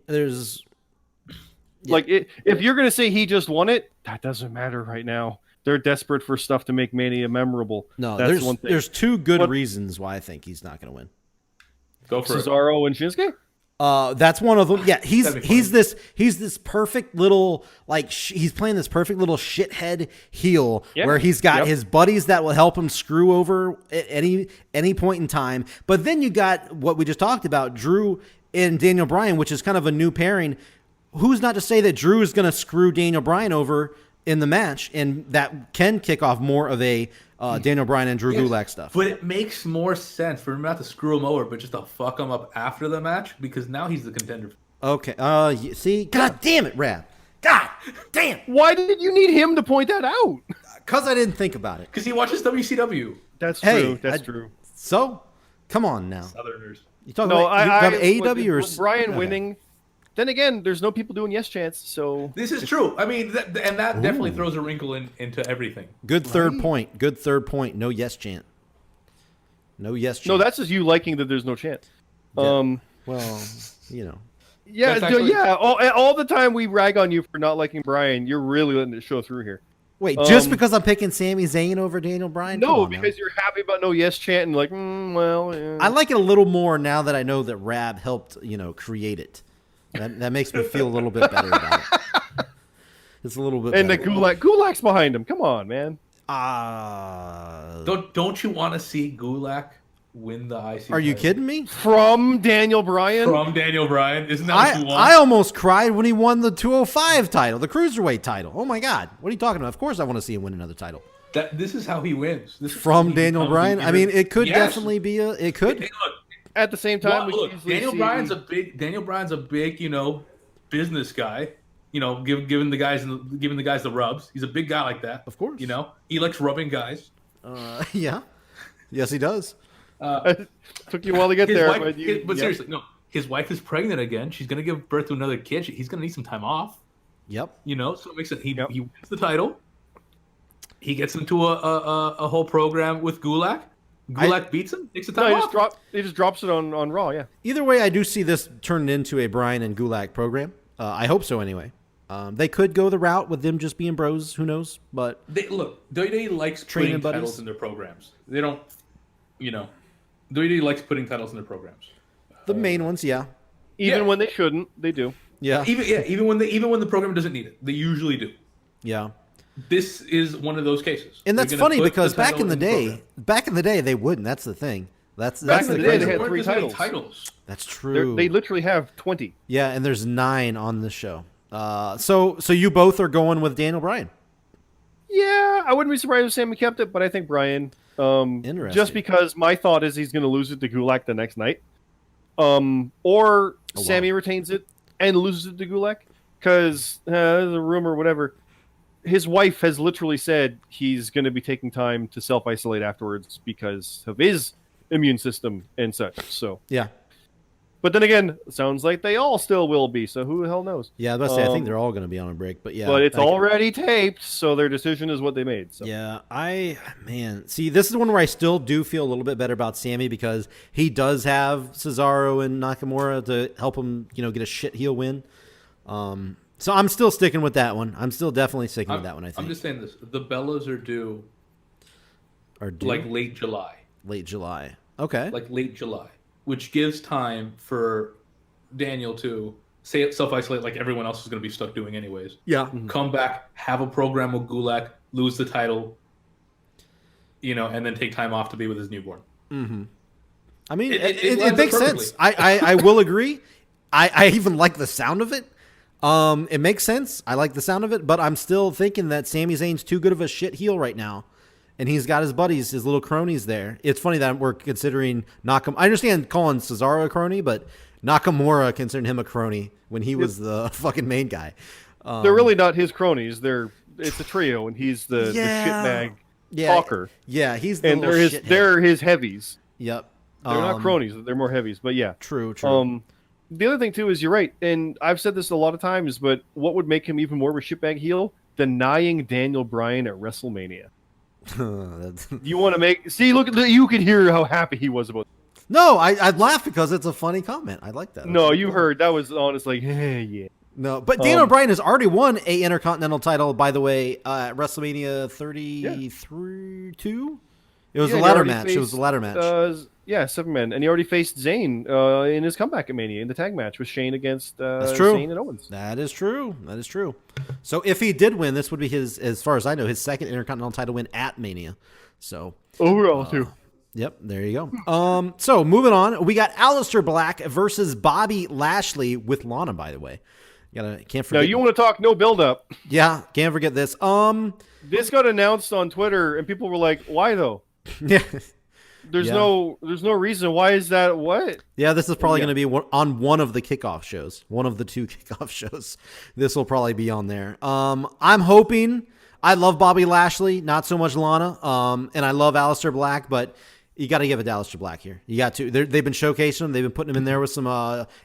[SPEAKER 4] there's. Yeah.
[SPEAKER 3] Like, if you're going to say he just won it, that doesn't matter right now. They're desperate for stuff to make Mania memorable.
[SPEAKER 4] No,
[SPEAKER 3] that's one thing.
[SPEAKER 4] There's two good reasons why I think he's not going to win.
[SPEAKER 2] Go for
[SPEAKER 3] Cesaro and Shinsuke?
[SPEAKER 4] That's one of them. Yeah, he's this perfect little he's playing this perfect little shithead heel where he's got his buddies that will help him screw over at any point in time. But then you got what we just talked about, Drew and Daniel Bryan, which is kind of a new pairing. Who's not to say that Drew is going to screw Daniel Bryan over in the match, and that can kick off more of a Daniel Bryan and Drew Gulak stuff.
[SPEAKER 2] But it makes more sense for him not to screw him over, but just to fuck him up after the match, because now he's the contender.
[SPEAKER 4] Okay. See? God damn it, Rab. God damn.
[SPEAKER 3] Why did you need him to point that out?
[SPEAKER 4] Because I didn't think about it.
[SPEAKER 2] Because he watches WCW.
[SPEAKER 3] That's true. That's true.
[SPEAKER 4] So, come on now.
[SPEAKER 2] Southerners.
[SPEAKER 4] You talking about AEW or
[SPEAKER 3] Bryan winning? Then again, there's no people doing yes chance, so
[SPEAKER 2] this is true. I mean, that definitely throws a wrinkle into everything.
[SPEAKER 4] Good third point. Good third point. No yes chant. No yes chant.
[SPEAKER 3] No, that's just you liking that there's no chance.
[SPEAKER 4] Yeah. Well, you know.
[SPEAKER 3] Yeah, actually, all the time we rag on you for not liking Bryan, you're really letting it show through here.
[SPEAKER 4] Wait, just because I'm picking Sami Zayn over Daniel Bryan?
[SPEAKER 3] No, because you're happy about no yes chant and like, well. Yeah.
[SPEAKER 4] I like it a little more now that I know that Rab helped, create it. That makes me feel a little bit better about it. It's a little bit
[SPEAKER 3] and
[SPEAKER 4] better.
[SPEAKER 3] The Gulak's behind him. Come on, man.
[SPEAKER 2] Don't you want to see Gulak win the IC?
[SPEAKER 4] Are you kidding me?
[SPEAKER 3] From Daniel Bryan?
[SPEAKER 2] From Daniel Bryan? Isn't that what you want?
[SPEAKER 4] I almost cried when he won the 205 title, the Cruiserweight title. Oh my God. What are you talking about? Of course I want to see him win another title.
[SPEAKER 2] This is how he wins.
[SPEAKER 4] From Daniel Bryan? I mean, it could definitely be it could.
[SPEAKER 2] Hey, look,
[SPEAKER 3] at the same time,
[SPEAKER 2] Daniel Bryan's a big, business guy. Giving the guys the rubs. He's a big guy like that.
[SPEAKER 4] Of course.
[SPEAKER 2] He likes rubbing guys.
[SPEAKER 4] Yeah. Yes, he does.
[SPEAKER 3] Took you a while to get there,
[SPEAKER 2] but seriously, no. His wife is pregnant again. She's gonna give birth to another kid. He's gonna need some time off.
[SPEAKER 4] Yep.
[SPEAKER 2] So it makes it. He wins the title. He gets into a whole program with Gulak. Gulak beats him, takes the time off.
[SPEAKER 3] He just drops it on Raw, yeah.
[SPEAKER 4] Either way, I do see this turned into a Bryan and Gulak program. I hope so anyway. They could go the route with them just being bros. Who knows? But
[SPEAKER 2] WWE likes putting titles in their programs. They don't, WWE likes putting titles in their programs.
[SPEAKER 4] The main ones, yeah.
[SPEAKER 3] Even when they shouldn't, they do.
[SPEAKER 4] Yeah.
[SPEAKER 2] Even when the program doesn't need it, they usually do.
[SPEAKER 4] Yeah.
[SPEAKER 2] This is one of those cases.
[SPEAKER 4] And that's funny because back in the day, they wouldn't. That's the thing. Back
[SPEAKER 3] in the day, they had 3 titles.
[SPEAKER 4] That's true.
[SPEAKER 3] They literally have 20.
[SPEAKER 4] Yeah, and there's 9 on the show. So you both are going with Daniel Bryan.
[SPEAKER 3] Yeah, I wouldn't be surprised if Sammy kept it, but I think Bryan.
[SPEAKER 4] Interesting.
[SPEAKER 3] Just because my thought is he's going to lose it to Gulak the next night, or Sammy retains it and loses it to Gulak because there's a rumor, whatever. His wife has literally said he's going to be taking time to self-isolate afterwards because of his immune system and such. So
[SPEAKER 4] yeah.
[SPEAKER 3] But then again, it sounds like they all still will be. So who the hell knows?
[SPEAKER 4] Yeah, I was about to say, I think they're all going to be on a break. But yeah.
[SPEAKER 3] But it's already taped, so their decision is what they made. So.
[SPEAKER 4] Yeah, see, this is one where I still do feel a little bit better about Sammy because he does have Cesaro and Nakamura to help him, get a shit heel win. So I'm still sticking with that one. I'm still definitely sticking with that one, I think.
[SPEAKER 2] I'm just saying this. The Bellas are due like late July.
[SPEAKER 4] Late July. Okay.
[SPEAKER 2] like late July, which gives time for Daniel to self-isolate like everyone else is going to be stuck doing anyways.
[SPEAKER 4] Yeah.
[SPEAKER 2] Come back, have a program with Gulak, lose the title, and then take time off to be with his newborn.
[SPEAKER 4] I mean,
[SPEAKER 2] It
[SPEAKER 4] it
[SPEAKER 2] lines
[SPEAKER 4] makes
[SPEAKER 2] up
[SPEAKER 4] sense. I will agree. I even like the sound of it. It makes sense. I like the sound of it, but I'm still thinking that Sami Zayn's too good of a shit heel right now. And he's got his buddies, his little cronies there. It's funny that we're considering Nakamura. I understand calling Cesaro a crony, but Nakamura considered him a crony when he was the fucking main guy.
[SPEAKER 3] They're really not his cronies. It's a trio, and he's the shitbag talker.
[SPEAKER 4] Yeah, he's the
[SPEAKER 3] and
[SPEAKER 4] little
[SPEAKER 3] they're his heavies.
[SPEAKER 4] Yep.
[SPEAKER 3] They're not cronies. They're more heavies. But yeah.
[SPEAKER 4] True.
[SPEAKER 3] The other thing, too, is you're right. And I've said this a lot of times, but what would make him even more of a shitbag heel? Denying Daniel Bryan at WrestleMania. You want to make... See, look, you can hear how happy he was about it.
[SPEAKER 4] No, I'd laugh because it's a funny comment. I like that.
[SPEAKER 3] No, you heard. That was honest, like, hey, yeah.
[SPEAKER 4] No, but Daniel Bryan has already won a Intercontinental title, by the way, at WrestleMania 32? It was a ladder match. It was a ladder match.
[SPEAKER 3] 7-man. And he already faced Zayn in his comeback at Mania in the tag match with Shane against
[SPEAKER 4] That's true.
[SPEAKER 3] Zayn and Owens.
[SPEAKER 4] That is true. So if he did win, this would be his, as far as I know, his second Intercontinental title win at Mania. So
[SPEAKER 3] overall, too.
[SPEAKER 4] Yep, there you go. So moving on, we got Aleister Black versus Bobby Lashley with Lana, by the way. Can't forget.
[SPEAKER 3] Now, you want to talk no build-up.
[SPEAKER 4] Yeah, can't forget this.
[SPEAKER 3] This got announced on Twitter, and people were like, why, though?
[SPEAKER 4] Yeah.
[SPEAKER 3] There's no reason. Why is that? What?
[SPEAKER 4] Yeah, this is probably going to be on one of the kickoff shows. One of the two kickoff shows. This will probably be on there. I'm hoping. I love Bobby Lashley, not so much Lana. And I love Aleister Black, but you got to give it to Aleister Black here. You got to. They've been showcasing him. They've been putting him in there with some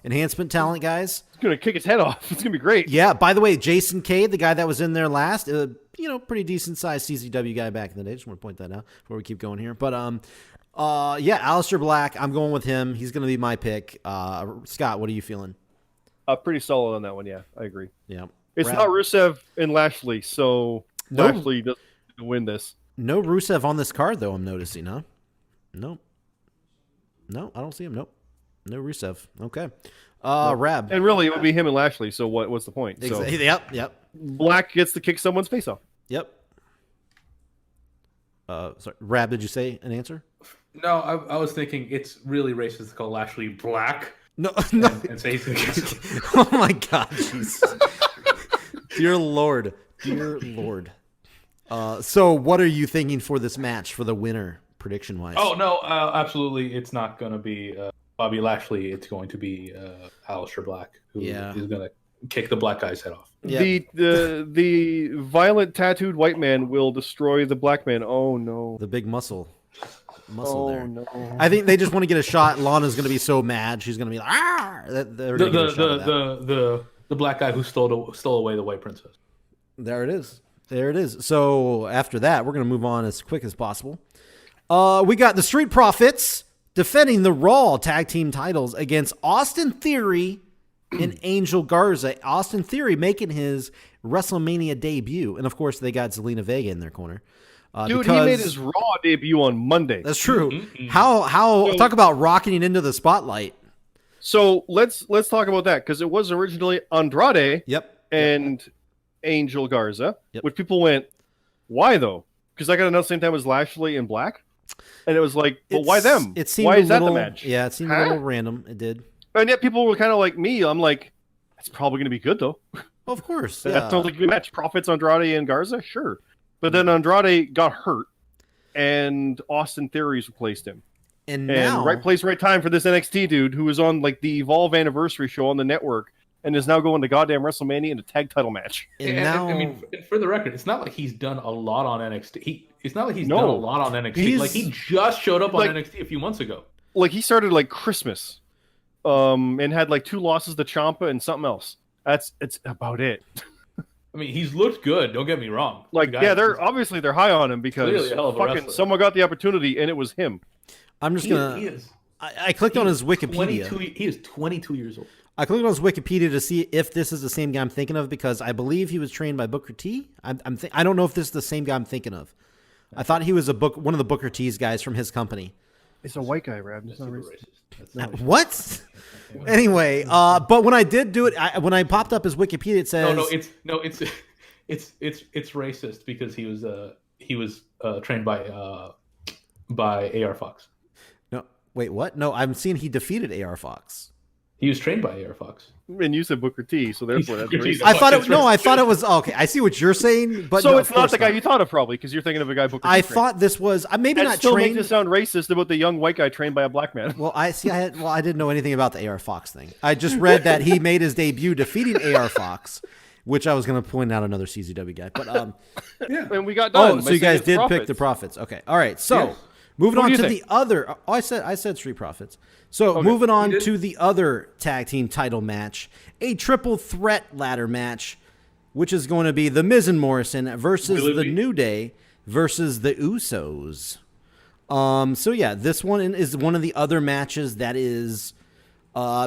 [SPEAKER 4] enhancement talent guys.
[SPEAKER 3] It's going to kick his head off. It's going to be great.
[SPEAKER 4] Yeah. By the way, Jason Cade, the guy that was in there last, pretty decent sized CZW guy back in the day. Just want to point that out before we keep going here. But Aleister Black, I'm going with him. He's going to be my pick. Scott, what are you feeling?
[SPEAKER 3] Pretty solid on that one. Yeah, I agree.
[SPEAKER 4] Yeah.
[SPEAKER 3] It's not Rusev and Lashley, so Lashley doesn't win this.
[SPEAKER 4] No Rusev on this card, though, I'm noticing, huh? Nope. No, I don't see him. Nope. No Rusev. Okay. Rab.
[SPEAKER 3] And really, it would be him and Lashley, so what's the point?
[SPEAKER 4] Exactly.
[SPEAKER 3] So,
[SPEAKER 4] Yep.
[SPEAKER 3] Black gets to kick someone's face off.
[SPEAKER 4] Yep. Sorry. Rab, did you say an answer?
[SPEAKER 2] No, I was thinking it's really racist to call Lashley black.
[SPEAKER 4] No.
[SPEAKER 2] And say he's gonna
[SPEAKER 4] Oh, my God. Jesus. Dear Lord. So what are you thinking for this match for the winner, prediction-wise?
[SPEAKER 2] Oh, no, absolutely. It's not going to be Bobby Lashley. It's going to be Aleister Black, who is going to kick the black guy's head off.
[SPEAKER 4] Yeah.
[SPEAKER 3] The violent tattooed white man will destroy the black man. Oh, no.
[SPEAKER 4] The big muscle there.
[SPEAKER 3] No.
[SPEAKER 4] I think they just want to get a shot. Lana's going to be so mad. She's going to be like,
[SPEAKER 2] The black guy who stole away the white princess.
[SPEAKER 4] There it is. So after that, we're going to move on as quick as possible. We got the Street Profits defending the Raw tag team titles against Austin Theory and Angel Garza. Austin Theory making his WrestleMania debut. And of course, they got Zelina Vega in their corner.
[SPEAKER 3] Dude, he made his Raw debut on Monday.
[SPEAKER 4] That's true. Mm-hmm. How talk about rocketing into the spotlight.
[SPEAKER 3] So let's talk about that, because it was originally Andrade and Angel Garza, which people went, why though? Because I got announced the same time as Lashley and Black. And it was like, well, why them?
[SPEAKER 4] It seemed
[SPEAKER 3] why is
[SPEAKER 4] that
[SPEAKER 3] the match?
[SPEAKER 4] Yeah, it seemed a little random. It did.
[SPEAKER 3] And yet people were kind of like me. I'm like, it's probably going to be good though.
[SPEAKER 4] Of course.
[SPEAKER 3] That sounds like a good match. Profits Andrade and Garza? Sure. But then Andrade got hurt, and Austin Theory's replaced him.
[SPEAKER 4] And now,
[SPEAKER 3] right place, right time for this NXT dude who was on like the Evolve anniversary show on the network and is now going to goddamn WrestleMania in a tag title match.
[SPEAKER 4] And now,
[SPEAKER 2] I mean, for the record, it's not like he's done a lot on NXT. It's not like he's done a lot on NXT. Like he just showed up on NXT a few months ago. Like
[SPEAKER 3] he started like Christmas, and had like 2 losses to Ciampa and something else. It's about it.
[SPEAKER 2] I mean, he's looked good. Don't get me wrong.
[SPEAKER 3] Like, they're obviously high on him because fucking someone got the opportunity and it was him.
[SPEAKER 4] I'm just gonna. He is. I clicked on his Wikipedia.
[SPEAKER 2] He is 22 years old.
[SPEAKER 4] I clicked on his Wikipedia to see if this is the same guy I'm thinking of, because I believe he was trained by Booker T. I don't know if this is the same guy I'm thinking of. I thought he was one of the Booker T's guys from his company.
[SPEAKER 3] It's a white guy, Rab. It's not
[SPEAKER 2] Super
[SPEAKER 3] racist.
[SPEAKER 2] racist.
[SPEAKER 4] What? Anyway, but when I did do it, when I popped up his Wikipedia, it says
[SPEAKER 2] it's racist because he was trained by AR Fox.
[SPEAKER 4] no. Wait, what? No, I'm seeing he defeated AR Fox.
[SPEAKER 2] He was trained by AR Fox.
[SPEAKER 3] And you said Booker T, so therefore that's
[SPEAKER 2] Booker T.
[SPEAKER 3] racist.
[SPEAKER 4] I thought it. No, I thought it was okay. I see what you're saying, but
[SPEAKER 3] So
[SPEAKER 4] no,
[SPEAKER 3] it's
[SPEAKER 4] of
[SPEAKER 3] not
[SPEAKER 4] course
[SPEAKER 3] the guy you thought of, probably, because you're thinking of a guy Booker T.
[SPEAKER 4] I
[SPEAKER 3] trained.
[SPEAKER 4] thought this was maybe
[SPEAKER 3] That
[SPEAKER 4] not
[SPEAKER 3] still
[SPEAKER 4] trained.
[SPEAKER 3] makes it sound racist about the young white guy trained by a black man.
[SPEAKER 4] Well, I didn't know anything about the AR Fox thing. I just read that he made his debut defeating AR Fox, which I was going to point out another CZW guy. But
[SPEAKER 2] Yeah.
[SPEAKER 3] And we got done.
[SPEAKER 4] so you guys did pick the Profits. Okay, all right. So
[SPEAKER 2] Yes.
[SPEAKER 4] moving
[SPEAKER 3] Who
[SPEAKER 4] on
[SPEAKER 3] do
[SPEAKER 4] to
[SPEAKER 3] you
[SPEAKER 4] the
[SPEAKER 3] think?
[SPEAKER 4] other. Oh, I said Street Profits. So
[SPEAKER 3] Okay.
[SPEAKER 4] moving on
[SPEAKER 2] You did?
[SPEAKER 4] to the other tag team title match, a triple threat ladder match, which is going to be the Miz and Morrison versus
[SPEAKER 2] Will it
[SPEAKER 4] the
[SPEAKER 2] be?
[SPEAKER 4] New Day versus the Usos. So yeah, this one is one of the other matches that is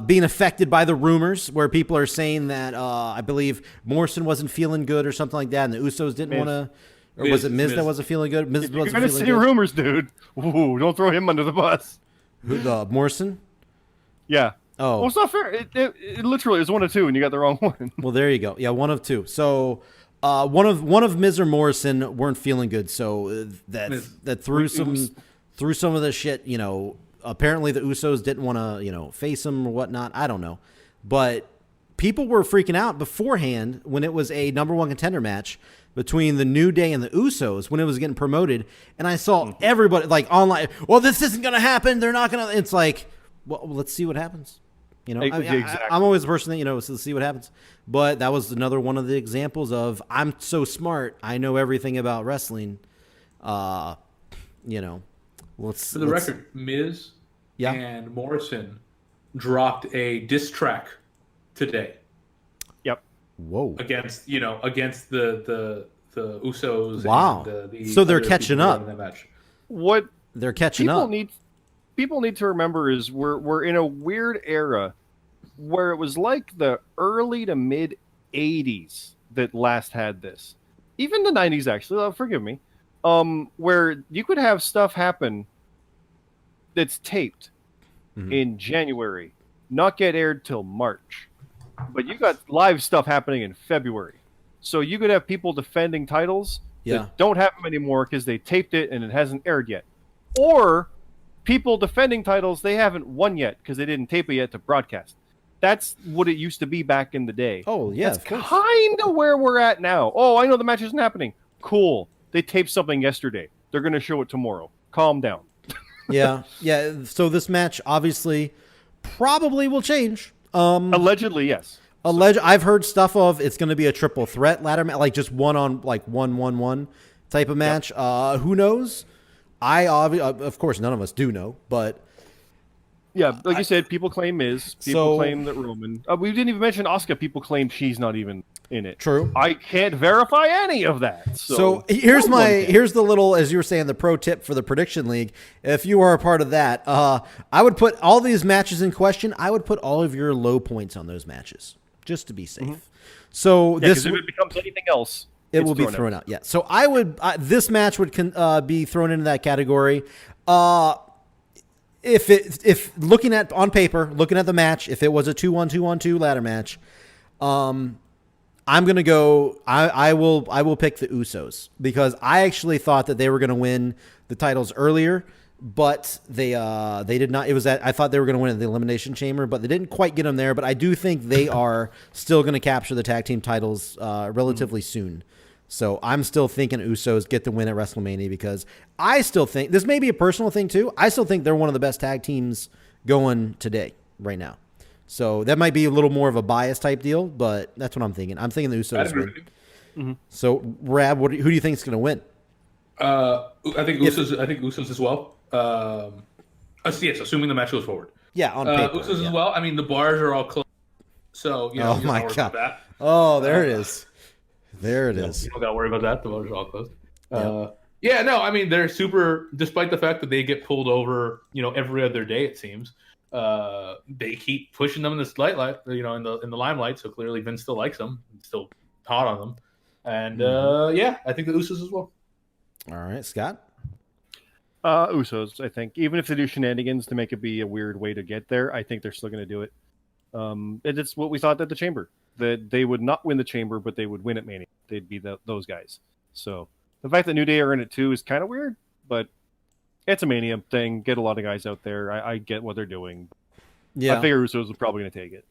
[SPEAKER 4] being affected by the rumors where people are saying that I believe Morrison wasn't feeling good or something like that, and the Usos didn't
[SPEAKER 3] Miz.
[SPEAKER 4] want to. Or was it Miz that
[SPEAKER 2] Miz.
[SPEAKER 4] wasn't feeling good? Miz
[SPEAKER 3] You're
[SPEAKER 4] wasn't
[SPEAKER 3] going to
[SPEAKER 4] feeling
[SPEAKER 3] say
[SPEAKER 4] good.
[SPEAKER 3] rumors, dude. Ooh, don't throw him under the bus.
[SPEAKER 4] Who, Morrison?
[SPEAKER 3] Yeah.
[SPEAKER 4] Oh.
[SPEAKER 3] Well, it's not fair. It literally is one of two, and you got the wrong one.
[SPEAKER 4] Well, there you go. Yeah, one of two. So one of Miz or Morrison weren't feeling good, so
[SPEAKER 2] Miz.
[SPEAKER 4] that threw some of the shit. Apparently the Usos didn't want to face him or whatnot. I don't know, but people were freaking out beforehand when it was a number one contender match between the New Day and the Usos when it was getting promoted, and I saw everybody like online. Well, this isn't gonna happen. They're not gonna. It's like, well, let's see what happens.
[SPEAKER 3] Exactly.
[SPEAKER 4] I'm always the person that so let's see what happens. But that was another one of the examples of I'm so smart. I know everything about wrestling. Let's
[SPEAKER 2] For the record, Miz
[SPEAKER 4] Yeah.
[SPEAKER 2] and Morrison dropped a diss track today
[SPEAKER 3] Yep.
[SPEAKER 4] Whoa.
[SPEAKER 2] against the Usos.
[SPEAKER 4] Wow.
[SPEAKER 2] And, the
[SPEAKER 4] So they're
[SPEAKER 2] other
[SPEAKER 4] catching
[SPEAKER 2] people
[SPEAKER 4] up.
[SPEAKER 2] in that match.
[SPEAKER 3] What
[SPEAKER 4] They're catching
[SPEAKER 3] people
[SPEAKER 4] up.
[SPEAKER 3] need to remember is we're in a weird era where it was like the early to mid 80s that last had this. Even the 90s, actually. Forgive me. Where you could have stuff happen that's taped in January, not get aired till March. But you got live stuff happening in February. So you could have people defending titles
[SPEAKER 4] Yeah.
[SPEAKER 3] that don't have them anymore because they taped it and it hasn't aired yet. Or people defending titles they haven't won yet because they didn't tape it yet to broadcast. That's what it used to be back in the day.
[SPEAKER 4] Oh yeah,
[SPEAKER 3] That's
[SPEAKER 4] of course.
[SPEAKER 3] kind of where we're at now. Oh, I know the match isn't happening. Cool. They taped something yesterday. They're going to show it tomorrow. Calm down.
[SPEAKER 4] Yeah. So this match obviously probably will change.
[SPEAKER 3] Allegedly, yes.
[SPEAKER 4] I've heard stuff of it's going to be a triple threat ladder match, like just one on like 1-1-1 type of match. Who knows? Of course, none of us do know, but
[SPEAKER 3] Yeah, like you said, people claim Miz. People claim that Roman. We didn't even mention Asuka. People claim she's not even in it.
[SPEAKER 4] True.
[SPEAKER 3] I can't verify any of that.
[SPEAKER 4] So here's the little, as you were saying, the pro tip for the prediction league. If you are a part of that, I would put all these matches in question. I would put all of your low points on those matches just to be safe. So
[SPEAKER 3] because if it becomes anything else,
[SPEAKER 4] it will be thrown out. Yeah. So I would. This match would be thrown into that category. If looking at on paper, looking at the match, if it was a 2-1-2-1-2 ladder match, I'm gonna go. I will pick the Usos because I actually thought that they were gonna win the titles earlier, but they did not. It was I thought they were gonna win at the Elimination Chamber, but they didn't quite get them there. But I do think they are still gonna capture the tag team titles relatively soon. So I'm still thinking Usos get the win at WrestleMania because I still think this may be a personal thing too. I still think they're one of the best tag teams going today, right now. So that might be a little more of a bias type deal, but that's what I'm thinking. I'm thinking the Usos win. So Rab, who do you think is going to win?
[SPEAKER 2] I think Usos. I think Usos as well. Yes, assuming the match goes forward.
[SPEAKER 4] Yeah, on paper.
[SPEAKER 2] Usos as well. I mean, the bars are all closed, so you know.
[SPEAKER 4] Oh
[SPEAKER 2] you don't
[SPEAKER 4] my
[SPEAKER 2] worry
[SPEAKER 4] god!
[SPEAKER 2] about that.
[SPEAKER 4] Oh, there it is. There it is.
[SPEAKER 2] You don't got to worry about that. The bars are all closed. Yeah, no, I mean they're super. Despite the fact that they get pulled over, every other day it seems. They keep pushing them in the spotlight, in the limelight. So clearly Vince still likes them, still hot on them, and I think the Usos as well.
[SPEAKER 4] All right, Scott.
[SPEAKER 3] Usos, I think. Even if they do shenanigans to make it be a weird way to get there, I think they're still going to do it. And it's what we thought at the Chamber. That they would not win the Chamber, but they would win at Mania. They'd be those guys. So the fact that New Day are in it too is kind of weird, but it's a Mania thing. Get a lot of guys out there. I get what they're doing.
[SPEAKER 4] Yeah.
[SPEAKER 3] I figure Usos are probably going to take it.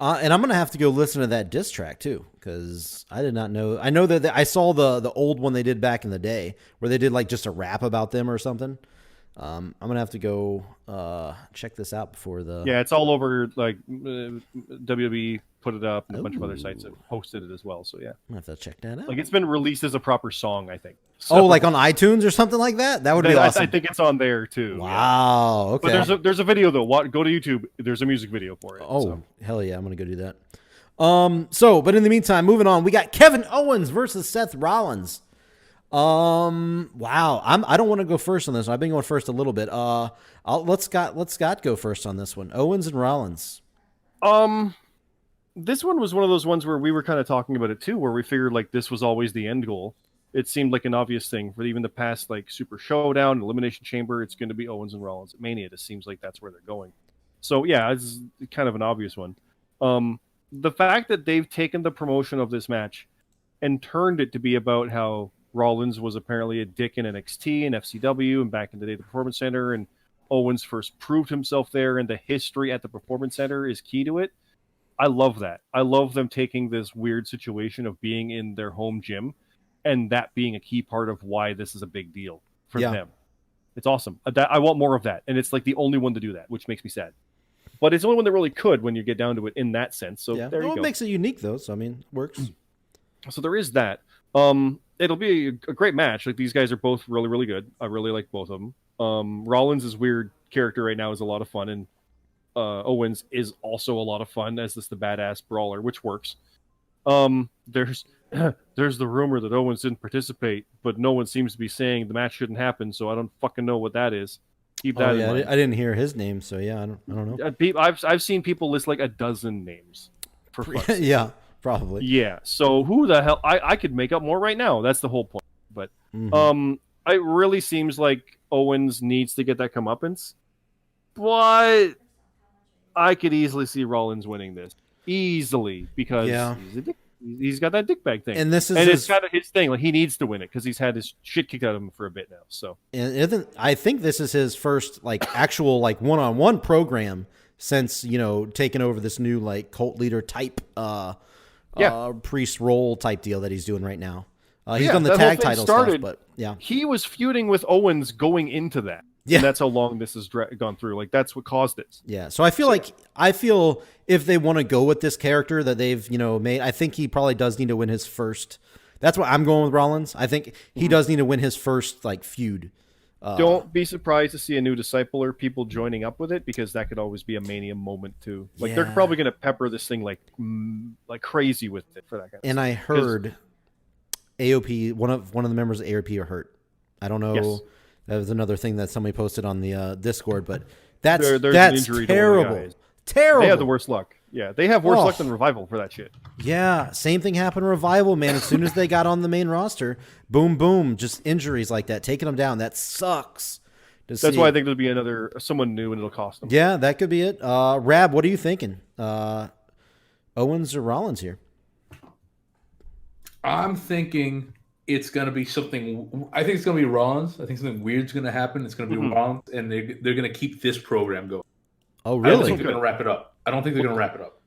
[SPEAKER 4] And I'm gonna have to go listen to that diss track too, because I did not know. I know that I saw the old one they did back in the day, where they did like just a rap about them or something. I'm gonna have to go check this out before the.
[SPEAKER 3] Yeah, it's all over. Like WWE put it up, and a bunch of other sites have hosted it as well. So yeah,
[SPEAKER 4] I'm gonna have to check that out.
[SPEAKER 3] like it's been released as a proper song, I think. So,
[SPEAKER 4] Oh, like on iTunes or something like that? That would be awesome.
[SPEAKER 3] I think it's on there too. Yeah.
[SPEAKER 4] Wow. Okay.
[SPEAKER 3] But there's a video though. Go to YouTube. There's a music video for it.
[SPEAKER 4] Oh,
[SPEAKER 3] so.
[SPEAKER 4] hell yeah, I'm gonna go do that. But in the meantime, moving on, we got Kevin Owens versus Seth Rollins. Wow, I don't want to go first on this one. I've been going first a little bit. Let Scott go first on this one. Owens and Rollins.
[SPEAKER 3] This one was one of those ones where we were kind of talking about it too, where we figured like this was always the end goal. It seemed like an obvious thing for even the past like Super Showdown, Elimination Chamber. It's going to be Owens and Rollins at Mania. It seems like that's where they're going. So yeah, it's kind of an obvious one. The fact that they've taken the promotion of this match and turned it to be about how Rollins was apparently a dick in NXT and FCW and back in the day the Performance Center, and Owens first proved himself there, and the history at the Performance Center is key to it. I love that. I love them taking this weird situation of being in their home gym and that being a key part of why this is a big deal for them. It's awesome. I want more of that. And it's like the only one to do that, which makes me sad. But it's the only one that really could when you get down to it in that sense. So there you go.
[SPEAKER 4] It makes it unique though. So I mean, it works.
[SPEAKER 3] So there is that. It'll be a great match. Like these guys are both really, really good. I really like both of them. Rollins' weird character right now is a lot of fun, and Owens is also a lot of fun as the badass brawler, which works. There's the rumor that Owens didn't participate, but no one seems to be saying the match shouldn't happen, so I don't fucking know what that is. Keep that in mind.
[SPEAKER 4] I didn't hear his name, so yeah, I don't know.
[SPEAKER 3] I've seen people list like a dozen names for fun.
[SPEAKER 4] Yeah, probably.
[SPEAKER 3] Yeah, so who the hell? I could make up more right now. That's the whole point. But it really seems like Owens needs to get that comeuppance, but I could easily see Rollins winning this easily because he's got that dickbag thing,
[SPEAKER 4] and it's
[SPEAKER 3] kind of his thing. Like he needs to win it because he's had his shit kicked out of him for a bit now. So,
[SPEAKER 4] and I think this is his first like actual like one-on-one program since taking over this new like cult leader type priest role type deal that he's doing right now. He's done the tag title stuff, but
[SPEAKER 3] he was feuding with Owens going into that. Yeah, and that's how long this has gone through. Like that's what caused it.
[SPEAKER 4] Yeah, so I feel if they want to go with this character that they've made, I think he probably does need to win his first. That's what I'm going with Rollins. I think he does need to win his first like feud.
[SPEAKER 3] Don't be surprised to see a new disciple or people joining up with it because that could always be a Mania moment too. Like they're probably going to pepper this thing like crazy with it for that kind of
[SPEAKER 4] stuff. And I heard AOP, one of the members of AOP are hurt. I don't know. Yes. That was another thing that somebody posted on the Discord, but that's terrible. Terrible.
[SPEAKER 3] They have the worst luck. Yeah, they have worse luck than Revival for that shit.
[SPEAKER 4] Yeah, same thing happened to Revival, man. As soon as they got on the main roster, boom, boom, just injuries like that, taking them down. That sucks.
[SPEAKER 3] That's why I think there'll be someone new and it'll cost them.
[SPEAKER 4] Yeah, that could be it. Rab, what are you thinking? Owens or Rollins here?
[SPEAKER 2] I'm thinking it's going to be something. I think it's going to be Rollins. I think something weird's going to happen. It's going to be Rollins, and they're going to keep this program going.
[SPEAKER 4] Oh, really?
[SPEAKER 2] I don't think they're going to wrap it up.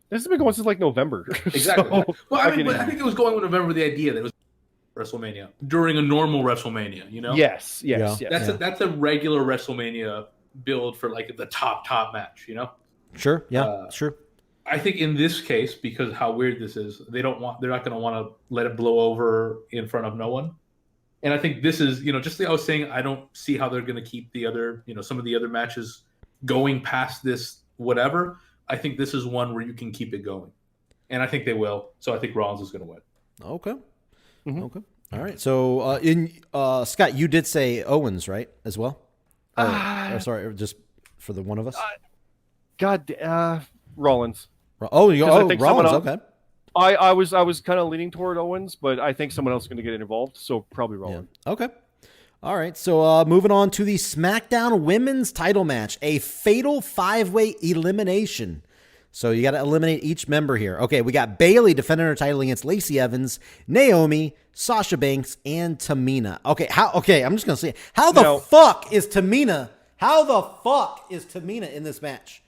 [SPEAKER 3] This has been going since like November.
[SPEAKER 2] Exactly. So, well, I think it was going with November. The idea that it was WrestleMania during a normal WrestleMania.
[SPEAKER 3] Yes.
[SPEAKER 2] That's a regular WrestleMania build for like the top match.
[SPEAKER 4] Sure. Yeah. Sure.
[SPEAKER 2] I think in this case, because how weird this is, they're not going to want to let it blow over in front of no one. And I think this is, just like I was saying, I don't see how they're going to keep the other, some of the other matches going past this, whatever. I think this is one where you can keep it going. And I think they will. So I think Rollins is going to win.
[SPEAKER 4] Okay. Okay. All right. So Scott, you did say Owens, right? As well? Or sorry, just for the one of us?
[SPEAKER 3] Rollins.
[SPEAKER 4] Rollins. Okay.
[SPEAKER 3] I was kind of leaning toward Owens, but I think someone else is going to get involved, so probably Rollins.
[SPEAKER 4] Yeah. Okay. All right, so moving on to the SmackDown Women's Title match, a fatal 5-way elimination. So you got to eliminate each member here. Okay, we got Bayley defending her title against Lacey Evans, Naomi, Sasha Banks, and Tamina. Okay, I'm just gonna say it. How the fuck is Tamina in this match?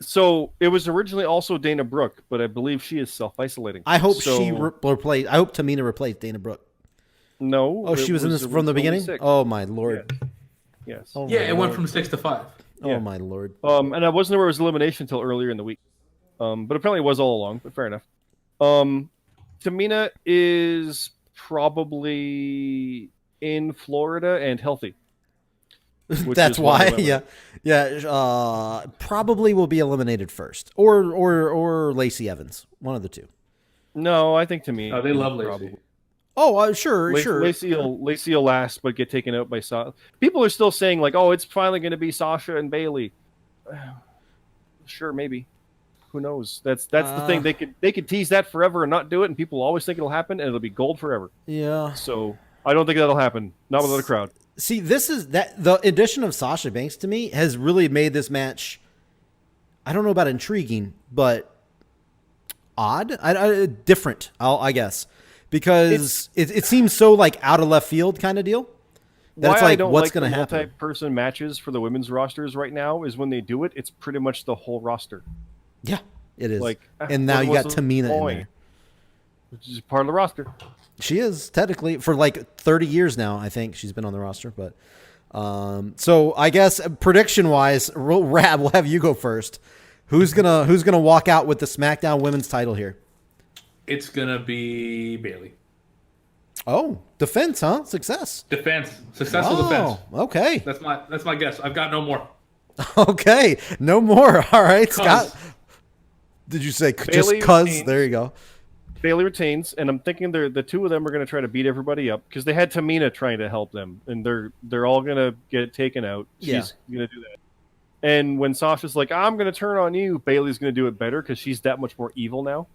[SPEAKER 3] So it was originally also Dana Brooke, but I believe she is self-isolating.
[SPEAKER 4] I hope Tamina replaced Dana Brooke.
[SPEAKER 3] No.
[SPEAKER 4] Oh, she was in this from the beginning?
[SPEAKER 3] 6.
[SPEAKER 4] Oh, my Lord.
[SPEAKER 3] Yes.
[SPEAKER 4] Oh,
[SPEAKER 2] Yeah, it went from 6 to 5.
[SPEAKER 4] Oh, my Lord.
[SPEAKER 3] And I wasn't aware it was elimination until earlier in the week. But apparently it was all along, but fair enough. Tamina is probably in Florida and healthy.
[SPEAKER 4] That's why, yeah. Probably will be eliminated first. Or Lacey Evans. One of the two.
[SPEAKER 3] No, I think Tamina.
[SPEAKER 2] Oh, they love Lacey.
[SPEAKER 3] Probably.
[SPEAKER 4] Oh, sure.
[SPEAKER 3] Lacey will last, but get taken out by Sasha. People are still saying like, "Oh, it's finally going to be Sasha and Bayley." Sure, maybe. Who knows? That's the thing. They could tease that forever and not do it, and people always think it'll happen, and it'll be gold forever.
[SPEAKER 4] Yeah.
[SPEAKER 3] So I don't think that'll happen. Not without a crowd.
[SPEAKER 4] See, the addition of Sasha Banks to me has really made this match. I don't know about intriguing, but odd, different. I guess. Because it seems so like out of left field kind of deal. That's like what's going to happen.
[SPEAKER 3] Multi-person matches for the women's rosters right now is when they do it. It's pretty much the whole roster.
[SPEAKER 4] Yeah, it is.
[SPEAKER 3] And
[SPEAKER 4] now you got Tamina in there,
[SPEAKER 3] which is part of the roster.
[SPEAKER 4] She is technically for like 30 years now. I think she's been on the roster, but so I guess prediction wise, Rab, we'll have you go first. Who's gonna walk out with the SmackDown Women's title here?
[SPEAKER 2] It's gonna be Bayley.
[SPEAKER 4] Oh, defense, huh? Successful defense.
[SPEAKER 3] Okay.
[SPEAKER 2] That's my guess. I've got no more.
[SPEAKER 4] Okay, no more. All right, Scott. Did you say just cuz? There you go.
[SPEAKER 3] Bayley retains, and I'm thinking the two of them are going to try to beat everybody up because they had Tamina trying to help them, and they're all going to get taken out. She's going to do that. And when Sasha's like, "I'm going to turn on you," Bayley's going to do it better because she's that much more evil now.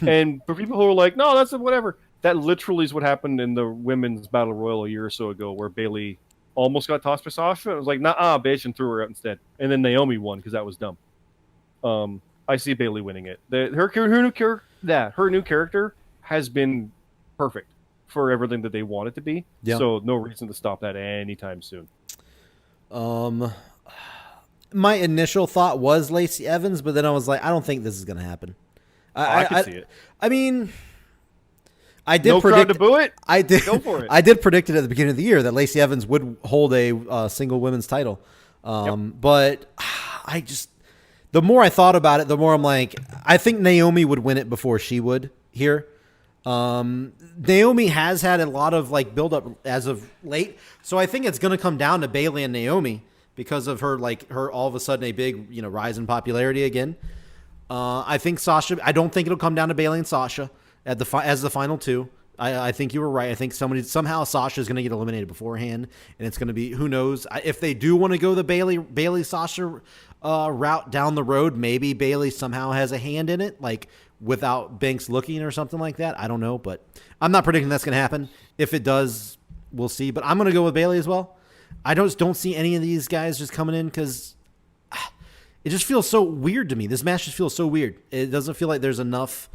[SPEAKER 3] And for people who are like, "No, that's whatever," that literally is what happened in the women's battle royal a year or so ago, where Bayley almost got tossed by Sasha. It was like, "Nah, bitch," and threw her out instead. And then Naomi won because that was dumb. I see Bayley winning it. Her new character has been perfect for everything that they want it to be.
[SPEAKER 4] Yeah.
[SPEAKER 3] So no reason to stop that anytime soon.
[SPEAKER 4] My initial thought was Lacey Evans, but then I was like, I don't think this is going to happen.
[SPEAKER 3] I can see it.
[SPEAKER 4] I mean, I did
[SPEAKER 3] predict to boo it.
[SPEAKER 4] I did.
[SPEAKER 3] Go for it.
[SPEAKER 4] I did predict it at the beginning of the year that Lacey Evans would hold a single women's title. But I just, the more I thought about it, the more I'm like, I think Naomi would win it before she would here. Naomi has had a lot of like build up as of late, so I think it's going to come down to Bayley and Naomi because of her all of a sudden a big rise in popularity again. I think Sasha. I don't think it'll come down to Bayley and Sasha as the final two. I think you were right. I think somehow Sasha is going to get eliminated beforehand, and it's going to be, who knows, if they do want to go the Bayley Sasha route down the road. Maybe Bayley somehow has a hand in it, like without Banks looking or something like that. I don't know, but I'm not predicting that's going to happen. If it does, we'll see. But I'm going to go with Bayley as well. I don't see any of these guys just coming in because it just feels so weird to me. This match just feels so weird. It doesn't feel like there's enough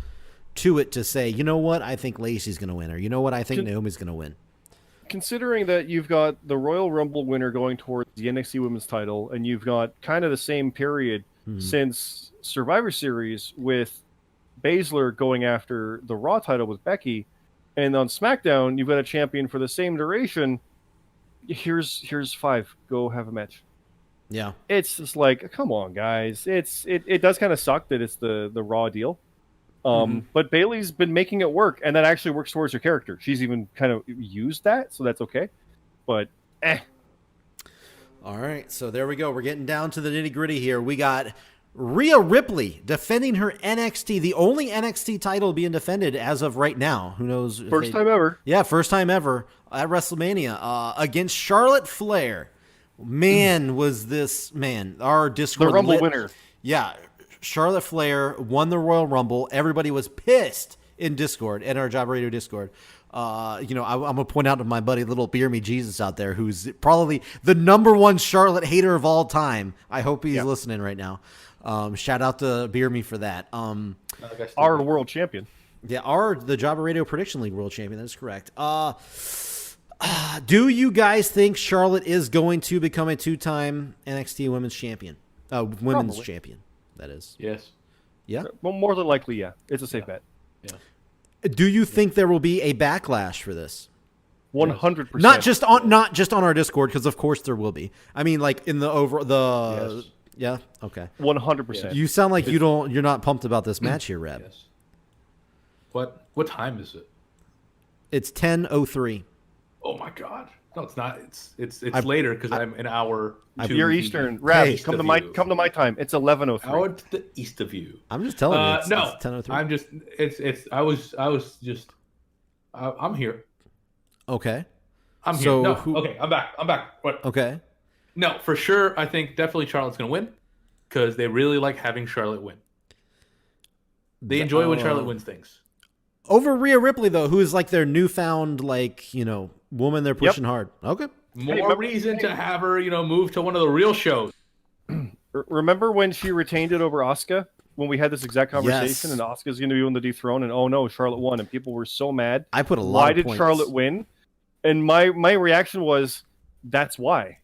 [SPEAKER 4] to it to say, you know what, I think Lacey's going to win, or you know what, I think Naomi's going to win.
[SPEAKER 3] Considering that you've got the Royal Rumble winner going towards the NXT Women's title, and you've got kind of the same period since Survivor Series with Baszler going after the Raw title with Becky, and on SmackDown you've got a champion for the same duration. Here's 5. Go have a match.
[SPEAKER 4] Yeah, it's
[SPEAKER 3] just like, come on, guys. It does kind of suck that it's the Raw deal. But Bayley's been making it work, and that actually works towards her character. She's even kind of used that, so that's okay. But,
[SPEAKER 4] All right, so there we go. We're getting down to the nitty-gritty here. We got Rhea Ripley defending her NXT, the only NXT title being defended as of right now. Who knows?
[SPEAKER 3] First time ever.
[SPEAKER 4] Yeah, first time ever at WrestleMania against Charlotte Flair. Man, was this, our Discord
[SPEAKER 3] the Rumble winner.
[SPEAKER 4] Yeah, Charlotte Flair won the Royal Rumble. Everybody was pissed in Discord, in our Job Radio Discord. I'm gonna point out to my buddy Little Beer Me Jesus out there, who's probably the #1 Charlotte hater of all time. I hope he's listening right now. Shout out to Beer Me for that.
[SPEAKER 3] Our world champion.
[SPEAKER 4] Yeah, the Jobber Radio Prediction League world champion. That is correct. Do you guys think Charlotte is going to become a 2-time NXT Women's Champion? Women's champion, that is.
[SPEAKER 2] Yes.
[SPEAKER 4] Yeah.
[SPEAKER 3] Well, more than likely, yeah. It's a safe bet.
[SPEAKER 2] Yeah.
[SPEAKER 4] Do you think there will be a backlash for this?
[SPEAKER 3] 100%.
[SPEAKER 4] Not just on our Discord, because of course there will be. I mean, like in the
[SPEAKER 2] Yes.
[SPEAKER 4] Yeah. Okay.
[SPEAKER 3] 100%.
[SPEAKER 4] You sound like you're not pumped about this match here, Reb.
[SPEAKER 2] Yes. What time is it?
[SPEAKER 4] It's 10:03.
[SPEAKER 2] Oh my God! No, it's not. It's later because I'm an hour.
[SPEAKER 3] You're Eastern. Rab, come to my time. It's 11:03.
[SPEAKER 2] Hour to the east of you.
[SPEAKER 4] I'm just telling you. It's
[SPEAKER 2] no,
[SPEAKER 4] 10:03.
[SPEAKER 2] I'm just. I'm here.
[SPEAKER 4] Okay.
[SPEAKER 2] I'm here.
[SPEAKER 4] So
[SPEAKER 2] No,
[SPEAKER 4] who-
[SPEAKER 2] okay, I'm back. What?
[SPEAKER 4] Okay.
[SPEAKER 2] No, for sure. I think definitely Charlotte's gonna win because they really like having Charlotte win. They enjoy when Charlotte wins things.
[SPEAKER 4] Over Rhea Ripley though, who is like their newfound woman they're pushing hard. Okay.
[SPEAKER 2] More reason to have her, move to one of the real shows.
[SPEAKER 3] Remember when she retained it over Asuka? When we had this exact conversation,
[SPEAKER 4] Yes.
[SPEAKER 3] and Asuka's going to be on the dethrone, and oh no, Charlotte won, and people were so mad.
[SPEAKER 4] I put a lot
[SPEAKER 3] Why
[SPEAKER 4] of
[SPEAKER 3] did
[SPEAKER 4] points.
[SPEAKER 3] Charlotte win? And my reaction was, that's why.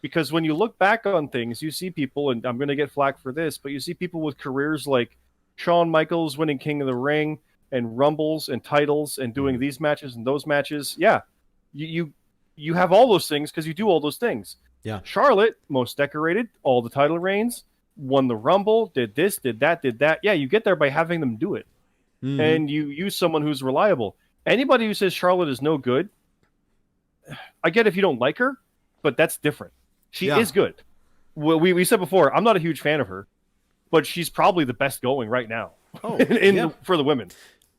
[SPEAKER 3] Because when you look back on things, you see people, and I'm going to get flack for this, but you see people with careers like Shawn Michaels winning King of the Ring, and Rumbles, and titles, and doing these matches and those matches. Yeah, you have all those things because you do all those things.
[SPEAKER 4] Yeah.
[SPEAKER 3] Charlotte, most decorated, all the title reigns, won the Rumble, did this, did that. Yeah, you get there by having them do it.
[SPEAKER 4] Mhm.
[SPEAKER 3] And you use someone who's reliable. Anybody who says Charlotte is no good, I get if you don't like her, but that's different. She is good. Well, we said before, I'm not a huge fan of her, but she's probably the best going right now for the women.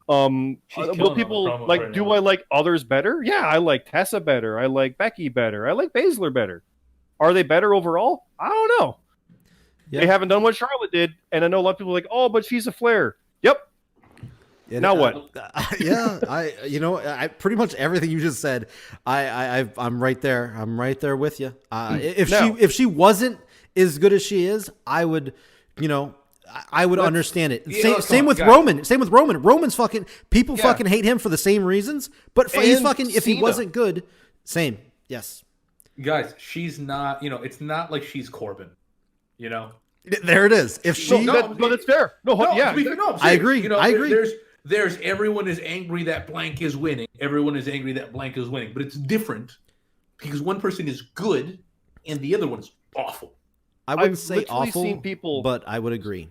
[SPEAKER 3] Will people like? Do I like others better? Yeah, I like Tessa better. I like Becky better. I like Baszler better. Are they better overall? I don't know.
[SPEAKER 4] Yeah.
[SPEAKER 3] They haven't done what Charlotte did, and I know a lot of people are like, oh, but she's a Flair. Yep. Now what?
[SPEAKER 4] I pretty much everything you just said. I'm right there. I'm right there with you. If she wasn't as good as she is, I would, I would understand it. Same with Roman. Same with Roman. Roman's fucking people fucking hate him for the same reasons. But he's fucking if he wasn't good, same. Yes.
[SPEAKER 2] Guys, she's not. It's not like she's Corbin.
[SPEAKER 4] There it is. If she,
[SPEAKER 3] but it's fair.
[SPEAKER 4] I agree. I agree.
[SPEAKER 2] There's everyone is angry that blank is winning. Everyone is angry that blank is winning. But it's different because one person is good and the other one is awful.
[SPEAKER 4] I wouldn't say
[SPEAKER 3] literally
[SPEAKER 4] awful,
[SPEAKER 3] seen people,
[SPEAKER 4] but I would agree.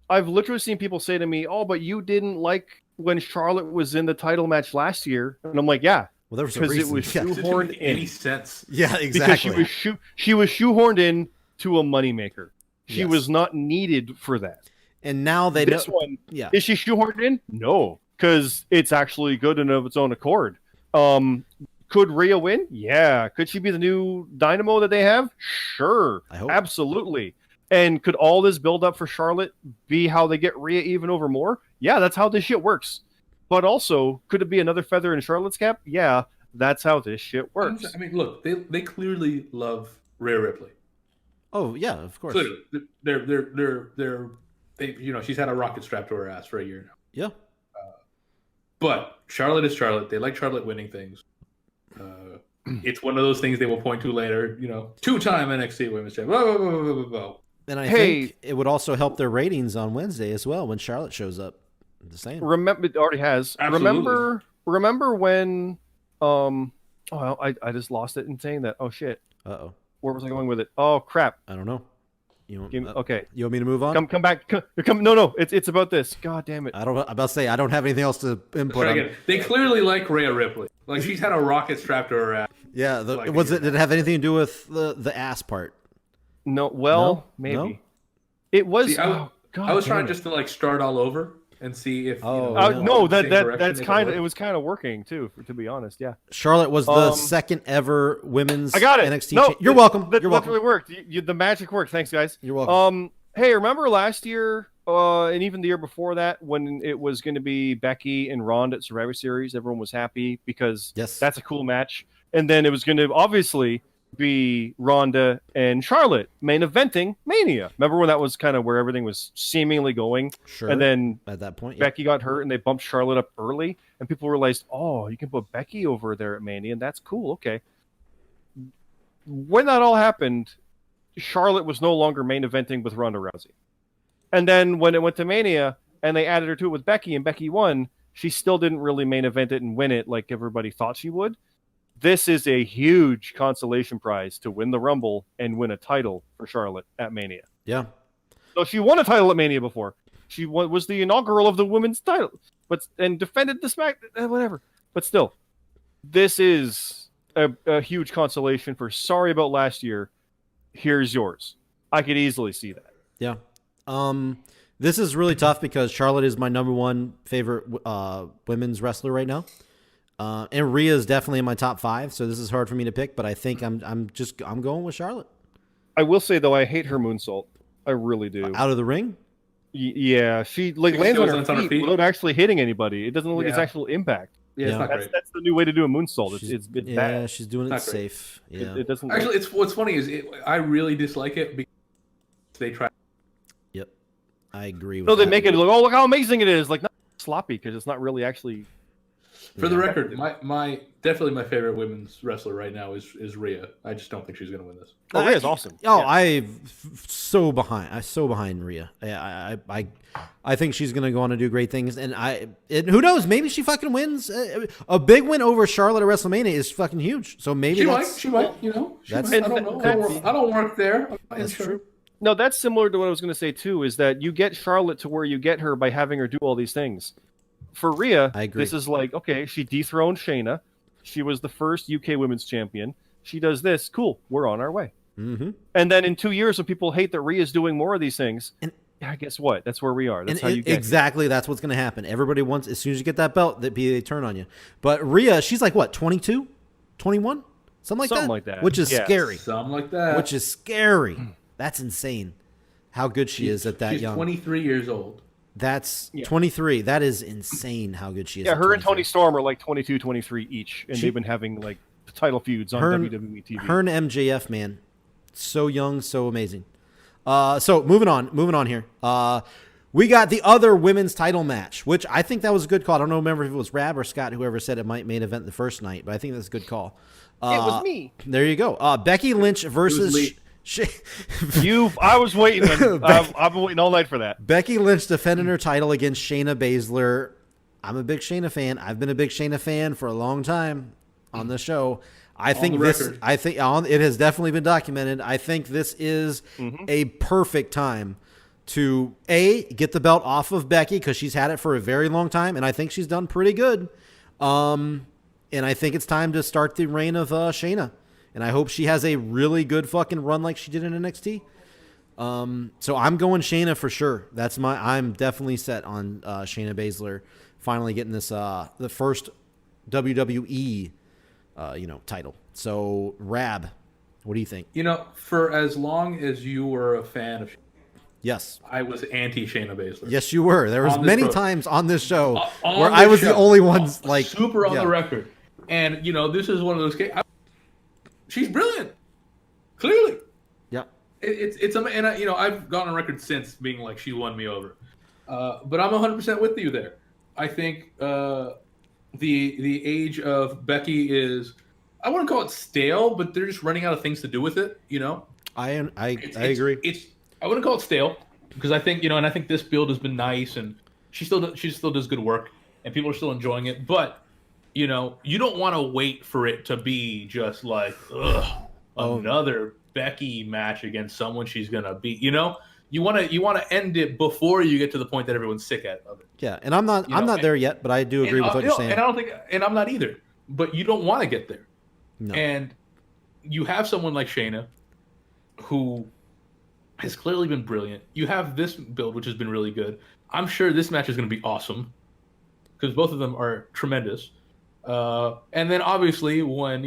[SPEAKER 3] I've literally seen people say to me, "Oh, but you didn't like when Charlotte was in the title match last year," and I'm like, "Yeah,
[SPEAKER 4] well, there was a
[SPEAKER 3] because it
[SPEAKER 4] reason.
[SPEAKER 3] was
[SPEAKER 4] Yeah.
[SPEAKER 3] shoehorned in.
[SPEAKER 2] Any sense?
[SPEAKER 4] Yeah, exactly.
[SPEAKER 3] Because she was shoehorned in to a moneymaker. She
[SPEAKER 4] Yes.
[SPEAKER 3] was not needed for that.
[SPEAKER 4] And now they
[SPEAKER 3] This
[SPEAKER 4] don't.
[SPEAKER 3] one,
[SPEAKER 4] Yeah.
[SPEAKER 3] is she shoehorned in? No, because it's actually good and of its own accord. Could Rhea win? Yeah. Could she be the new Dynamo that they have? Sure.
[SPEAKER 4] I hope.
[SPEAKER 3] Absolutely. And could all this build up for Charlotte be how they get Rhea even over more? Yeah, that's how this shit works. But also, could it be another feather in Charlotte's cap? Yeah, that's how this shit works.
[SPEAKER 2] I mean, look, they clearly love Rhea Ripley.
[SPEAKER 4] Oh yeah, of course.
[SPEAKER 2] Clearly, she's had a rocket strapped to her ass for a year now.
[SPEAKER 4] Yeah.
[SPEAKER 2] But Charlotte is Charlotte. They like Charlotte winning things. It's one of those things they will point to later. 2-time NXT Women's Champion. Blah, blah, blah, blah, blah, blah.
[SPEAKER 4] And I think it would also help their ratings on Wednesday as well when Charlotte shows up. The same.
[SPEAKER 3] Remember, it already has.
[SPEAKER 2] Absolutely.
[SPEAKER 3] Remember when? I just lost it in saying that. Oh shit!
[SPEAKER 4] Uh-oh.
[SPEAKER 3] Where was I going with it? Oh crap!
[SPEAKER 4] I don't know. You want,
[SPEAKER 3] okay.
[SPEAKER 4] You want me to move on?
[SPEAKER 3] Come back. Come. No. It's about this. God damn it!
[SPEAKER 4] I'm about to say I don't have anything else to input on.
[SPEAKER 2] They clearly like Rhea Ripley. Like she's had a rocket strapped to her ass.
[SPEAKER 4] Yeah. Did it have anything to do with the ass part?
[SPEAKER 3] No. Well,
[SPEAKER 4] No?
[SPEAKER 3] maybe.
[SPEAKER 4] No?
[SPEAKER 3] It was.
[SPEAKER 2] See,
[SPEAKER 3] God
[SPEAKER 2] I was
[SPEAKER 3] damn
[SPEAKER 2] trying
[SPEAKER 3] it.
[SPEAKER 2] just to start all over and see if.
[SPEAKER 3] No,
[SPEAKER 2] the same direction
[SPEAKER 3] that's
[SPEAKER 2] they
[SPEAKER 3] kind of.
[SPEAKER 2] go.
[SPEAKER 3] It was kind of working too. To be honest, yeah.
[SPEAKER 4] Charlotte was the second ever women's
[SPEAKER 3] I got it.
[SPEAKER 4] NXT.
[SPEAKER 3] No,
[SPEAKER 4] You're welcome.
[SPEAKER 3] That
[SPEAKER 4] You're welcome.
[SPEAKER 3] really worked. The magic worked. Thanks, guys.
[SPEAKER 4] You're welcome.
[SPEAKER 3] Hey, remember last year and even the year before that, when it was going to be Becky and Ronda at Survivor Series, everyone was happy because that's a cool match. And then it was going to obviously be Ronda and Charlotte main eventing Mania. Remember when that was kind of where everything was seemingly going?
[SPEAKER 4] Sure.
[SPEAKER 3] And then
[SPEAKER 4] at that point,
[SPEAKER 3] Becky got hurt and they bumped Charlotte up early, and people realized, oh, you can put Becky over there at Mania, and that's cool. Okay. When that all happened, Charlotte was no longer main eventing with Ronda Rousey. And then when it went to Mania and they added her to it with Becky and Becky won, she still didn't really main event it and win it like everybody thought she would. This is a huge consolation prize to win the Rumble and win a title for Charlotte at Mania.
[SPEAKER 4] Yeah.
[SPEAKER 3] So she won a title at Mania before. She was the inaugural of the women's title, and defended the whatever. But still, this is a huge consolation for sorry about last year. Here's yours. I could easily see that.
[SPEAKER 4] Yeah. This is really tough because Charlotte is my number one favorite women's wrestler right now. And Rhea is definitely in my top 5, so this is hard for me to pick, but I think I'm going with Charlotte.
[SPEAKER 3] I will say though, I hate her moonsault. I really do.
[SPEAKER 4] Out of the ring?
[SPEAKER 3] Yeah, she lands on her feet without actually hitting anybody. It doesn't look like its actual impact.
[SPEAKER 2] Yeah,
[SPEAKER 3] that's the new way to do a moonsault. It's bad.
[SPEAKER 4] Yeah, she's doing it safe. Yeah.
[SPEAKER 3] It doesn't.
[SPEAKER 2] Actually, it's what's funny is I really dislike it because they try.
[SPEAKER 4] Yep, I agree.
[SPEAKER 3] No, they make it look, oh, look how amazing it is. Like not sloppy because it's not really actually.
[SPEAKER 2] For the record, my definitely my favorite women's wrestler right now is Rhea. I just don't think she's going to win this.
[SPEAKER 3] Oh, Rhea's awesome.
[SPEAKER 4] Oh, yeah. I'm so behind Rhea. I think she's going to go on to do great things, and who knows? Maybe she fucking wins. A big win over Charlotte at WrestleMania is fucking huge. So maybe
[SPEAKER 2] she might. You know, I don't know. I don't work there.
[SPEAKER 4] That's true.
[SPEAKER 3] No, that's similar to what I was going to say too. Is that you get Charlotte to where you get her by having her do all these things. For Rhea, this is like, okay, she dethroned Shayna. She was the first UK women's champion. She does this. Cool. We're on our way.
[SPEAKER 4] Mm-hmm.
[SPEAKER 3] And then in 2 years, when people hate that Rhea's doing more of these things, guess what? That's where we are. That's how you get
[SPEAKER 4] exactly. That's what's going to happen. Everybody wants, as soon as you get that belt, they turn on you. But Rhea, she's like, what, 22? 21? Something like that. Which is scary.
[SPEAKER 2] Something like that.
[SPEAKER 4] Which is scary. That's insane. How good she is at that
[SPEAKER 2] she's
[SPEAKER 4] young.
[SPEAKER 2] 23 years old.
[SPEAKER 4] That's 23. That is insane how good she is.
[SPEAKER 3] Yeah, her and Toni Storm are like 22, 23 each, and they've been having like title feuds on WWE TV.
[SPEAKER 4] Her and MJF, man, so young, so amazing. So moving on here. We got the other women's title match, which I think that was a good call. I don't remember if it was Rab or Scott, whoever said it might main event the first night, but I think that's a good call.
[SPEAKER 3] It was me.
[SPEAKER 4] There you go. Becky Lynch versus.
[SPEAKER 3] I was waiting. I've been waiting all night for that.
[SPEAKER 4] Becky Lynch defending her title against Shayna Baszler. I'm a big Shayna fan. I've been a big Shayna fan for a long time on the show. I think it has definitely been documented. I think this is a perfect time to get the belt off of Becky because she's had it for a very long time, and I think she's done pretty good. And I think it's time to start the reign of Shayna. And I hope she has a really good fucking run like she did in NXT. So I'm going Shayna for sure. I'm definitely set on Shayna Baszler finally getting this the first WWE title. So Rab, what do you think?
[SPEAKER 2] For as long as you were a fan of,
[SPEAKER 4] yes,
[SPEAKER 2] I was anti Shayna Baszler.
[SPEAKER 4] Yes, you were. There was many times on this show where I was the only one like
[SPEAKER 2] super on the record. And this is one of those cases. She's brilliant, clearly.
[SPEAKER 4] Yeah,
[SPEAKER 2] it's and I've gone on record since being like she won me over, but I'm 100% with you there. I think the age of Becky is, I wouldn't call it stale, but they're just running out of things to do with it.
[SPEAKER 4] I agree.
[SPEAKER 2] I wouldn't call it stale because I think and I think this build has been nice and she still does good work and people are still enjoying it, but. You don't want to wait for it to be just like another Becky match against someone she's gonna beat. You want to end it before you get to the point that everyone's sick of it.
[SPEAKER 4] Yeah, and I'm not there yet, but I do agree with what you're saying.
[SPEAKER 2] And I'm not either. But you don't want to get there.
[SPEAKER 4] No.
[SPEAKER 2] And you have someone like Shayna, who has clearly been brilliant. You have this build, which has been really good. I'm sure this match is going to be awesome because both of them are tremendous. And then obviously when,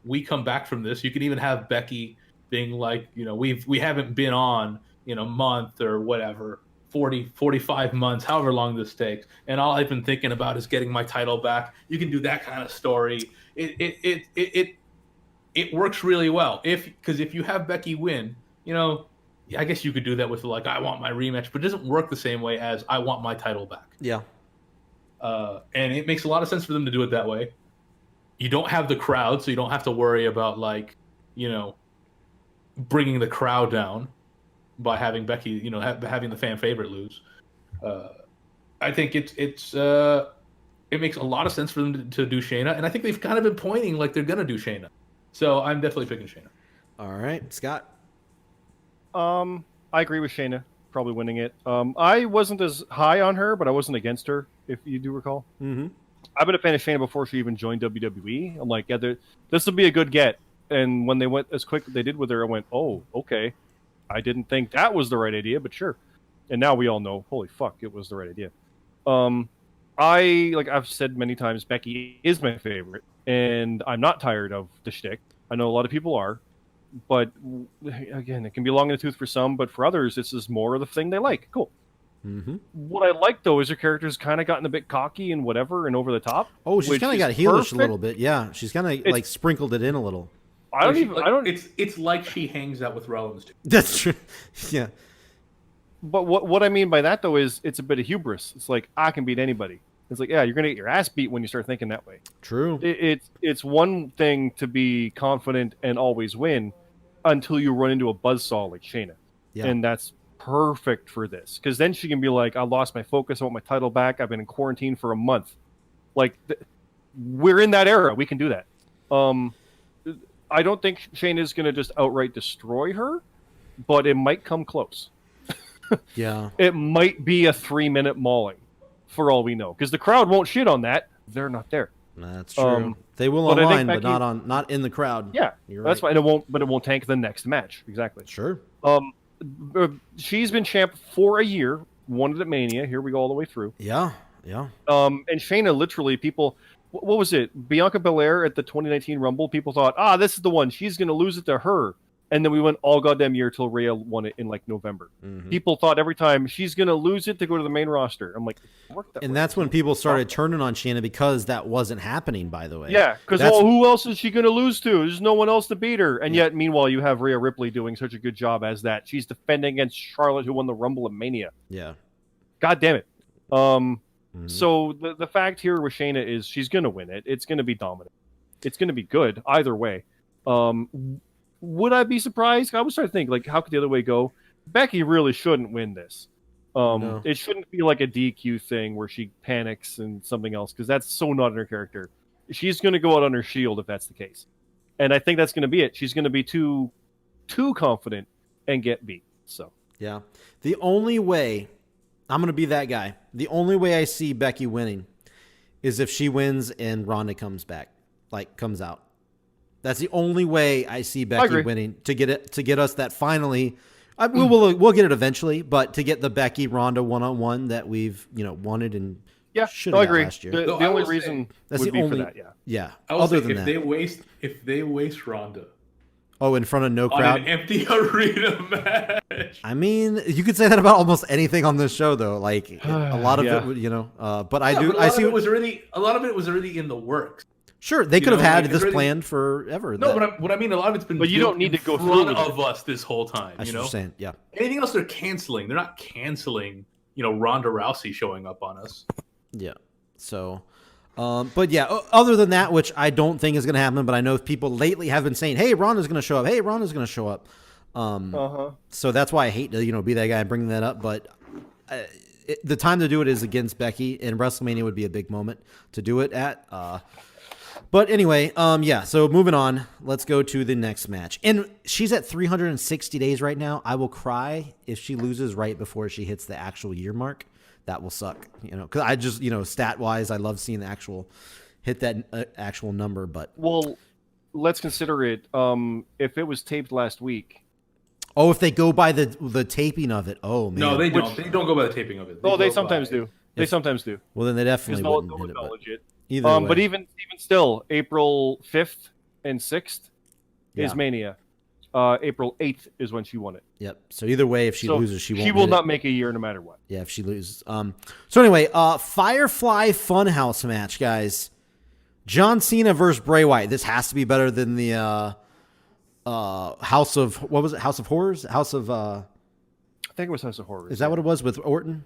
[SPEAKER 2] we come back from this, you can even have Becky being like, we haven't been on, month or whatever 40, 45 months, however long this takes, and all I've been thinking about is getting my title back. You can do that kind of story. It works really well. Because if you have Becky win, I guess you could do that with like, I want my rematch, but it doesn't work the same way as I want my title back.
[SPEAKER 4] Yeah.
[SPEAKER 2] And it makes a lot of sense for them to do it that way. You don't have the crowd, so you don't have to worry about bringing the crowd down by having Becky, having the fan favorite lose. I think it makes a lot of sense for them to do Shayna, and I think they've kind of been pointing like they're gonna do Shayna. So I'm definitely picking Shayna.
[SPEAKER 4] All right, Scott.
[SPEAKER 3] I agree with Shayna probably winning it. I wasn't as high on her, but I wasn't against her, if you do recall.
[SPEAKER 4] Mm-hmm.
[SPEAKER 3] I've been a fan of Shayna before she even joined WWE. I'm like, yeah, this would be a good get. And when they went as quick as they did with her, I went, oh, okay. I didn't think that was the right idea, but sure. And now we all know, holy fuck, it was the right idea. I've said many times, Becky is my favorite, and I'm not tired of the shtick. I know a lot of people are, but again, it can be long in the tooth for some, but for others, this is more of the thing they like. Cool.
[SPEAKER 4] Mm-hmm.
[SPEAKER 3] What I like, though, is her character's kind of gotten a bit cocky and whatever and over the top.
[SPEAKER 4] Oh, she's kind of got heelish a little bit. Yeah, she's kind of like sprinkled it in a little.
[SPEAKER 2] It's like she hangs out with Rollins too.
[SPEAKER 4] That's true. Yeah.
[SPEAKER 3] But what I mean by that, though, is it's a bit of hubris. It's like, I can beat anybody. It's like, yeah, you're going to get your ass beat when you start thinking that way.
[SPEAKER 4] True.
[SPEAKER 3] It's one thing to be confident and always win until you run into a buzzsaw like Shayna.
[SPEAKER 4] Yeah.
[SPEAKER 3] And that's perfect for this. Because then she can be like, I lost my focus. I want my title back. I've been in quarantine for a month. Like, we're in that era. We can do that. I don't think Shayna's going to just outright destroy her, but it might come close.
[SPEAKER 4] Yeah.
[SPEAKER 3] It might be a 3-minute mauling, for all we know, because the crowd won't shit on that. They're not there.
[SPEAKER 4] That's true. They will online, but not in the crowd.
[SPEAKER 3] Yeah,
[SPEAKER 4] you're
[SPEAKER 3] that's
[SPEAKER 4] right.
[SPEAKER 3] fine. But it won't tank the next match. Exactly.
[SPEAKER 4] Sure.
[SPEAKER 3] She's been champ for a year. Won it at Mania. Here we go all the way through.
[SPEAKER 4] Yeah. Yeah.
[SPEAKER 3] And Shayna, literally, people. What was it? Bianca Belair at the 2019 Rumble. People thought, this is the one. She's going to lose it to her. And then we went all goddamn year till Rhea won it in like November. Mm-hmm. People thought every time she's going to lose it to go to the main roster. I'm like,
[SPEAKER 4] that's when people started turning on Shayna because that wasn't happening, by the way.
[SPEAKER 3] Yeah, because who else is she going to lose to? There's no one else to beat her. And yet, meanwhile, you have Rhea Ripley doing such a good job as that. She's defending against Charlotte, who won the Rumble at Mania.
[SPEAKER 4] Yeah. God
[SPEAKER 3] damn it. So the fact here with Shayna is she's going to win it. It's going to be dominant. It's going to be good either way. Would I be surprised? I was trying to think, like, how could the other way go? Becky really shouldn't win this. No. It shouldn't be like a DQ thing where she panics and something else, because that's so not in her character. She's going to go out on her shield if that's the case. And I think that's going to be it. She's going to be too confident and get beat. So
[SPEAKER 4] yeah. The only way, I'm going to be that guy. The only way I see Becky winning is if she wins and Ronda comes out. That's the only way I see Becky winning to get us that finally. We'll get it eventually, but to get the Becky Ronda 1-on-1 that we've wanted and should have got last year.
[SPEAKER 3] The only reason would be for that.
[SPEAKER 4] Yeah.
[SPEAKER 2] Other than that, if they waste Ronda.
[SPEAKER 4] Oh, in front of no crowd,
[SPEAKER 2] on an empty arena match.
[SPEAKER 4] I mean, you could say that about almost anything on this show, though. Like a lot of it, but I do. I see.
[SPEAKER 2] A lot of it was already in the works.
[SPEAKER 4] Sure, they could have had this planned forever.
[SPEAKER 2] No, what I mean, a lot of it's been.
[SPEAKER 3] But you don't need to go
[SPEAKER 2] in front of us this whole time.
[SPEAKER 4] That's what you're saying. Yeah.
[SPEAKER 2] Anything else they're canceling? They're not canceling. Ronda Rousey showing up on us.
[SPEAKER 4] Yeah. So, but yeah, other than that, which I don't think is going to happen, but I know people lately have been saying, "Hey, Ronda's going to show up. Hey, Ronda's going to show up." So that's why I hate to be that guy and bring that up, but. The time to do it is against Becky, and WrestleMania would be a big moment to do it at. But anyway, so moving on, let's go to the next match. And she's at 360 days right now. I will cry if she loses right before she hits the actual year mark. That will suck, because I just, stat-wise, I love seeing the actual hit that actual number. But
[SPEAKER 3] well, let's consider it. If it was taped last week.
[SPEAKER 4] Oh, if they go by the taping of it. Oh, man.
[SPEAKER 2] No, they don't. They don't go by the taping of it.
[SPEAKER 3] They sometimes do. They sometimes do.
[SPEAKER 4] Well, then they definitely wouldn't
[SPEAKER 3] hit it.
[SPEAKER 4] Either way.
[SPEAKER 3] But even still, April 5th and 6th is Mania. April 8th is when she won it.
[SPEAKER 4] Yep. So either way, if she
[SPEAKER 3] So
[SPEAKER 4] loses, she won't.
[SPEAKER 3] She will
[SPEAKER 4] hit
[SPEAKER 3] not
[SPEAKER 4] it.
[SPEAKER 3] make a year no matter what.
[SPEAKER 4] Yeah, if she loses. So anyway, Firefly Funhouse match, guys. John Cena versus Bray Wyatt. This has to be better than the House of what was it? House of Horrors? House of
[SPEAKER 3] I think it was House of Horrors.
[SPEAKER 4] Is that what it was with Orton?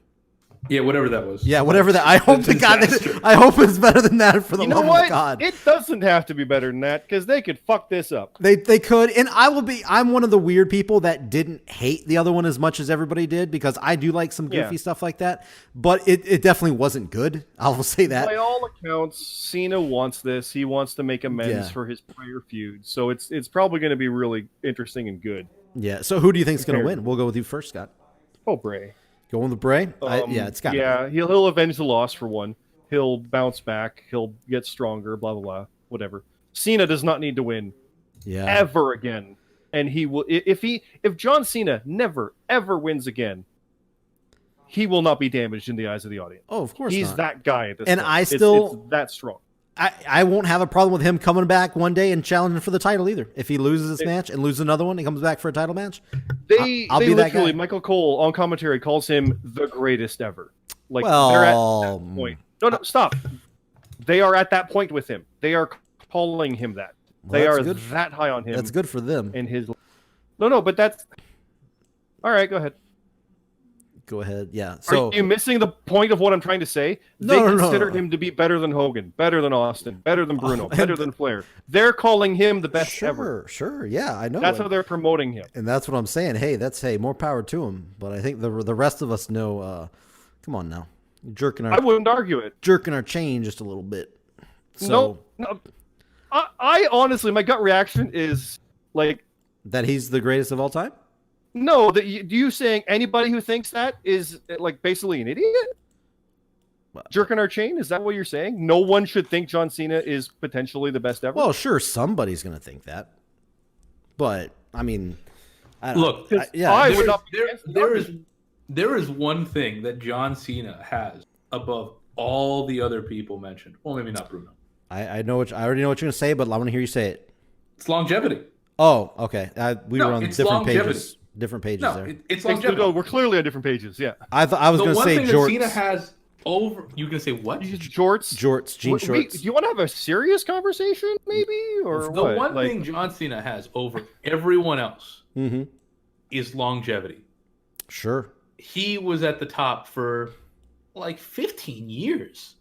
[SPEAKER 2] Yeah, whatever that was.
[SPEAKER 4] Yeah, whatever that. I hope to God. I hope it's better than that for the
[SPEAKER 3] You know
[SPEAKER 4] love
[SPEAKER 3] what?
[SPEAKER 4] of God.
[SPEAKER 3] It doesn't have to be better than that because they could fuck this up.
[SPEAKER 4] They could, and I'm one of the weird people that didn't hate the other one as much as everybody did because I do like some goofy stuff like that, but it definitely wasn't good. I will say that.
[SPEAKER 3] By all accounts, Cena wants this. He wants to make amends for his prior feud, so it's probably going to be really interesting and good.
[SPEAKER 4] Yeah. So who do you think is going to win? We'll go with you first, Scott.
[SPEAKER 3] Oh, Bray.
[SPEAKER 4] Going with Bray? It's got.
[SPEAKER 3] Yeah, he'll avenge the loss for one. He'll bounce back. He'll get stronger. Blah blah blah. Whatever. Cena does not need to win ever again, and he will. If John Cena never ever wins again, he will not be damaged in the eyes of the audience.
[SPEAKER 4] Oh, of course
[SPEAKER 3] he's
[SPEAKER 4] not.
[SPEAKER 3] that guy at this
[SPEAKER 4] And
[SPEAKER 3] point.
[SPEAKER 4] it's
[SPEAKER 3] that strong.
[SPEAKER 4] I won't have a problem with him coming back one day and challenging for the title either. If he loses this match and loses another one, he comes back for a title match. I'll be that guy.
[SPEAKER 3] Michael Cole on commentary calls him the greatest ever. Like
[SPEAKER 4] Well,
[SPEAKER 3] they're at that point. No, stop. They are at that point with him. They are calling him that. They are that high on him.
[SPEAKER 4] That's good for them.
[SPEAKER 3] And his. No, but that's. All right, go ahead.
[SPEAKER 4] Go ahead. Yeah. So
[SPEAKER 3] are you missing the point of what I'm trying to say? They considered him to be better than Hogan, better than Austin, better than Bruno, better than Flair. They're calling him the best ever.
[SPEAKER 4] Sure. Yeah, I know.
[SPEAKER 3] That's how they're promoting him.
[SPEAKER 4] And that's what I'm saying. Hey, more power to him. But I think the rest of us know. Come on now, you're
[SPEAKER 3] I wouldn't argue it.
[SPEAKER 4] Jerking our chain just a little bit. So,
[SPEAKER 3] no. I honestly, my gut reaction is like
[SPEAKER 4] that he's the greatest of all time.
[SPEAKER 3] No, do you saying anybody who thinks that is like basically an idiot? Jerking our chain? Is that what you're saying? No one should think John Cena is potentially the best ever?
[SPEAKER 4] Well, sure, somebody's going to think that. But, I mean...
[SPEAKER 2] Look, there is one thing that John Cena has above all the other people mentioned. Well, maybe not Bruno.
[SPEAKER 4] I already know what you're going to say, but I want to hear you say it.
[SPEAKER 2] It's longevity.
[SPEAKER 4] Oh, okay. We were on different pages. Different pages there.
[SPEAKER 2] It's longevity.
[SPEAKER 3] We're clearly on different pages. Yeah.
[SPEAKER 4] I was going to say jorts.
[SPEAKER 2] The one thing that Cena has over. You going to say what?
[SPEAKER 3] Jorts.
[SPEAKER 4] Jean shorts.
[SPEAKER 3] Do you want to have a serious conversation, maybe, or
[SPEAKER 2] the
[SPEAKER 3] what?
[SPEAKER 2] one thing John Cena has over everyone else is longevity.
[SPEAKER 4] Sure.
[SPEAKER 2] He was at the top for like 15 years.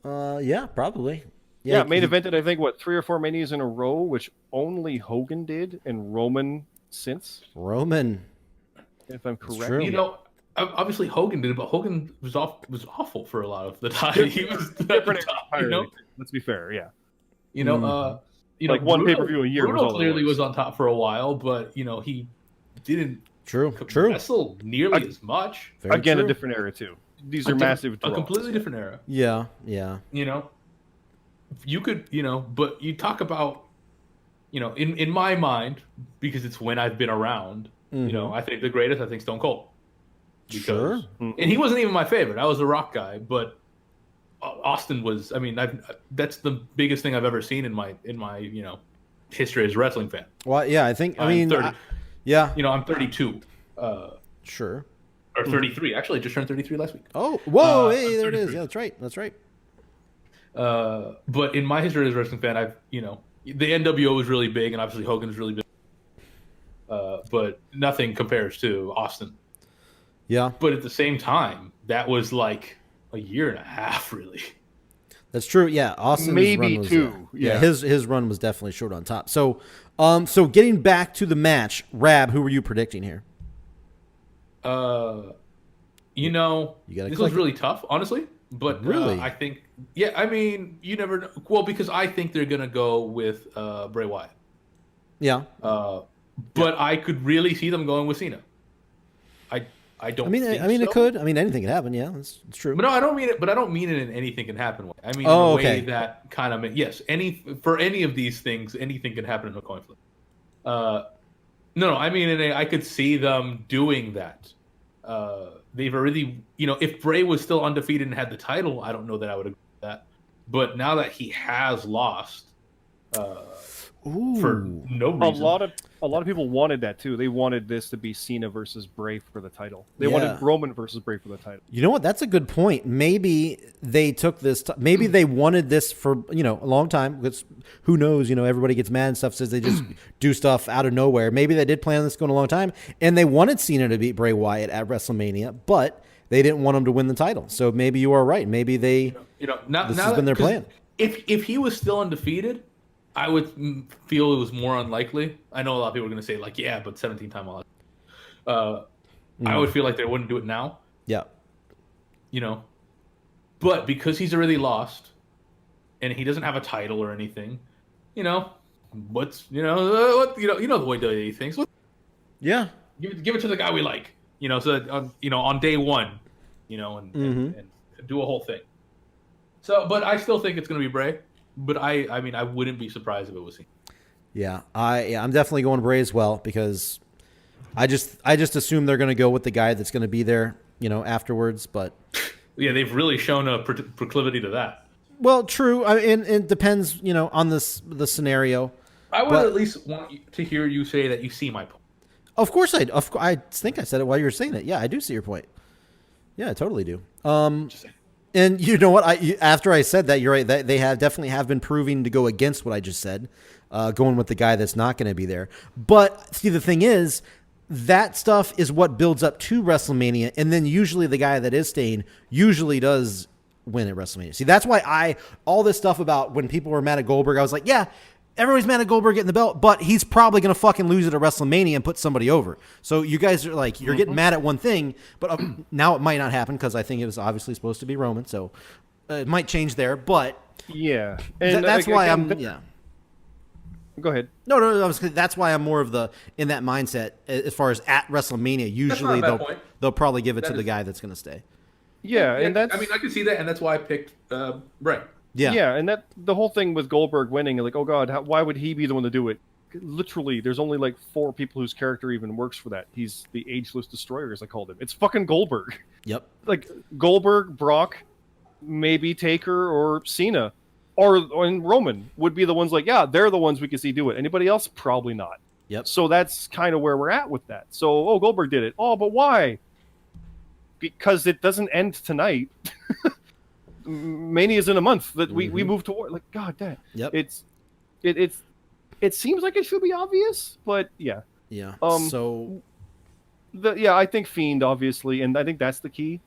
[SPEAKER 4] Yeah, probably.
[SPEAKER 3] Yeah, main evented, I think, 3 or 4 manias in a row, which only Hogan did, and Roman since.
[SPEAKER 4] Roman.
[SPEAKER 3] If I'm correct.
[SPEAKER 4] True.
[SPEAKER 2] You know, obviously Hogan did it, but Hogan was awful for a lot of the time. He was different. You know?
[SPEAKER 3] Let's be fair, yeah.
[SPEAKER 2] You know,
[SPEAKER 3] like one pay-per-view a year.
[SPEAKER 2] Bruno clearly was on top for a while, but you know, he didn't wrestle nearly as much.
[SPEAKER 3] Again, a different era too. These are massive draws.
[SPEAKER 2] A completely different era.
[SPEAKER 4] Yeah.
[SPEAKER 2] You know, you could, but you talk about, in my mind, because it's when I've been around, I think the greatest, I think Stone Cold. Because, and he wasn't even my favorite. I was a Rock guy, but Austin was, that's the biggest thing I've ever seen in my history as a wrestling fan.
[SPEAKER 4] Well, yeah, I think,
[SPEAKER 2] I'm 30.
[SPEAKER 4] Yeah.
[SPEAKER 2] I'm 32.
[SPEAKER 4] Sure.
[SPEAKER 2] Or 33. Actually, I just turned 33 last week.
[SPEAKER 4] Oh, whoa, hey, there it is. Yeah, that's right.
[SPEAKER 2] But in my history as a wrestling fan, I've, the NWO was really big, and obviously Hogan was really big. But nothing compares to Austin.
[SPEAKER 4] Yeah.
[SPEAKER 2] But at the same time, that was like a year and a half, really.
[SPEAKER 4] That's true. Yeah, Austin's
[SPEAKER 3] maybe
[SPEAKER 4] run was,
[SPEAKER 3] 2.
[SPEAKER 4] Yeah, his run was definitely short on top. So, so getting back to the match, Rab, who were you predicting here?
[SPEAKER 2] This was really tough, honestly. But
[SPEAKER 4] really,
[SPEAKER 2] I think, you never know. Well, because I think they're gonna go with Bray Wyatt.
[SPEAKER 4] Yeah.
[SPEAKER 2] But I could really see them going with Cena. I don't.
[SPEAKER 4] It could. Anything can happen. Yeah, it's true.
[SPEAKER 2] But no, I don't mean it. But I don't mean it in anything can happen way. I mean, in a way that kind of yes. For any of these things, anything can happen in a coin flip. No, I mean, I could see them doing that. They've already, if Bray was still undefeated and had the title, I don't know that I would agree with that. But now that he has lost, for no reason.
[SPEAKER 3] A lot of people wanted that too. They wanted this to be Cena versus Bray for the title. They wanted Roman versus Bray for the title.
[SPEAKER 4] You know what? That's a good point. Maybe they took this. Maybe they wanted this for a long time. Because who knows? Everybody gets mad and stuff. Says they just do stuff out of nowhere. Maybe they did plan this going a long time, and they wanted Cena to beat Bray Wyatt at WrestleMania, but they didn't want him to win the title. So maybe you are right. Maybe this has been their plan.
[SPEAKER 2] If he was still undefeated, I would feel it was more unlikely. I know a lot of people are going to say, like, yeah, but 17-time odds. I would feel like they wouldn't do it now.
[SPEAKER 4] Yeah.
[SPEAKER 2] But because he's already lost, and he doesn't have a title or anything, what's the way WWE thinks.
[SPEAKER 4] Yeah.
[SPEAKER 2] Give it to the guy we like. So on day one, and do a whole thing. So, but I still think it's going to be Bray. But I wouldn't be surprised if it was him.
[SPEAKER 4] Yeah, I'm definitely going Bray as well because I just assume they're going to go with the guy that's going to be there, afterwards. But
[SPEAKER 2] yeah, they've really shown a proclivity to that.
[SPEAKER 4] Well, true. And it depends, on the scenario.
[SPEAKER 2] I would at least want to hear you say that you see my point.
[SPEAKER 4] Of course, I think I said it while you were saying it. Yeah, I do see your point. Yeah, I totally do. And you know what? After I said that, you're right. They definitely have been proving to go against what I just said, going with the guy that's not going to be there. But see, the thing is, that stuff is what builds up to WrestleMania, and then usually the guy that is staying usually does win at WrestleMania. See, that's why all this stuff about when people were mad at Goldberg, I was like, yeah, everybody's mad at Goldberg getting the belt, but he's probably going to fucking lose it at WrestleMania and put somebody over. So you guys are like, you're getting mad at one thing, but now it might not happen because I think it was obviously supposed to be Roman. So it might change there, but
[SPEAKER 3] yeah, and
[SPEAKER 4] that's why
[SPEAKER 3] Go ahead.
[SPEAKER 4] No. That's why I'm more of in that mindset as far as at WrestleMania. Usually they'll probably give it to the guy that's going to stay.
[SPEAKER 3] Yeah, and that's.
[SPEAKER 2] I can see that, and that's why I picked Bray.
[SPEAKER 3] Yeah, and that the whole thing with Goldberg winning, like, oh god, why would he be the one to do it? Literally, there's only like 4 people whose character even works for that. He's the ageless destroyer, as I called him. It's fucking Goldberg.
[SPEAKER 4] Yep.
[SPEAKER 3] Like Goldberg, Brock, maybe Taker or Cena, or Roman would be the ones like, yeah, they're the ones we can see do it. Anybody else, probably not.
[SPEAKER 4] Yep.
[SPEAKER 3] So that's kind of where we're at with that. So, Goldberg did it. Oh, but why? Because it doesn't end tonight. Mania's in a month that we move toward. Like, god damn.
[SPEAKER 4] Yep.
[SPEAKER 3] It seems like it should be obvious, but yeah.
[SPEAKER 4] Yeah.
[SPEAKER 3] I think Fiend, obviously, and I think that's the key,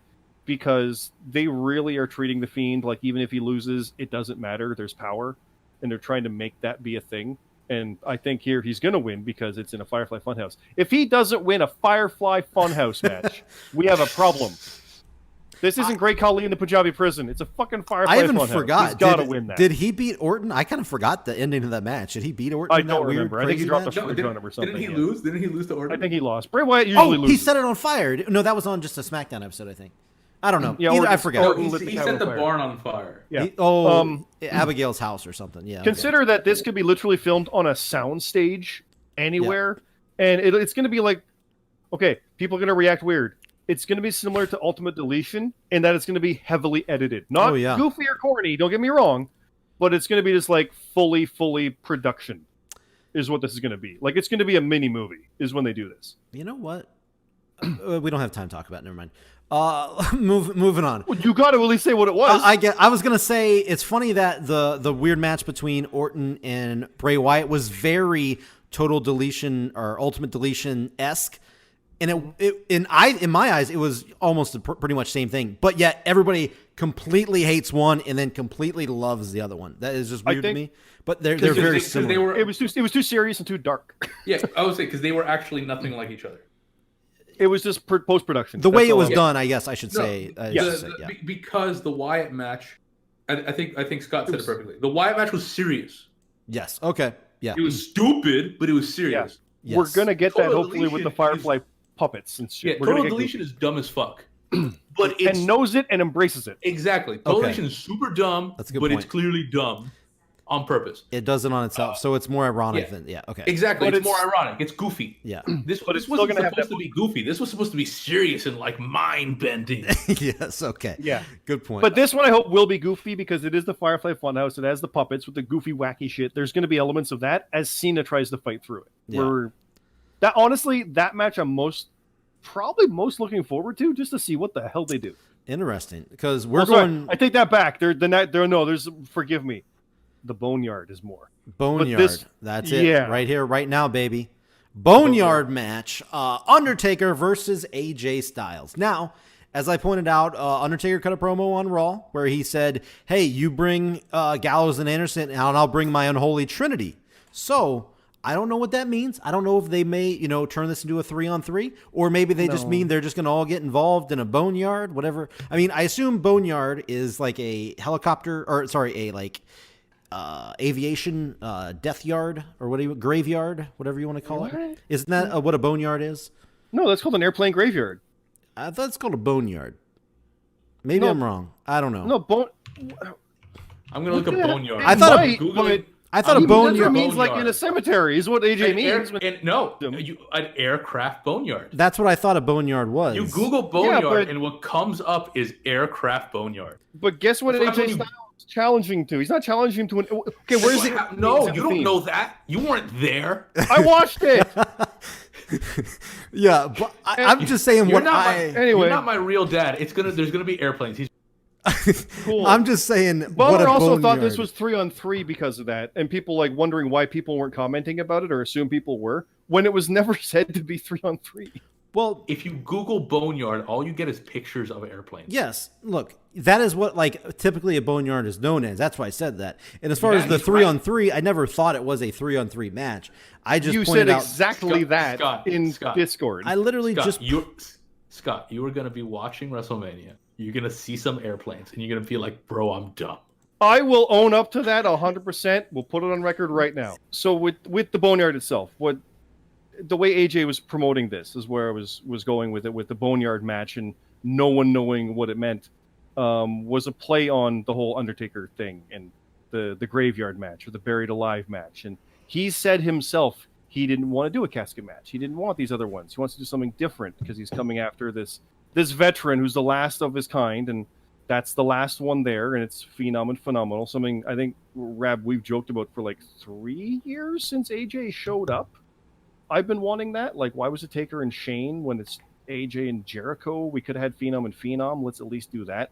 [SPEAKER 3] because they really are treating the Fiend like even if he loses, it doesn't matter. There's power, and they're trying to make that be a thing. And I think here he's going to win because it's in a Firefly Funhouse. If he doesn't win a Firefly Funhouse match, we have a problem. This isn't Great Khali in the Punjabi prison. It's a fucking Firefly Funhouse.
[SPEAKER 4] I even forgot.
[SPEAKER 3] He's got to win that.
[SPEAKER 4] Did he beat Orton? I kind of forgot the ending of that match. Did he beat Orton?
[SPEAKER 3] I don't remember. I think he dropped a fridge on him or something.
[SPEAKER 2] Didn't he lose? Didn't he lose to Orton?
[SPEAKER 3] I think he lost. Bray Wyatt usually loses.
[SPEAKER 4] He set it on fire. No, that was on just a SmackDown episode, I think. I don't know.
[SPEAKER 3] Yeah,
[SPEAKER 4] I forgot.
[SPEAKER 2] He set the barn on fire.
[SPEAKER 3] Yeah.
[SPEAKER 4] Abigail's house or something. Yeah.
[SPEAKER 3] Consider that this could be literally filmed on a sound stage anywhere, and it's going to be like, okay, people are going to react weird. It's going to be similar to Ultimate Deletion in that it's going to be heavily edited. Not goofy or corny, don't get me wrong, but it's going to be just like fully production is what this is going to be. Like, it's going to be a mini movie is when they do this.
[SPEAKER 4] You know what? We don't have time to talk about it. Never mind. Moving on.
[SPEAKER 3] Well, you got to at least say what it was.
[SPEAKER 4] I was gonna say it's funny that the weird match between Orton and Bray Wyatt was very Total Deletion or Ultimate Deletion esque, and in my eyes it was almost pretty much same thing. But yet everybody completely hates one and then completely loves the other one. That is just weird to me. But they're very similar.
[SPEAKER 3] It was too serious and too dark.
[SPEAKER 2] Yeah, I would say because they were actually nothing like each other.
[SPEAKER 3] It was just post-production.
[SPEAKER 4] The way it was done, I guess I should say.
[SPEAKER 2] Because the Wyatt match, I think Scott said it perfectly. The Wyatt match was serious.
[SPEAKER 4] Yes. Okay. Yeah.
[SPEAKER 2] It was stupid, but it was serious.
[SPEAKER 3] Yeah. Yes. We're going to get that hopefully with the Firefly puppets and shit.
[SPEAKER 2] Yeah, Total Deletion is dumb as fuck. But
[SPEAKER 3] and knows it and embraces it.
[SPEAKER 2] Exactly. Total Deletion is super dumb,
[SPEAKER 4] That's a good
[SPEAKER 2] but
[SPEAKER 4] point.
[SPEAKER 2] it's clearly dumb. on purpose.
[SPEAKER 4] It does it on itself, so it's more ironic than okay.
[SPEAKER 2] Exactly,
[SPEAKER 3] But
[SPEAKER 2] it's more ironic. It's goofy.
[SPEAKER 4] Yeah.
[SPEAKER 2] This
[SPEAKER 3] But it's
[SPEAKER 2] wasn't
[SPEAKER 3] still gonna have
[SPEAKER 2] supposed
[SPEAKER 3] that-
[SPEAKER 2] to be goofy. This was supposed to be serious and like mind bending.
[SPEAKER 4] Yes. Okay.
[SPEAKER 3] Yeah.
[SPEAKER 4] Good point.
[SPEAKER 3] But this one I hope will be goofy because it is the Firefly Funhouse. It has the puppets with the goofy, wacky shit. There's going to be elements of that as Cena tries to fight through it.
[SPEAKER 4] Yeah.
[SPEAKER 3] That match I'm probably most looking forward to just to see what the hell they do.
[SPEAKER 4] Interesting, because we're
[SPEAKER 3] Sorry,
[SPEAKER 4] going
[SPEAKER 3] I take that back. There's forgive me. The Boneyard is more.
[SPEAKER 4] Boneyard.
[SPEAKER 3] this-
[SPEAKER 4] That's it.
[SPEAKER 3] yeah.
[SPEAKER 4] Right here, right now, baby. Boneyard match. Undertaker versus AJ Styles. Now, as I pointed out, Undertaker cut a promo on Raw where he said, "Hey, you bring Gallows and Anderson, and I'll bring my unholy trinity." So I don't know what that means. I don't know if they may, turn this into a 3-on-3, or maybe they just mean they're just going to all get involved in a boneyard, whatever. I mean, I assume boneyard is like a helicopter, or sorry, a like aviation death yard, or graveyard, whatever you want to call it. Isn't that what a boneyard is?
[SPEAKER 3] No, that's called an airplane graveyard.
[SPEAKER 4] I thought it's called a boneyard. Maybe
[SPEAKER 3] No.
[SPEAKER 4] I'm wrong. I don't know.
[SPEAKER 3] No,
[SPEAKER 2] I'm gonna look up boneyard.
[SPEAKER 4] I thought
[SPEAKER 3] might,
[SPEAKER 2] Google it.
[SPEAKER 4] I thought a
[SPEAKER 3] That
[SPEAKER 4] boneyard.
[SPEAKER 3] means like in a
[SPEAKER 2] Boneyard.
[SPEAKER 3] cemetery is what AJ
[SPEAKER 2] An
[SPEAKER 3] means.
[SPEAKER 2] an aircraft boneyard.
[SPEAKER 4] That's what I thought a boneyard was.
[SPEAKER 2] You Google boneyard,
[SPEAKER 3] but-
[SPEAKER 2] and what comes up is aircraft boneyard.
[SPEAKER 3] But guess what
[SPEAKER 2] That's what
[SPEAKER 3] AJ
[SPEAKER 2] I'm
[SPEAKER 3] Styles is challenging to? He's not challenging him to an. Okay, where is it?
[SPEAKER 2] No, you don't know that. You weren't there.
[SPEAKER 3] I watched it.
[SPEAKER 4] Yeah, but I'm just saying
[SPEAKER 2] You're
[SPEAKER 4] what
[SPEAKER 2] not my,
[SPEAKER 3] Anyway.
[SPEAKER 2] you're not my real dad. There's gonna be airplanes. He's
[SPEAKER 3] Cool.
[SPEAKER 4] I'm just saying. what
[SPEAKER 3] Bummer
[SPEAKER 4] a
[SPEAKER 3] also thought
[SPEAKER 4] boneyard.
[SPEAKER 3] this was 3-on-3 because of that, and people like wondering why people weren't commenting about it or assume people were when it was never said to be 3-on-3.
[SPEAKER 4] Well,
[SPEAKER 2] if you Google boneyard, all you get is pictures of airplanes.
[SPEAKER 4] yes. Look, that is what typically a boneyard is known as. That's why I said that. And as far
[SPEAKER 2] Yeah,
[SPEAKER 4] as the
[SPEAKER 2] he's
[SPEAKER 4] 3-on-3, I never thought it was a 3-on-3 match. I just
[SPEAKER 3] You
[SPEAKER 4] pointed
[SPEAKER 3] said
[SPEAKER 4] out.
[SPEAKER 3] exactly
[SPEAKER 2] Scott,
[SPEAKER 3] that
[SPEAKER 2] Scott,
[SPEAKER 3] in
[SPEAKER 2] Scott.
[SPEAKER 3] Discord.
[SPEAKER 4] I literally
[SPEAKER 2] Scott, you are gonna be watching WrestleMania. You're gonna see some airplanes, and you're gonna be like, "Bro, I'm dumb."
[SPEAKER 3] I will own up to that 100%. We'll put it on record right now. So with the Boneyard itself, the way AJ was promoting this is where I was going with it, with the Boneyard match and no one knowing what it meant, was a play on the whole Undertaker thing and the graveyard match or the buried alive match. And he said himself he didn't want to do a casket match. He didn't want these other ones. He wants to do something different because he's coming after this veteran who's the last of his kind, and that's the last one there, and it's phenomenal. Something I think, Rab, we've joked about for like 3 years since AJ showed up. I've been wanting that. Like, why was it Taker and Shane when it's AJ and Jericho? We could have had Phenom and Phenom. Let's at least do that.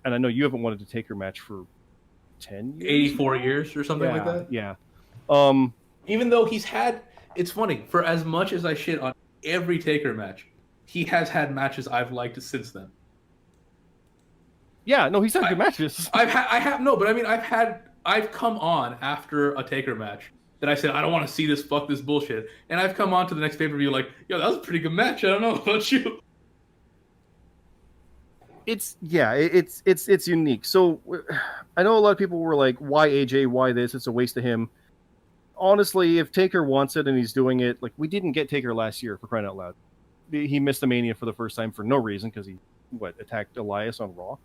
[SPEAKER 3] And I know you haven't wanted a Taker match for 10 years.
[SPEAKER 2] 84 years or something like that.
[SPEAKER 3] Yeah.
[SPEAKER 2] Even though it's funny, for as much as I shit on every Taker match, he has had matches I've liked since then.
[SPEAKER 3] Yeah, no, he's had good matches.
[SPEAKER 2] I've come on after a Taker match that I said, I don't want to see this, fuck this bullshit. And I've come on to the next pay-per-view like, yo, that was a pretty good match. I don't know about you.
[SPEAKER 3] It's unique. So I know a lot of people were like, why AJ? Why this? It's a waste of him. Honestly, if Taker wants it and he's doing it, like, we didn't get Taker last year, for crying out loud. He missed the Mania for the first time for no reason because he attacked Elias on Raw.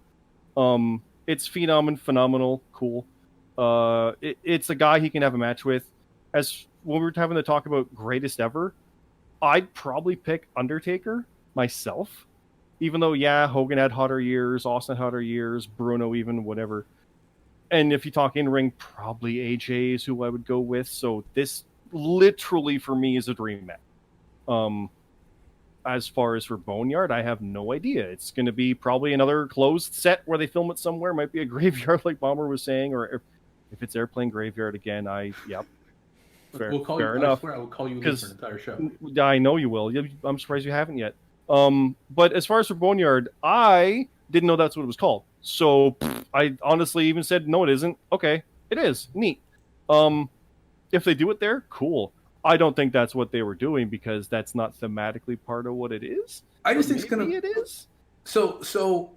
[SPEAKER 3] It's phenomenal, cool. It's a guy he can have a match with. As when we were having to talk about greatest ever, I'd probably pick Undertaker myself. Even though, yeah, Hogan had hotter years, Austin had hotter years, Bruno even, whatever. And if you talk in-ring, probably AJ is who I would go with. So this literally, for me, is a dream match. As far as for Boneyard, I have no idea. It's going to be probably another closed set where they film it somewhere. Might be a graveyard like Bomber was saying, or if it's airplane graveyard again, fair,
[SPEAKER 2] We'll call
[SPEAKER 3] fair
[SPEAKER 2] you,
[SPEAKER 3] enough.
[SPEAKER 2] I swear I will call you again for an entire show.
[SPEAKER 3] I know you will. I'm surprised you haven't yet. But as far as for Boneyard, I didn't know that's what it was called. So I honestly even said, no, it isn't. Okay, it is. Neat. If they do it there, cool. I don't think that's what they were doing because that's not thematically part of what it is.
[SPEAKER 2] I just think it's
[SPEAKER 3] Maybe
[SPEAKER 2] gonna.
[SPEAKER 3] it is.
[SPEAKER 2] So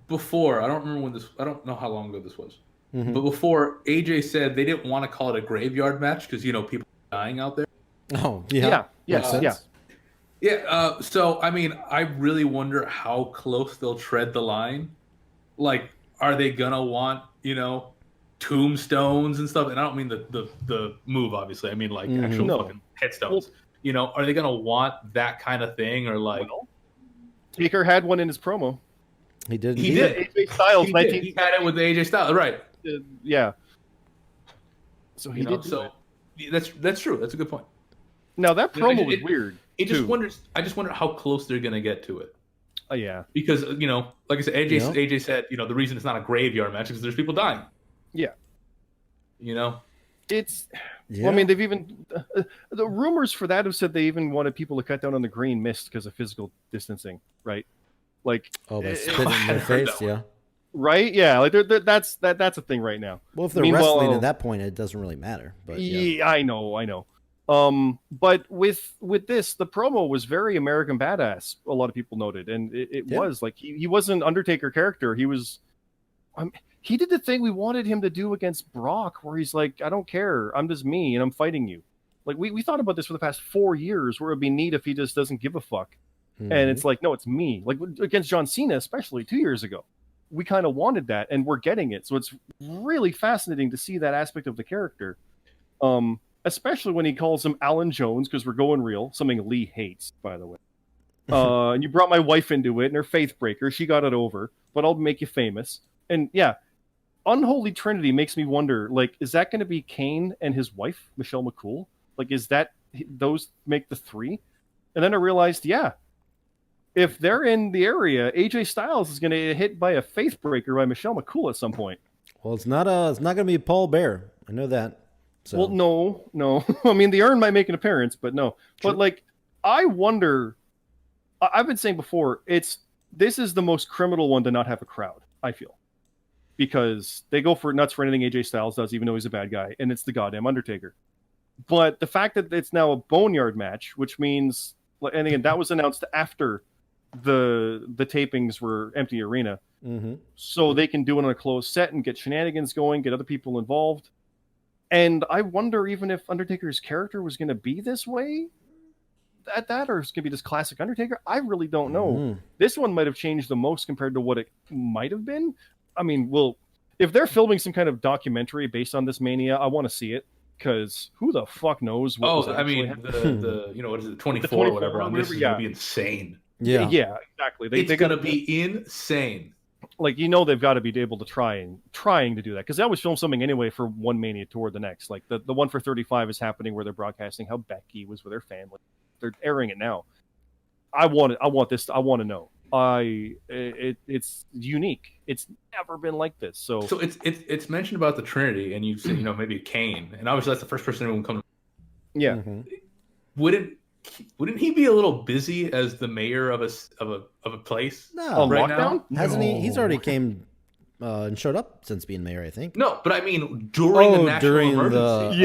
[SPEAKER 2] before, I don't remember when this. I don't know how long ago this was.
[SPEAKER 4] Mhm.
[SPEAKER 2] But before, AJ said they didn't want to call it a graveyard match because people are dying out there.
[SPEAKER 4] Oh, yeah.
[SPEAKER 3] Yeah. Yes.
[SPEAKER 4] Makes sense.
[SPEAKER 3] Yeah.
[SPEAKER 2] Yeah. So I mean, I really wonder how close they'll tread the line. Like, are they gonna want tombstones and stuff. And I don't mean the move, obviously. I mean like actual
[SPEAKER 3] No.
[SPEAKER 2] fucking headstones. You know, are they gonna want that kind of thing, or like?
[SPEAKER 3] Well, Taker had one in his promo.
[SPEAKER 4] He did.
[SPEAKER 2] He did.
[SPEAKER 3] AJ Styles,
[SPEAKER 2] He
[SPEAKER 3] 19.
[SPEAKER 2] did. He had it with the AJ Styles, right?
[SPEAKER 3] Yeah. So he
[SPEAKER 2] You know,
[SPEAKER 3] did do
[SPEAKER 2] so
[SPEAKER 3] it.
[SPEAKER 2] that's true. That's a good point.
[SPEAKER 3] Now that
[SPEAKER 2] You know,
[SPEAKER 3] promo was weird.
[SPEAKER 2] It just
[SPEAKER 3] too.
[SPEAKER 2] wonders. I just wonder how close they're gonna get to it.
[SPEAKER 3] Yeah.
[SPEAKER 2] Because you know, like I said, AJ
[SPEAKER 4] Yeah.
[SPEAKER 2] AJ said, you know, the reason it's not a graveyard match is because there's people dying.
[SPEAKER 3] Yeah.
[SPEAKER 2] You know,
[SPEAKER 3] It's.
[SPEAKER 4] Yeah.
[SPEAKER 3] Well, I mean, they've even the rumors for that have said they even wanted people to cut down on the green mist because of physical distancing, right? Like,
[SPEAKER 4] oh, by
[SPEAKER 3] it-
[SPEAKER 4] spitting in their
[SPEAKER 2] heard
[SPEAKER 4] face,
[SPEAKER 2] that
[SPEAKER 4] yeah.
[SPEAKER 3] right? Yeah, like that's a thing right now.
[SPEAKER 4] Well, if they're
[SPEAKER 3] Meanwhile-
[SPEAKER 4] wrestling at that point, it doesn't really matter. But yeah.
[SPEAKER 3] Yeah, I know. But with this, the promo was very American Badass. A lot of people noted, and it
[SPEAKER 4] Yeah.
[SPEAKER 3] was like he wasn't Undertaker character. He was, he did the thing we wanted him to do against Brock, where he's like, I don't care, I'm just me, and I'm fighting you. Like we thought about this for the past 4 years, where it'd be neat if he just doesn't give a fuck.
[SPEAKER 4] Mhm.
[SPEAKER 3] And it's like, no, it's me. Like against John Cena, especially 2 years ago, we kind of wanted that, and we're getting it. So it's really fascinating to see that aspect of the character. Especially when he calls him Alan Jones, because we're going real, something Lee hates, by the way. And you brought my wife into it, and her faith breaker, she got it over, but I'll make you famous. And yeah, Unholy Trinity makes me wonder, like, is that going to be Kane and his wife, Michelle McCool? Like, is that, those make the three? And then I realized, yeah, if they're in the area, AJ Styles is going to get hit by a faith breaker by Michelle McCool at some point.
[SPEAKER 4] Well, it's not going to be Paul Bear. I know that. So.
[SPEAKER 3] Well, no. I mean, the Urn might make an appearance, but no.
[SPEAKER 4] True.
[SPEAKER 3] But like, I wonder. I've been saying before, this is the most criminal one to not have a crowd. I feel, because they go for nuts for anything AJ Styles does, even though he's a bad guy, and it's the goddamn Undertaker. But the fact that it's now a boneyard match, which means, and again, that was announced after the tapings were empty arena, so they can do it on a closed set and get shenanigans going, get other people involved. And I wonder even if Undertaker's character was going to be this way at that, or it's going to be just classic Undertaker. I really don't know. This one might have changed the most compared to what it might have been. I mean, if they're filming some kind of documentary based on this Mania, I want to see it, because who the fuck knows what was
[SPEAKER 2] I
[SPEAKER 3] actually
[SPEAKER 2] mean,
[SPEAKER 3] happening.
[SPEAKER 2] the you know, what is it, 24
[SPEAKER 3] 24
[SPEAKER 2] or whatever on this is
[SPEAKER 3] yeah.
[SPEAKER 2] gonna be insane.
[SPEAKER 4] Yeah.
[SPEAKER 3] Yeah, exactly.
[SPEAKER 2] It's
[SPEAKER 3] They
[SPEAKER 2] gonna
[SPEAKER 3] gotta
[SPEAKER 2] be insane.
[SPEAKER 3] like, they've got to be able to trying to do that, because they always film something anyway for one Mania tour the next. Like the one for 35 is happening, where they're broadcasting how Becky was with her family. They're airing it now. I want to know. It's unique. It's never been like this. So
[SPEAKER 2] it's mentioned about the Trinity, and you said, maybe Kane, and obviously that's the first person everyone comes.
[SPEAKER 3] yeah.
[SPEAKER 2] Wouldn't he be a little busy as the mayor of a place?
[SPEAKER 4] No,
[SPEAKER 2] right
[SPEAKER 3] lockdown?
[SPEAKER 2] now?
[SPEAKER 4] Hasn't he? He's already
[SPEAKER 2] No.
[SPEAKER 4] came and showed up since being mayor, I think.
[SPEAKER 2] No, but I mean during the national emergency.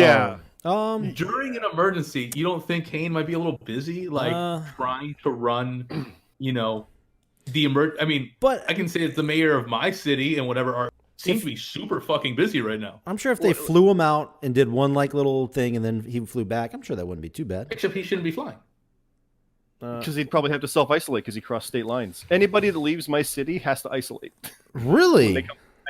[SPEAKER 2] During an emergency, you don't think Kane might be a little busy, like trying to run, I mean,
[SPEAKER 4] But
[SPEAKER 2] I can say it's the mayor of my city and whatever seems to be super fucking busy right now.
[SPEAKER 4] I'm sure if they flew him out and did one like little thing and then he flew back, I'm sure that wouldn't be too bad.
[SPEAKER 2] Except he shouldn't be flying.
[SPEAKER 3] Because he'd probably have to self-isolate because he crossed state lines. Anybody that leaves my city has to isolate.
[SPEAKER 4] Really?
[SPEAKER 3] They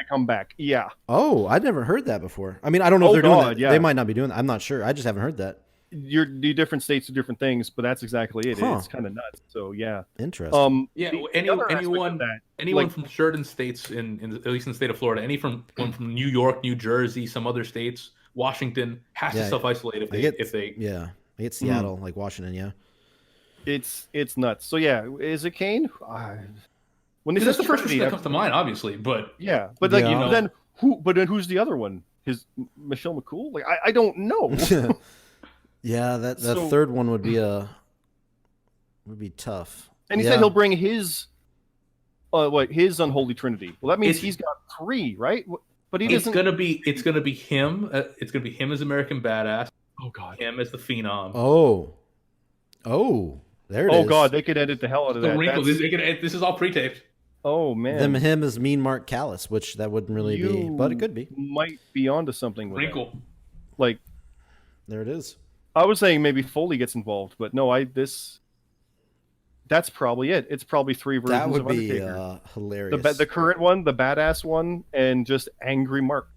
[SPEAKER 3] come back. Yeah.
[SPEAKER 4] Oh, I'd never heard that before. I mean, I don't know if
[SPEAKER 3] Oh,
[SPEAKER 4] they're doing
[SPEAKER 3] God,
[SPEAKER 4] that.
[SPEAKER 3] yeah.
[SPEAKER 4] They might not be doing that. I'm not sure. I just haven't heard that.
[SPEAKER 3] You're different states do different things, but that's exactly it.
[SPEAKER 4] Huh.
[SPEAKER 3] It's kind of nuts. So yeah.
[SPEAKER 4] Interesting.
[SPEAKER 2] Yeah,
[SPEAKER 3] the other aspect of that,
[SPEAKER 2] anyone
[SPEAKER 3] like-
[SPEAKER 2] from certain states in at least in the state of Florida, anyone from New York, New Jersey, some other states, Washington has to
[SPEAKER 4] Yeah.
[SPEAKER 2] self-isolate if they
[SPEAKER 4] yeah, I get Seattle, like Washington, yeah.
[SPEAKER 3] It's nuts. So yeah, is it Kane? When they
[SPEAKER 2] Because that's
[SPEAKER 3] said
[SPEAKER 2] the first person
[SPEAKER 3] Trinity,
[SPEAKER 2] that comes to mind, obviously. But
[SPEAKER 3] yeah, but like
[SPEAKER 4] Yeah.
[SPEAKER 3] then who's the other one? His Michelle McCool? Like I don't know.
[SPEAKER 4] Yeah, that
[SPEAKER 3] So-
[SPEAKER 4] third one would be tough.
[SPEAKER 3] And he
[SPEAKER 4] Yeah.
[SPEAKER 3] said he'll bring his his unholy trinity. Well, that means
[SPEAKER 2] It's-
[SPEAKER 3] he's got 3, right? But he
[SPEAKER 2] it's
[SPEAKER 3] doesn't.
[SPEAKER 2] gonna be him. It's gonna be him as American Badass.
[SPEAKER 3] Oh God.
[SPEAKER 2] Him as the Phenom.
[SPEAKER 4] Oh, there it is.
[SPEAKER 3] Oh God, they could edit the hell out of
[SPEAKER 2] The
[SPEAKER 3] that.
[SPEAKER 2] wrinkles.
[SPEAKER 3] That's-
[SPEAKER 2] This is all pre-taped.
[SPEAKER 3] Oh man,
[SPEAKER 4] Him as Mean Mark Callis, which that wouldn't really be, but it could be.
[SPEAKER 3] Might be onto something with
[SPEAKER 2] Wrinkle.
[SPEAKER 3] that. Like
[SPEAKER 4] There it is.
[SPEAKER 3] I was saying, maybe Foley gets involved, but no, that's probably it. It's probably 3 versions
[SPEAKER 4] That would
[SPEAKER 3] of
[SPEAKER 4] be
[SPEAKER 3] Undertaker.
[SPEAKER 4] hilarious.
[SPEAKER 3] The current one, the badass one, and just Angry Mark.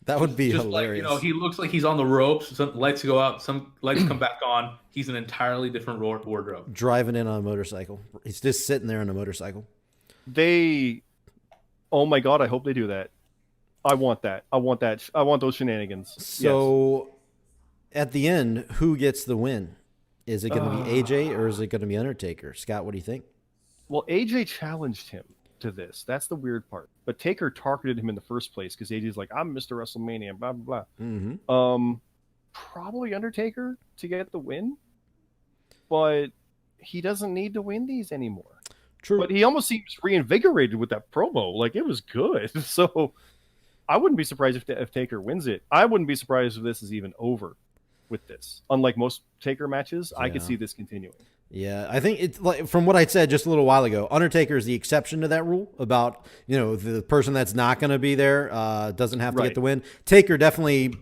[SPEAKER 4] That would be
[SPEAKER 2] Just
[SPEAKER 4] hilarious.
[SPEAKER 2] like, he looks like he's on the ropes. Some lights go out, some lights come back on. He's an entirely different wardrobe.
[SPEAKER 4] Driving in on a motorcycle. He's just sitting there on a motorcycle.
[SPEAKER 3] Oh my god, I hope they do that. I want that. I want those shenanigans.
[SPEAKER 4] So at the end, who gets the win? Is it going to be AJ or is it going to be Undertaker? Scott, what do you think?
[SPEAKER 3] Well, AJ challenged him to this. That's the weird part. But Taker targeted him in the first place because AJ's like, I'm Mr. WrestleMania, blah, blah, blah.
[SPEAKER 4] Mm-hmm.
[SPEAKER 3] Probably Undertaker to get the win. But he doesn't need to win these anymore.
[SPEAKER 4] True.
[SPEAKER 3] But he almost seems reinvigorated with that promo. Like, it was good. So I wouldn't be surprised if Taker wins it. I wouldn't be surprised if this is even over with this. Unlike most Taker matches, I could see this continuing.
[SPEAKER 4] Yeah, I think it's like from what I said just a little while ago, Undertaker is the exception to that rule about, the person that's not going to be there doesn't have to get the win. Taker definitely,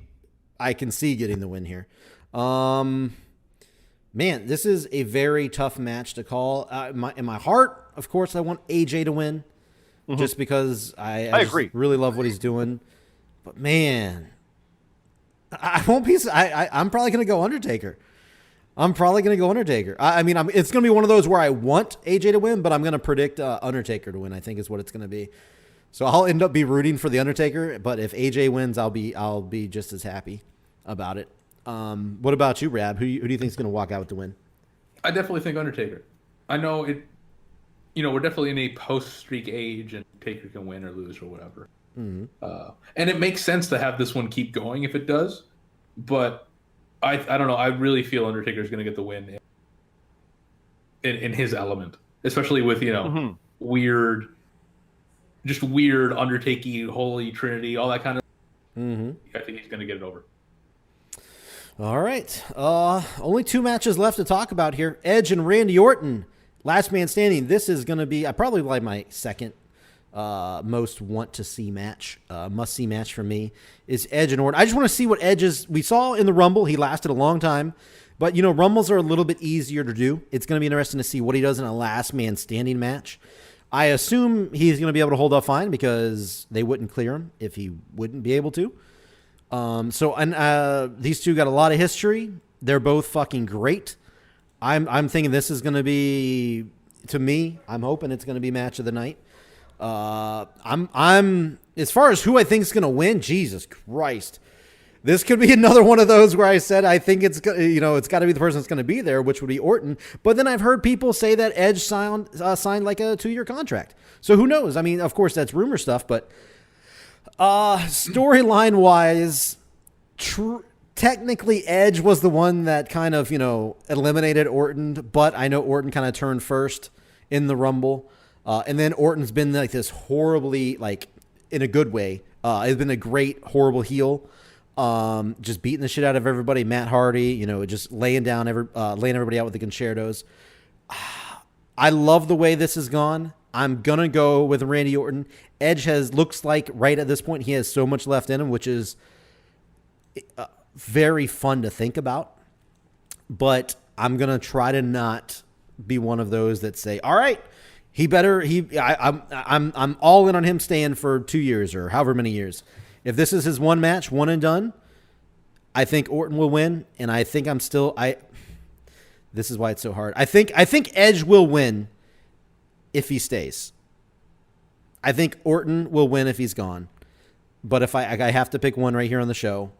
[SPEAKER 4] I can see getting the win here. Man, this is a very tough match to call. In my heart, of course, I want AJ to win just because I agree. Really love what he's doing. But man, I won't be. I'm probably going to go Undertaker. I mean, it's going to be one of those where I want AJ to win, but I'm going to predict Undertaker to win. I think is what it's going to be. So I'll end up be rooting for the Undertaker, but if AJ wins, I'll be just as happy about it. What about you, Rab? Who do you think is going to walk out with the win?
[SPEAKER 2] I definitely think Undertaker. I know it. We're definitely in a post-streak age, and Taker can win or lose or whatever. Mm-hmm. And it makes sense to have this one keep going if it does, but I don't know. I really feel Undertaker is going to get the win in his element, especially with weird undertaking, Holy Trinity, all that kind of. Mm-hmm. I think he's going to get it over.
[SPEAKER 4] All right. Only 2 matches left to talk about here. Edge and Randy Orton, last man standing. This is going to be probably like my second most want to see match, must see match for me is Edge and Orton. I just want to see what Edge is. We saw in the Rumble, he lasted a long time, but Rumbles are a little bit easier to do. It's going to be interesting to see what he does in a last man standing match. I assume he's going to be able to hold up fine because they wouldn't clear him if he wouldn't be able to. These two got a lot of history. They're both fucking great. I'm thinking this is going to be, to me, I'm hoping it's going to be match of the night. I'm as far as who I think is going to win, Jesus Christ. This could be another one of those where I said I think it's got to be the person that's going to be there, which would be Orton. But then I've heard people say that Edge signed like a 2-year contract. So who knows? I mean, of course that's rumor stuff, but storyline wise, technically Edge was the one that kind of eliminated Orton, but I know Orton kind of turned first in the Rumble. And then Orton's been like this horribly, like in a good way. It's been a great, horrible heel. Just beating the shit out of everybody. Matt Hardy, just laying everybody out with the concertos. I love the way this has gone. I'm gonna go with Randy Orton. Edge looks like right at this point he has so much left in him, which is very fun to think about. But I'm gonna try to not be one of those that say, all right, I'm all in on him staying for 2 years or however many years. If this is his one match, one and done, I think Orton will win, and I think this is why it's so hard. I think Edge will win if he stays. I think Orton will win if he's gone. But if I have to pick one right here on the show,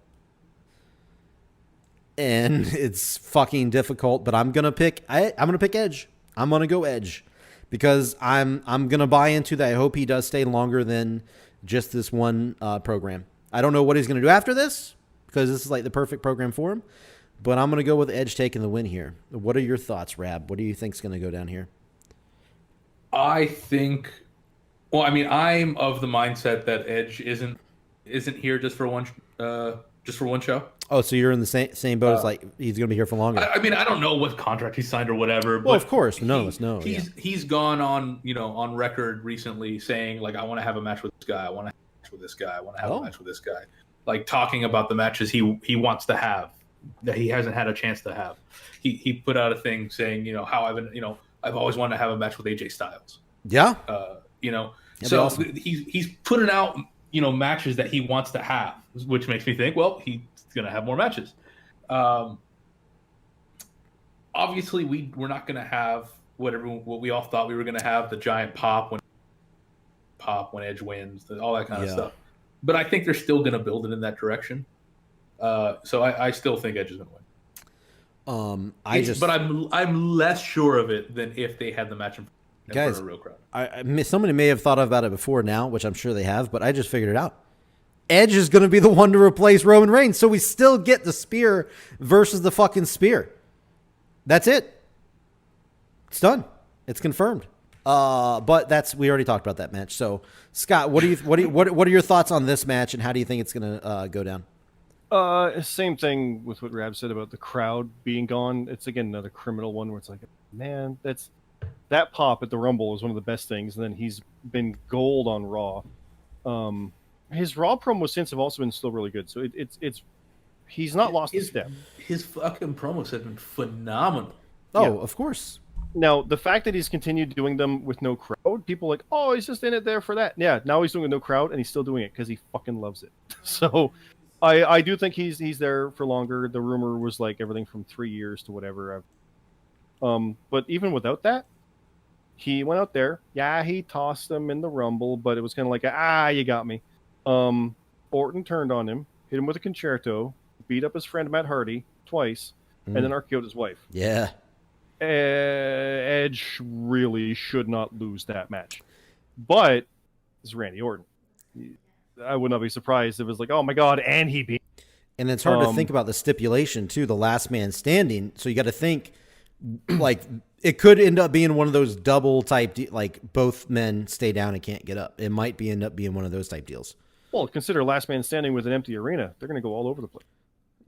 [SPEAKER 4] and it's fucking difficult, but I'm gonna pick Edge. I'm gonna go Edge. Because I'm going to buy into that. I hope he does stay longer than just this one program. I don't know what he's going to do after this because this is like the perfect program for him. But I'm going to go with Edge taking the win here. What are your thoughts, Rab? What do you think is going to go down here?
[SPEAKER 2] I think, I'm of the mindset that Edge isn't here just for one show.
[SPEAKER 4] Oh, so you're in the same boat as like he's going to be here for longer.
[SPEAKER 2] I don't know what contract he signed or whatever.
[SPEAKER 4] Well, of course, none of us know.
[SPEAKER 2] He's gone on record recently saying like, I want to have a match with this guy. I want to have a match with this guy. I want to have a match with this guy. Like talking about the matches he wants to have that he hasn't had a chance to have. He put out a thing saying how I've always wanted to have a match with AJ Styles.
[SPEAKER 4] Yeah.
[SPEAKER 2] So awesome. He's putting out matches that he wants to have, which makes me think, well, he's going to have more matches. Obviously, we're not going to have what we all thought we were going to have, the giant pop when Edge wins, all that kind of stuff. But I think they're still going to build it in that direction. So I still think Edge is going to win. But I'm less sure of it than if they had the match in front of a real crowd.
[SPEAKER 4] Somebody may have thought about it before now, which I'm sure they have, but I just figured it out. Edge is going to be the one to replace Roman Reigns, so we still get the spear versus the fucking spear. That's it. It's done. It's confirmed. But we already talked about that match. So, Scott, what are your thoughts on this match, and how do you think it's going to go down?
[SPEAKER 3] Same thing with what Rab said about the crowd being gone. It's again another criminal one where it's like, man, that pop at the Rumble was one of the best things, and then he's been gold on Raw. His Raw promos since have also been still really good. So he's not lost his step.
[SPEAKER 2] His fucking promos have been phenomenal.
[SPEAKER 4] Oh, of course.
[SPEAKER 3] Now, the fact that he's continued doing them with no crowd, people are like, oh, he's just in it there for that. Yeah, now he's doing it with no crowd, and he's still doing it because he fucking loves it. So I do think he's there for longer. The rumor was like everything from 3 years to whatever. But even without that, he went out there. Yeah, he tossed him in the Rumble, but it was kind of like, you got me. Orton turned on him, hit him with a concerto, beat up his friend Matt Hardy twice, and then RKO'd his wife.
[SPEAKER 4] Yeah.
[SPEAKER 3] Edge really should not lose that match. But it's Randy Orton. I would not be surprised if it was like, oh my God, and he beat.
[SPEAKER 4] And it's hard to think about the stipulation, too, the last man standing. So you got to think, like, it could end up being one of those double type, like both men stay down and can't get up. It might end up being one of those type deals.
[SPEAKER 3] Well, consider last man standing with an empty arena. They're going to go all over the place.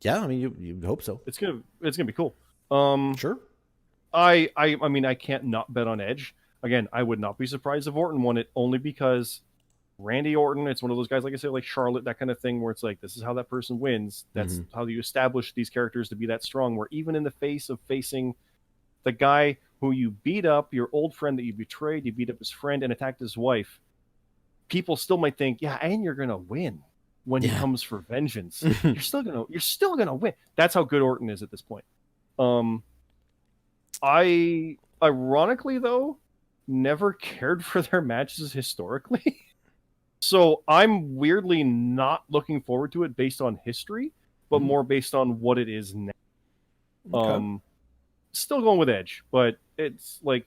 [SPEAKER 4] Yeah, I mean, you hope so.
[SPEAKER 3] It's gonna be cool.
[SPEAKER 4] Sure.
[SPEAKER 3] I mean, I can't not bet on Edge. Again, I would not be surprised if Orton won it, only because Randy Orton, it's one of those guys, like I said, like Charlotte, that kind of thing, where it's like, this is how that person wins. That's how you establish these characters to be that strong, where even in the face of facing the guy who you beat up, your old friend that you betrayed, you beat up his friend and attacked his wife, people still might think, yeah, and you're going to win when he comes for vengeance. You're still going to win. That's how good Orton is at this point. I ironically though never cared for their matches historically. So I'm weirdly not looking forward to it based on history, but more based on what it is now. Okay. Still going with Edge, but it's like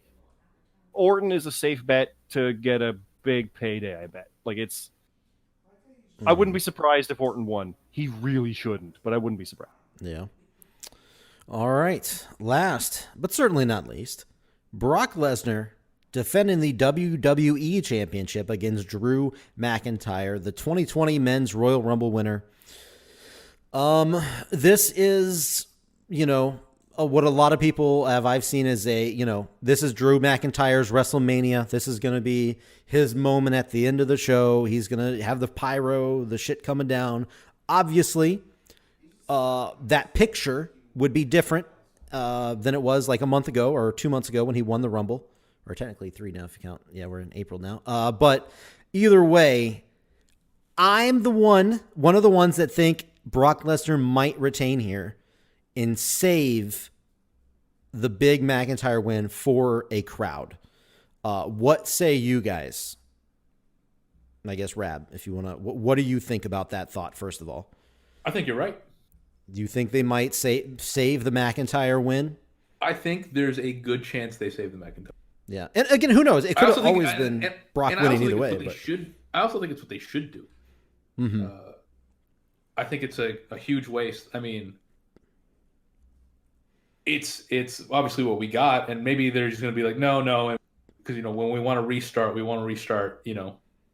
[SPEAKER 3] Orton is a safe bet to get a big payday, I bet. Like I wouldn't be surprised if Orton won. He really shouldn't, but I wouldn't be surprised.
[SPEAKER 4] Yeah. All right. Last, but certainly not least, Brock Lesnar defending the WWE Championship against Drew McIntyre, the 2020 Men's Royal Rumble winner. This is, what a lot of people I've seen as this is Drew McIntyre's WrestleMania. This is going to be his moment at the end of the show. He's going to have the pyro, the shit coming down. Obviously, that picture would be different than it was like a month ago or 2 months ago when he won the Rumble. Or technically 3 now if you count. Yeah, we're in April now. But either way, I'm one of the ones that think Brock Lesnar might retain here and save the big McIntyre win for a crowd. What say you guys? I guess, Rab, if you want to, what do you think about that thought, first of all?
[SPEAKER 2] I think you're right.
[SPEAKER 4] Do you think they might save the McIntyre win?
[SPEAKER 2] I think there's a good chance they save the McIntyre.
[SPEAKER 4] Yeah. And again, who knows? It could have always been Brock winning either way.
[SPEAKER 2] I also think it's what they should do. Mm-hmm. I think it's a huge waste. I mean, it's obviously what we got, and maybe they're just going to be like, no, because when we want to restart,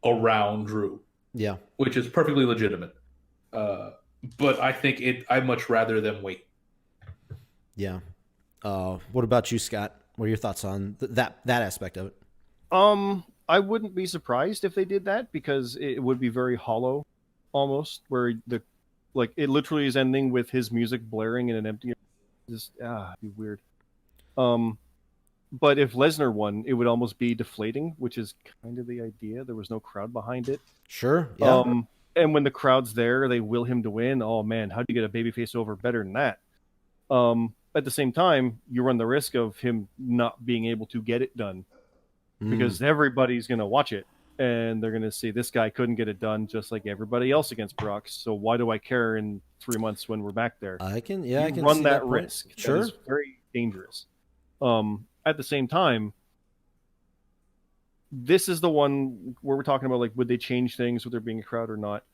[SPEAKER 2] around Drew. Yeah, which is perfectly legitimate. But I think I'd much rather them wait.
[SPEAKER 4] Yeah. What about you, Scott? What are your thoughts on that aspect of it?
[SPEAKER 3] I wouldn't be surprised if they did that because it would be very hollow, almost, where it literally is ending with his music blaring in an empty. Just it'd be weird. But if Lesnar won, it would almost be deflating, which is kind of the idea. There was no crowd behind it.
[SPEAKER 4] Sure. Yeah.
[SPEAKER 3] And when the crowd's there, they will him to win. Oh man, how do you get a babyface over better than that? At the same time, you run the risk of him not being able to get it done because everybody's going to watch it and they're going to see this guy couldn't get it done just like everybody else against Brock. So why do I care in 3 months when we're back there?
[SPEAKER 4] I can
[SPEAKER 3] run
[SPEAKER 4] see
[SPEAKER 3] that
[SPEAKER 4] point.
[SPEAKER 3] risk.
[SPEAKER 4] Sure.
[SPEAKER 3] That is very dangerous. At the same time, this is the one where we're talking about, like, would they change things with there being a crowd or not?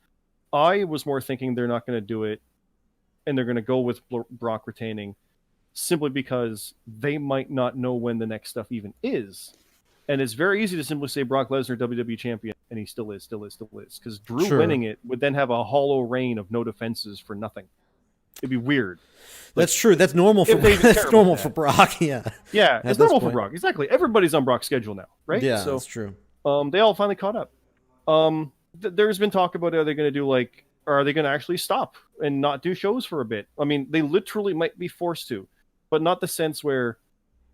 [SPEAKER 3] I was more thinking they're not going to do it and they're going to go with Brock retaining simply because they might not know when the next stuff even is. And it's very easy to simply say Brock Lesnar, WWE champion, and he still is. Because Drew winning it would then have a hollow reign of no defenses for nothing. It'd be weird.
[SPEAKER 4] That's true. That's normal for for Brock. Yeah.
[SPEAKER 3] Yeah, it's normal for Brock. Exactly. Everybody's on Brock's schedule now, right?
[SPEAKER 4] Yeah,
[SPEAKER 3] so,
[SPEAKER 4] that's true.
[SPEAKER 3] They all finally caught up. There's been talk about, are they going to do, like, or are they going to actually stop and not do shows for a bit? I mean, they literally might be forced to, but not the sense where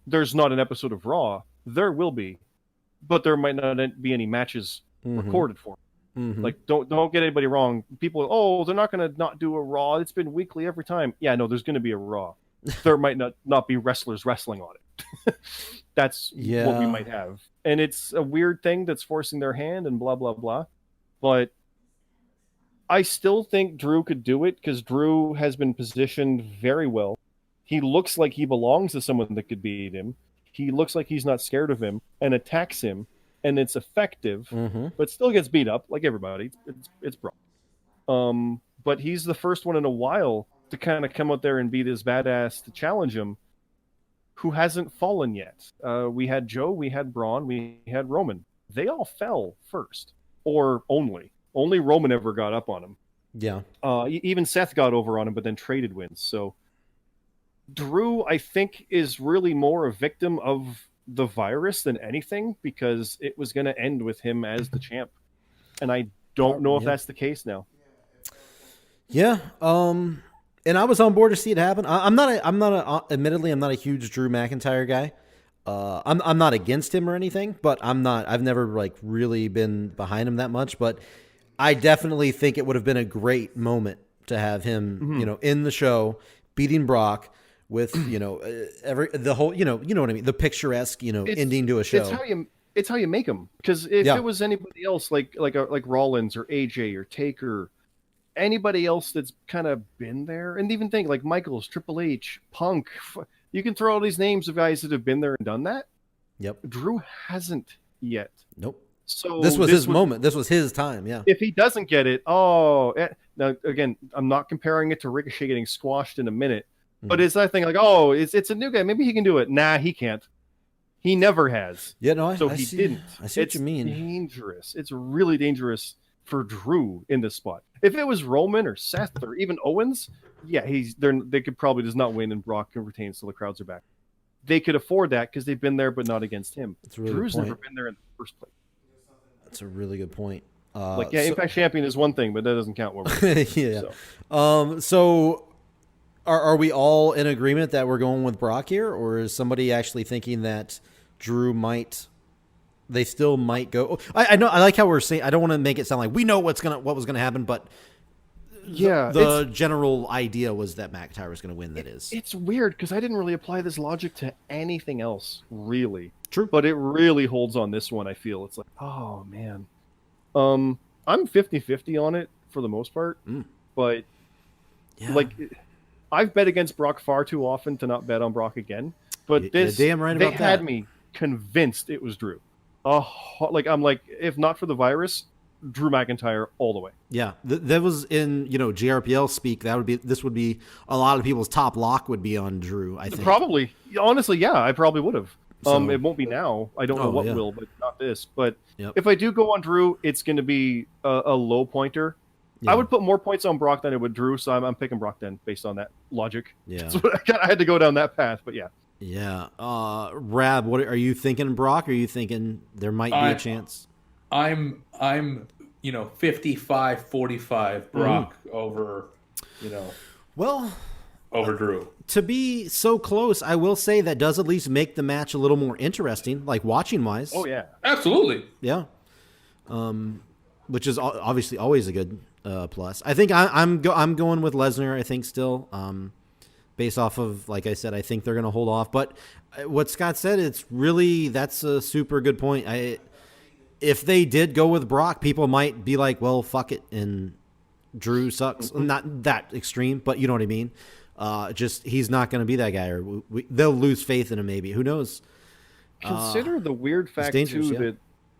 [SPEAKER 3] there's not an episode of Raw. There will be, but there might not be any matches recorded for them. Like, don't get anybody wrong. People, they're not going to not do a Raw. It's been weekly every time. Yeah, no, there's going to be a Raw. There might not be wrestlers wrestling on it. That's what we might have. And it's a weird thing that's forcing their hand and blah, blah, blah. But I still think Drew could do it because Drew has been positioned very well. He looks like he belongs to someone that could beat him. He looks like he's not scared of him and attacks him, and it's effective, but still gets beat up like everybody. It's Brock. But he's the first one in a while to kind of come out there and be this badass to challenge him, who hasn't fallen yet. We had Joe, we had Braun, we had Roman. They all fell first, or only Roman ever got up on him.
[SPEAKER 4] Yeah.
[SPEAKER 3] Even Seth got over on him, but then traded wins. So Drew, I think, is really more a victim of the virus than anything because it was going to end with him as the champ, and I don't know if that's the case now.
[SPEAKER 4] Yeah. And I was on board to see it happen. Admittedly, I'm not a huge Drew McIntyre guy. I'm not against him or anything, but I've never like really been behind him that much, but I definitely think it would have been a great moment to have him, in the show beating Brock with, the whole, you know what I mean? The picturesque, ending to a show.
[SPEAKER 3] It's how you make them. Because if it was anybody else, like Rollins or AJ or Taker, anybody else that's kind of been there, and even think like Michaels, Triple H, Punk, you can throw all these names of guys that have been there and done that.
[SPEAKER 4] Yep.
[SPEAKER 3] Drew hasn't yet.
[SPEAKER 4] Nope.
[SPEAKER 3] So
[SPEAKER 4] this was his moment. This was his time. Yeah.
[SPEAKER 3] If he doesn't get it, now again, I'm not comparing it to Ricochet getting squashed in a minute, but it's that thing like, it's a new guy. Maybe he can do it. Nah, he can't. He never has.
[SPEAKER 4] Yeah, no,
[SPEAKER 3] he didn't.
[SPEAKER 4] I see what you mean.
[SPEAKER 3] It's dangerous. It's really dangerous for Drew in this spot. If it was Roman or Seth or even Owens, they could probably just not win and Brock can retain so the crowds are back. They could afford that because they've been there, but not against him. Drew's never been there in the first place.
[SPEAKER 4] That's a really good point.
[SPEAKER 3] Impact Champion is one thing, but that doesn't count.
[SPEAKER 4] Yeah. So are we all in agreement that we're going with Brock here, or is somebody actually thinking that Drew they still might go? I know. I like how we're saying. I don't want to make it sound like we know what was gonna happen, but the general idea was that McIntyre was gonna win. That is. It's
[SPEAKER 3] weird because I didn't really apply this logic to anything else, really.
[SPEAKER 4] True,
[SPEAKER 3] but it really holds on this one. I feel it's like, oh man, I'm 50-50 on it for the most part, but I've bet against Brock far too often to not bet on Brock again. But
[SPEAKER 4] damn right about that.
[SPEAKER 3] They had me convinced it was Drew. I'm like, if not for the virus, Drew McIntyre all the way.
[SPEAKER 4] Yeah, that was in JRPL speak. This would be a lot of people's top lock would be on Drew. I think
[SPEAKER 3] probably, honestly, yeah, I probably would have. It won't be now. I don't know what will, but not this. But if I do go on Drew, it's going to be a low pointer. Yeah. I would put more points on Brock than I would Drew, so I'm picking Brock then based on that logic.
[SPEAKER 4] Yeah,
[SPEAKER 3] so I had to go down that path, but yeah.
[SPEAKER 4] Yeah. Rab, what are you thinking, Brock? Or are you thinking there might be a chance?
[SPEAKER 2] I'm 55-45 Brock over over Drew.
[SPEAKER 4] To be so close, I will say that does at least make the match a little more interesting, like watching wise.
[SPEAKER 3] Oh yeah.
[SPEAKER 2] Absolutely.
[SPEAKER 4] Yeah. Which is obviously always a good plus. I think I'm going with Lesnar. I think still, based off of, like I said, I think they're going to hold off. But what Scott said, that's a super good point. If they did go with Brock, people might be like, well, fuck it, and Drew sucks. Not that extreme, but you know what I mean. Just he's not going to be that guy, or they'll lose faith in him. Maybe, who knows?
[SPEAKER 3] Consider the weird fact too
[SPEAKER 4] yeah.
[SPEAKER 3] that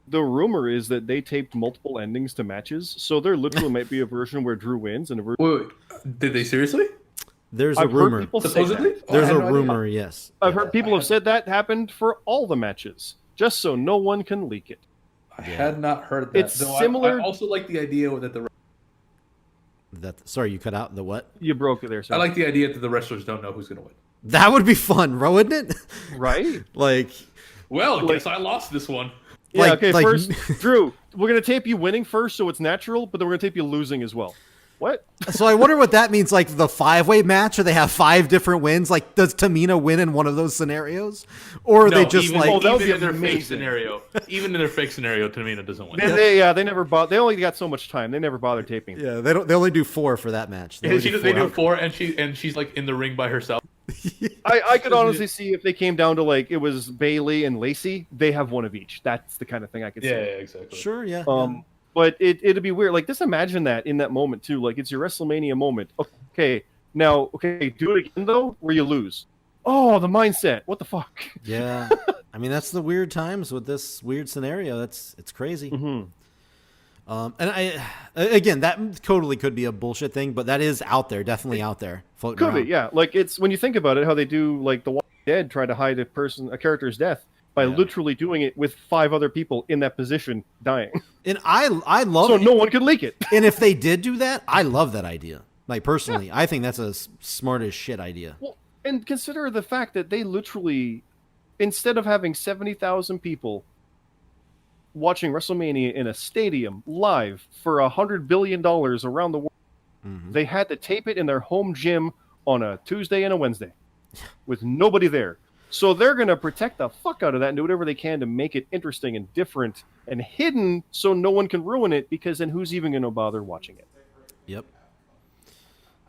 [SPEAKER 3] the rumor is that they taped multiple endings to matches, so there literally might be a version where Drew wins and a version.
[SPEAKER 2] Wait, did they seriously?
[SPEAKER 4] There's
[SPEAKER 3] I've
[SPEAKER 4] a rumor.
[SPEAKER 3] heard people say
[SPEAKER 2] Supposedly?
[SPEAKER 3] that.
[SPEAKER 4] There's
[SPEAKER 2] I had
[SPEAKER 4] a
[SPEAKER 2] no idea.
[SPEAKER 4] rumor. Yes.
[SPEAKER 3] I've heard people have said that happened for all the matches, just so no one can leak it.
[SPEAKER 2] I had not heard that.
[SPEAKER 3] It's
[SPEAKER 2] Though
[SPEAKER 3] similar-
[SPEAKER 2] I also like the idea that
[SPEAKER 4] Sorry, you cut out the what?
[SPEAKER 3] You broke it there, sir.
[SPEAKER 2] I like the idea that the wrestlers don't know who's going to win.
[SPEAKER 4] That would be fun, bro, wouldn't it?
[SPEAKER 3] right?
[SPEAKER 4] Like,
[SPEAKER 2] Well, guess I lost this one.
[SPEAKER 3] Yeah.
[SPEAKER 4] Like-
[SPEAKER 3] Okay.
[SPEAKER 4] like-
[SPEAKER 3] First, Drew, we're gonna tape you winning first, so it's natural, but then we're gonna tape you losing as well. What?
[SPEAKER 4] so I wonder what that means. Like the 5-way match, or they have 5 different wins. Like, does Tamina win in one of those scenarios, or are they just
[SPEAKER 2] even,
[SPEAKER 4] like?
[SPEAKER 3] Oh, that would
[SPEAKER 2] even
[SPEAKER 3] be
[SPEAKER 2] in their fake
[SPEAKER 3] amazing.
[SPEAKER 2] scenario, even in their fake scenario, Tamina doesn't win.
[SPEAKER 3] They never bought. They only got so much time. They never bothered taping.
[SPEAKER 4] Yeah, they don't. They only do 4 for that match.
[SPEAKER 2] And
[SPEAKER 4] only
[SPEAKER 2] they do
[SPEAKER 4] 4
[SPEAKER 2] 4, and she's like in the ring by herself.
[SPEAKER 3] I could honestly see if they came down to like it was Bailey and Lacey, they have one of each. That's the kind of thing I could
[SPEAKER 2] Yeah,
[SPEAKER 3] see.
[SPEAKER 2] exactly.
[SPEAKER 4] Sure, yeah.
[SPEAKER 3] But it'd be weird. Like, just imagine that in that moment too. Like, it's your WrestleMania moment. Okay, now, do it again though, where you lose. Oh, the mindset. What the fuck?
[SPEAKER 4] Yeah. I mean, that's the weird times with this weird scenario. It's crazy.
[SPEAKER 3] Mm-hmm.
[SPEAKER 4] And again, that totally could be a bullshit thing, but that is out there, definitely out there, floating
[SPEAKER 3] Could
[SPEAKER 4] around.
[SPEAKER 3] be, yeah. Like, it's when you think about it, how they do like The Walking Dead try to hide a character's death by literally doing it with 5 other people in that position dying,
[SPEAKER 4] And I love
[SPEAKER 3] so
[SPEAKER 4] it.
[SPEAKER 3] no one could leak it.
[SPEAKER 4] And if they did do that, I love that idea. Like, personally, I think that's a smart as shit idea.
[SPEAKER 3] Well, and consider the fact that they literally, instead of having 70,000 people watching WrestleMania in a stadium live for $100 billion around the world, they had to tape it in their home gym on a Tuesday and a Wednesday with nobody there. So they're going to protect the fuck out of that and do whatever they can to make it interesting and different and hidden so no one can ruin it, because then who's even going to bother watching it?
[SPEAKER 4] Yep.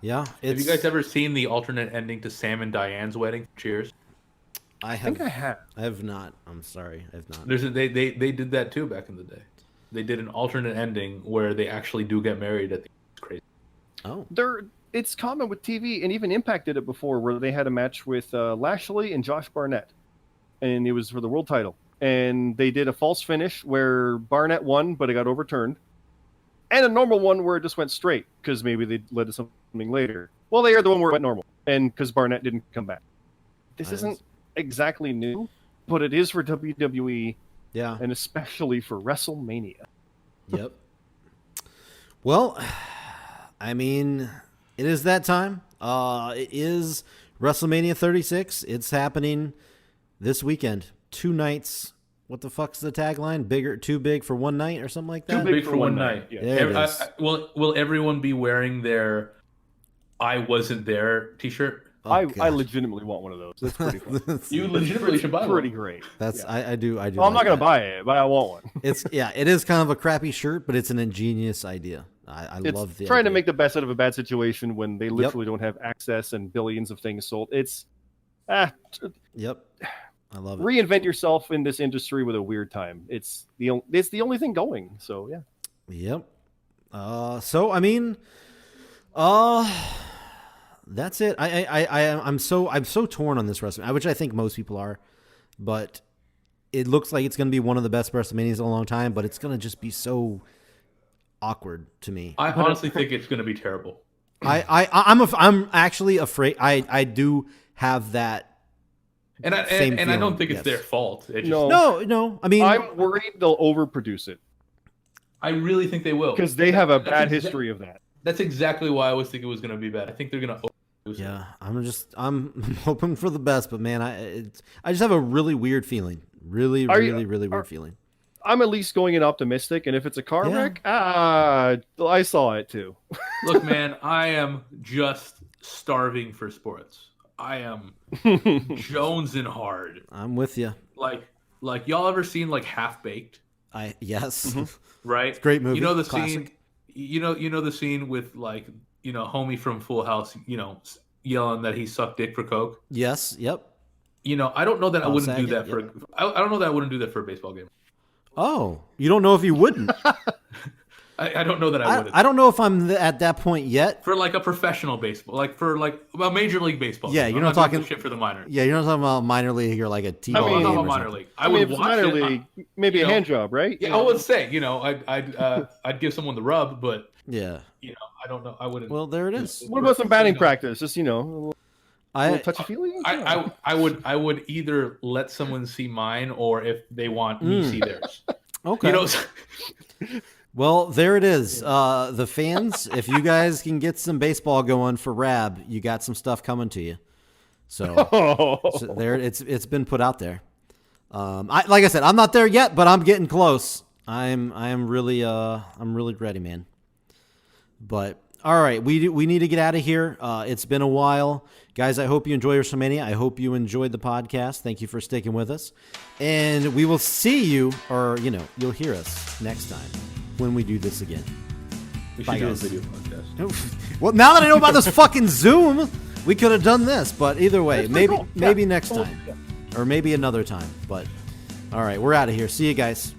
[SPEAKER 4] Yeah.
[SPEAKER 2] Have you guys ever seen the alternate ending to Sam and Diane's wedding? Cheers.
[SPEAKER 4] I
[SPEAKER 3] think I have.
[SPEAKER 4] I have not. I'm sorry. I have not.
[SPEAKER 2] They did that too back in the day. They did an alternate ending where they actually do get married at the end. It's crazy.
[SPEAKER 4] Oh.
[SPEAKER 3] It's common with TV, and even Impact did it before, where they had a match with Lashley and Josh Barnett, and it was for the world title. And they did a false finish where Barnett won, but it got overturned, and a normal one where it just went straight because maybe they led to something later. Well, they aired the one where it went normal, and because Barnett didn't come back. This isn't exactly new, but it is for WWE,
[SPEAKER 4] Yeah.
[SPEAKER 3] and especially for WrestleMania.
[SPEAKER 4] Yep. Well, I mean, it is that time. It is WrestleMania 36. It's happening this weekend. 2 nights. What the fuck's the tagline? Too big for one night or something like that?
[SPEAKER 2] Too big for one night.
[SPEAKER 3] Yeah.
[SPEAKER 4] There it is.
[SPEAKER 2] Will everyone be wearing their "I wasn't there" T-shirt?
[SPEAKER 4] Oh,
[SPEAKER 3] I
[SPEAKER 4] gosh.
[SPEAKER 3] legitimately want one of those. That's pretty fun.
[SPEAKER 2] You legitimately should buy one.
[SPEAKER 3] Pretty great.
[SPEAKER 4] That's
[SPEAKER 3] Yeah.
[SPEAKER 4] I do.
[SPEAKER 3] Well, I'm
[SPEAKER 4] like
[SPEAKER 3] not gonna
[SPEAKER 4] that.
[SPEAKER 3] buy it, but I want one.
[SPEAKER 4] It is kind of a crappy shirt, but it's an ingenious idea. I
[SPEAKER 3] It's
[SPEAKER 4] love the
[SPEAKER 3] trying to
[SPEAKER 4] idea.
[SPEAKER 3] make the best out of a bad situation when they literally don't have access and billions of things sold. It's
[SPEAKER 4] Yep. I love it.
[SPEAKER 3] reinvent yourself in this industry with a weird time. It's the only thing going. So yeah.
[SPEAKER 4] Yep. So I mean, that's it. I'm so torn on this WrestleMania, which I think most people are, but it looks like it's going to be one of the best WrestleManias in a long time. But it's going to just be so awkward to me.
[SPEAKER 2] I honestly think it's going to be terrible.
[SPEAKER 4] I'm actually afraid. I do have that.
[SPEAKER 2] And I
[SPEAKER 4] Same
[SPEAKER 2] don't think
[SPEAKER 4] feeling,
[SPEAKER 2] it's their fault. It just,
[SPEAKER 3] No.
[SPEAKER 4] No. I mean,
[SPEAKER 3] I'm worried they'll overproduce it
[SPEAKER 2] I really think they will
[SPEAKER 3] because they have a
[SPEAKER 2] That's
[SPEAKER 3] bad
[SPEAKER 2] exa-
[SPEAKER 3] history of that.
[SPEAKER 2] That's exactly why I was thinking it was going to be bad. I think they're going to overproduce it.
[SPEAKER 4] yeah. I'm hoping for the best, but man, I just have a really weird feeling. Really
[SPEAKER 3] Are you-
[SPEAKER 4] weird feeling.
[SPEAKER 3] I'm at least going in optimistic, and if it's a car
[SPEAKER 4] Yeah.
[SPEAKER 3] wreck, I saw it too.
[SPEAKER 2] Look, man, I am just starving for sports. I am jonesing hard.
[SPEAKER 4] I'm with you.
[SPEAKER 2] Like y'all ever seen like Half Baked?
[SPEAKER 4] Yes.
[SPEAKER 2] Right?
[SPEAKER 4] Great movie.
[SPEAKER 2] You know the
[SPEAKER 4] Classic.
[SPEAKER 2] scene. You know the scene with like homie from Full House. Yelling that he sucked dick for coke.
[SPEAKER 4] Yes. Yep.
[SPEAKER 2] I don't know that I
[SPEAKER 4] Bob
[SPEAKER 2] wouldn't do
[SPEAKER 4] Saget,
[SPEAKER 2] that for. I don't know that I wouldn't do that for a baseball game.
[SPEAKER 4] Oh, you don't know if you wouldn't.
[SPEAKER 2] I don't know that I wouldn't.
[SPEAKER 4] I don't know if I'm at that point yet.
[SPEAKER 2] For like a professional baseball, like for like a major league baseball.
[SPEAKER 4] Yeah,
[SPEAKER 2] team.
[SPEAKER 4] you're
[SPEAKER 2] I'm
[SPEAKER 4] not
[SPEAKER 2] doing
[SPEAKER 4] talking
[SPEAKER 2] the shit for the minor.
[SPEAKER 4] Yeah, you're not talking about minor league or like a T-ball
[SPEAKER 2] I'm
[SPEAKER 4] game
[SPEAKER 2] talking
[SPEAKER 4] or
[SPEAKER 2] about minor
[SPEAKER 4] something.
[SPEAKER 2] league. I would
[SPEAKER 3] if it's
[SPEAKER 2] watch
[SPEAKER 3] minor
[SPEAKER 2] it.
[SPEAKER 3] league, maybe a hand job, right?
[SPEAKER 2] Yeah, I would say, I'd give someone the rub, but
[SPEAKER 4] Yeah.
[SPEAKER 2] I don't know. I wouldn't.
[SPEAKER 4] Well, there it is.
[SPEAKER 3] What about some batting practice? Just a little touchy feely.
[SPEAKER 2] I would either let someone see mine, or if they want me see theirs.
[SPEAKER 4] Okay. Well, there it is. The fans, if you guys can get some baseball going for Rab, you got some stuff coming to you. So there, it's been put out there. Like I said, I'm not there yet, but I'm getting close. I'm really ready, man. But all right, we need to get out of here. It's been a while, guys. I hope you enjoy Wrestlemania. I hope you enjoyed the podcast. Thank you for sticking with us, and we will see you, or you'll hear us next time when we do this again.
[SPEAKER 2] We
[SPEAKER 4] Bye,
[SPEAKER 2] should do a
[SPEAKER 4] guys.
[SPEAKER 2] video podcast.
[SPEAKER 4] Well, now that I know about this fucking Zoom, we could have done this. But either way, maybe next time, or maybe another time. But all right, we're out of here. See you guys.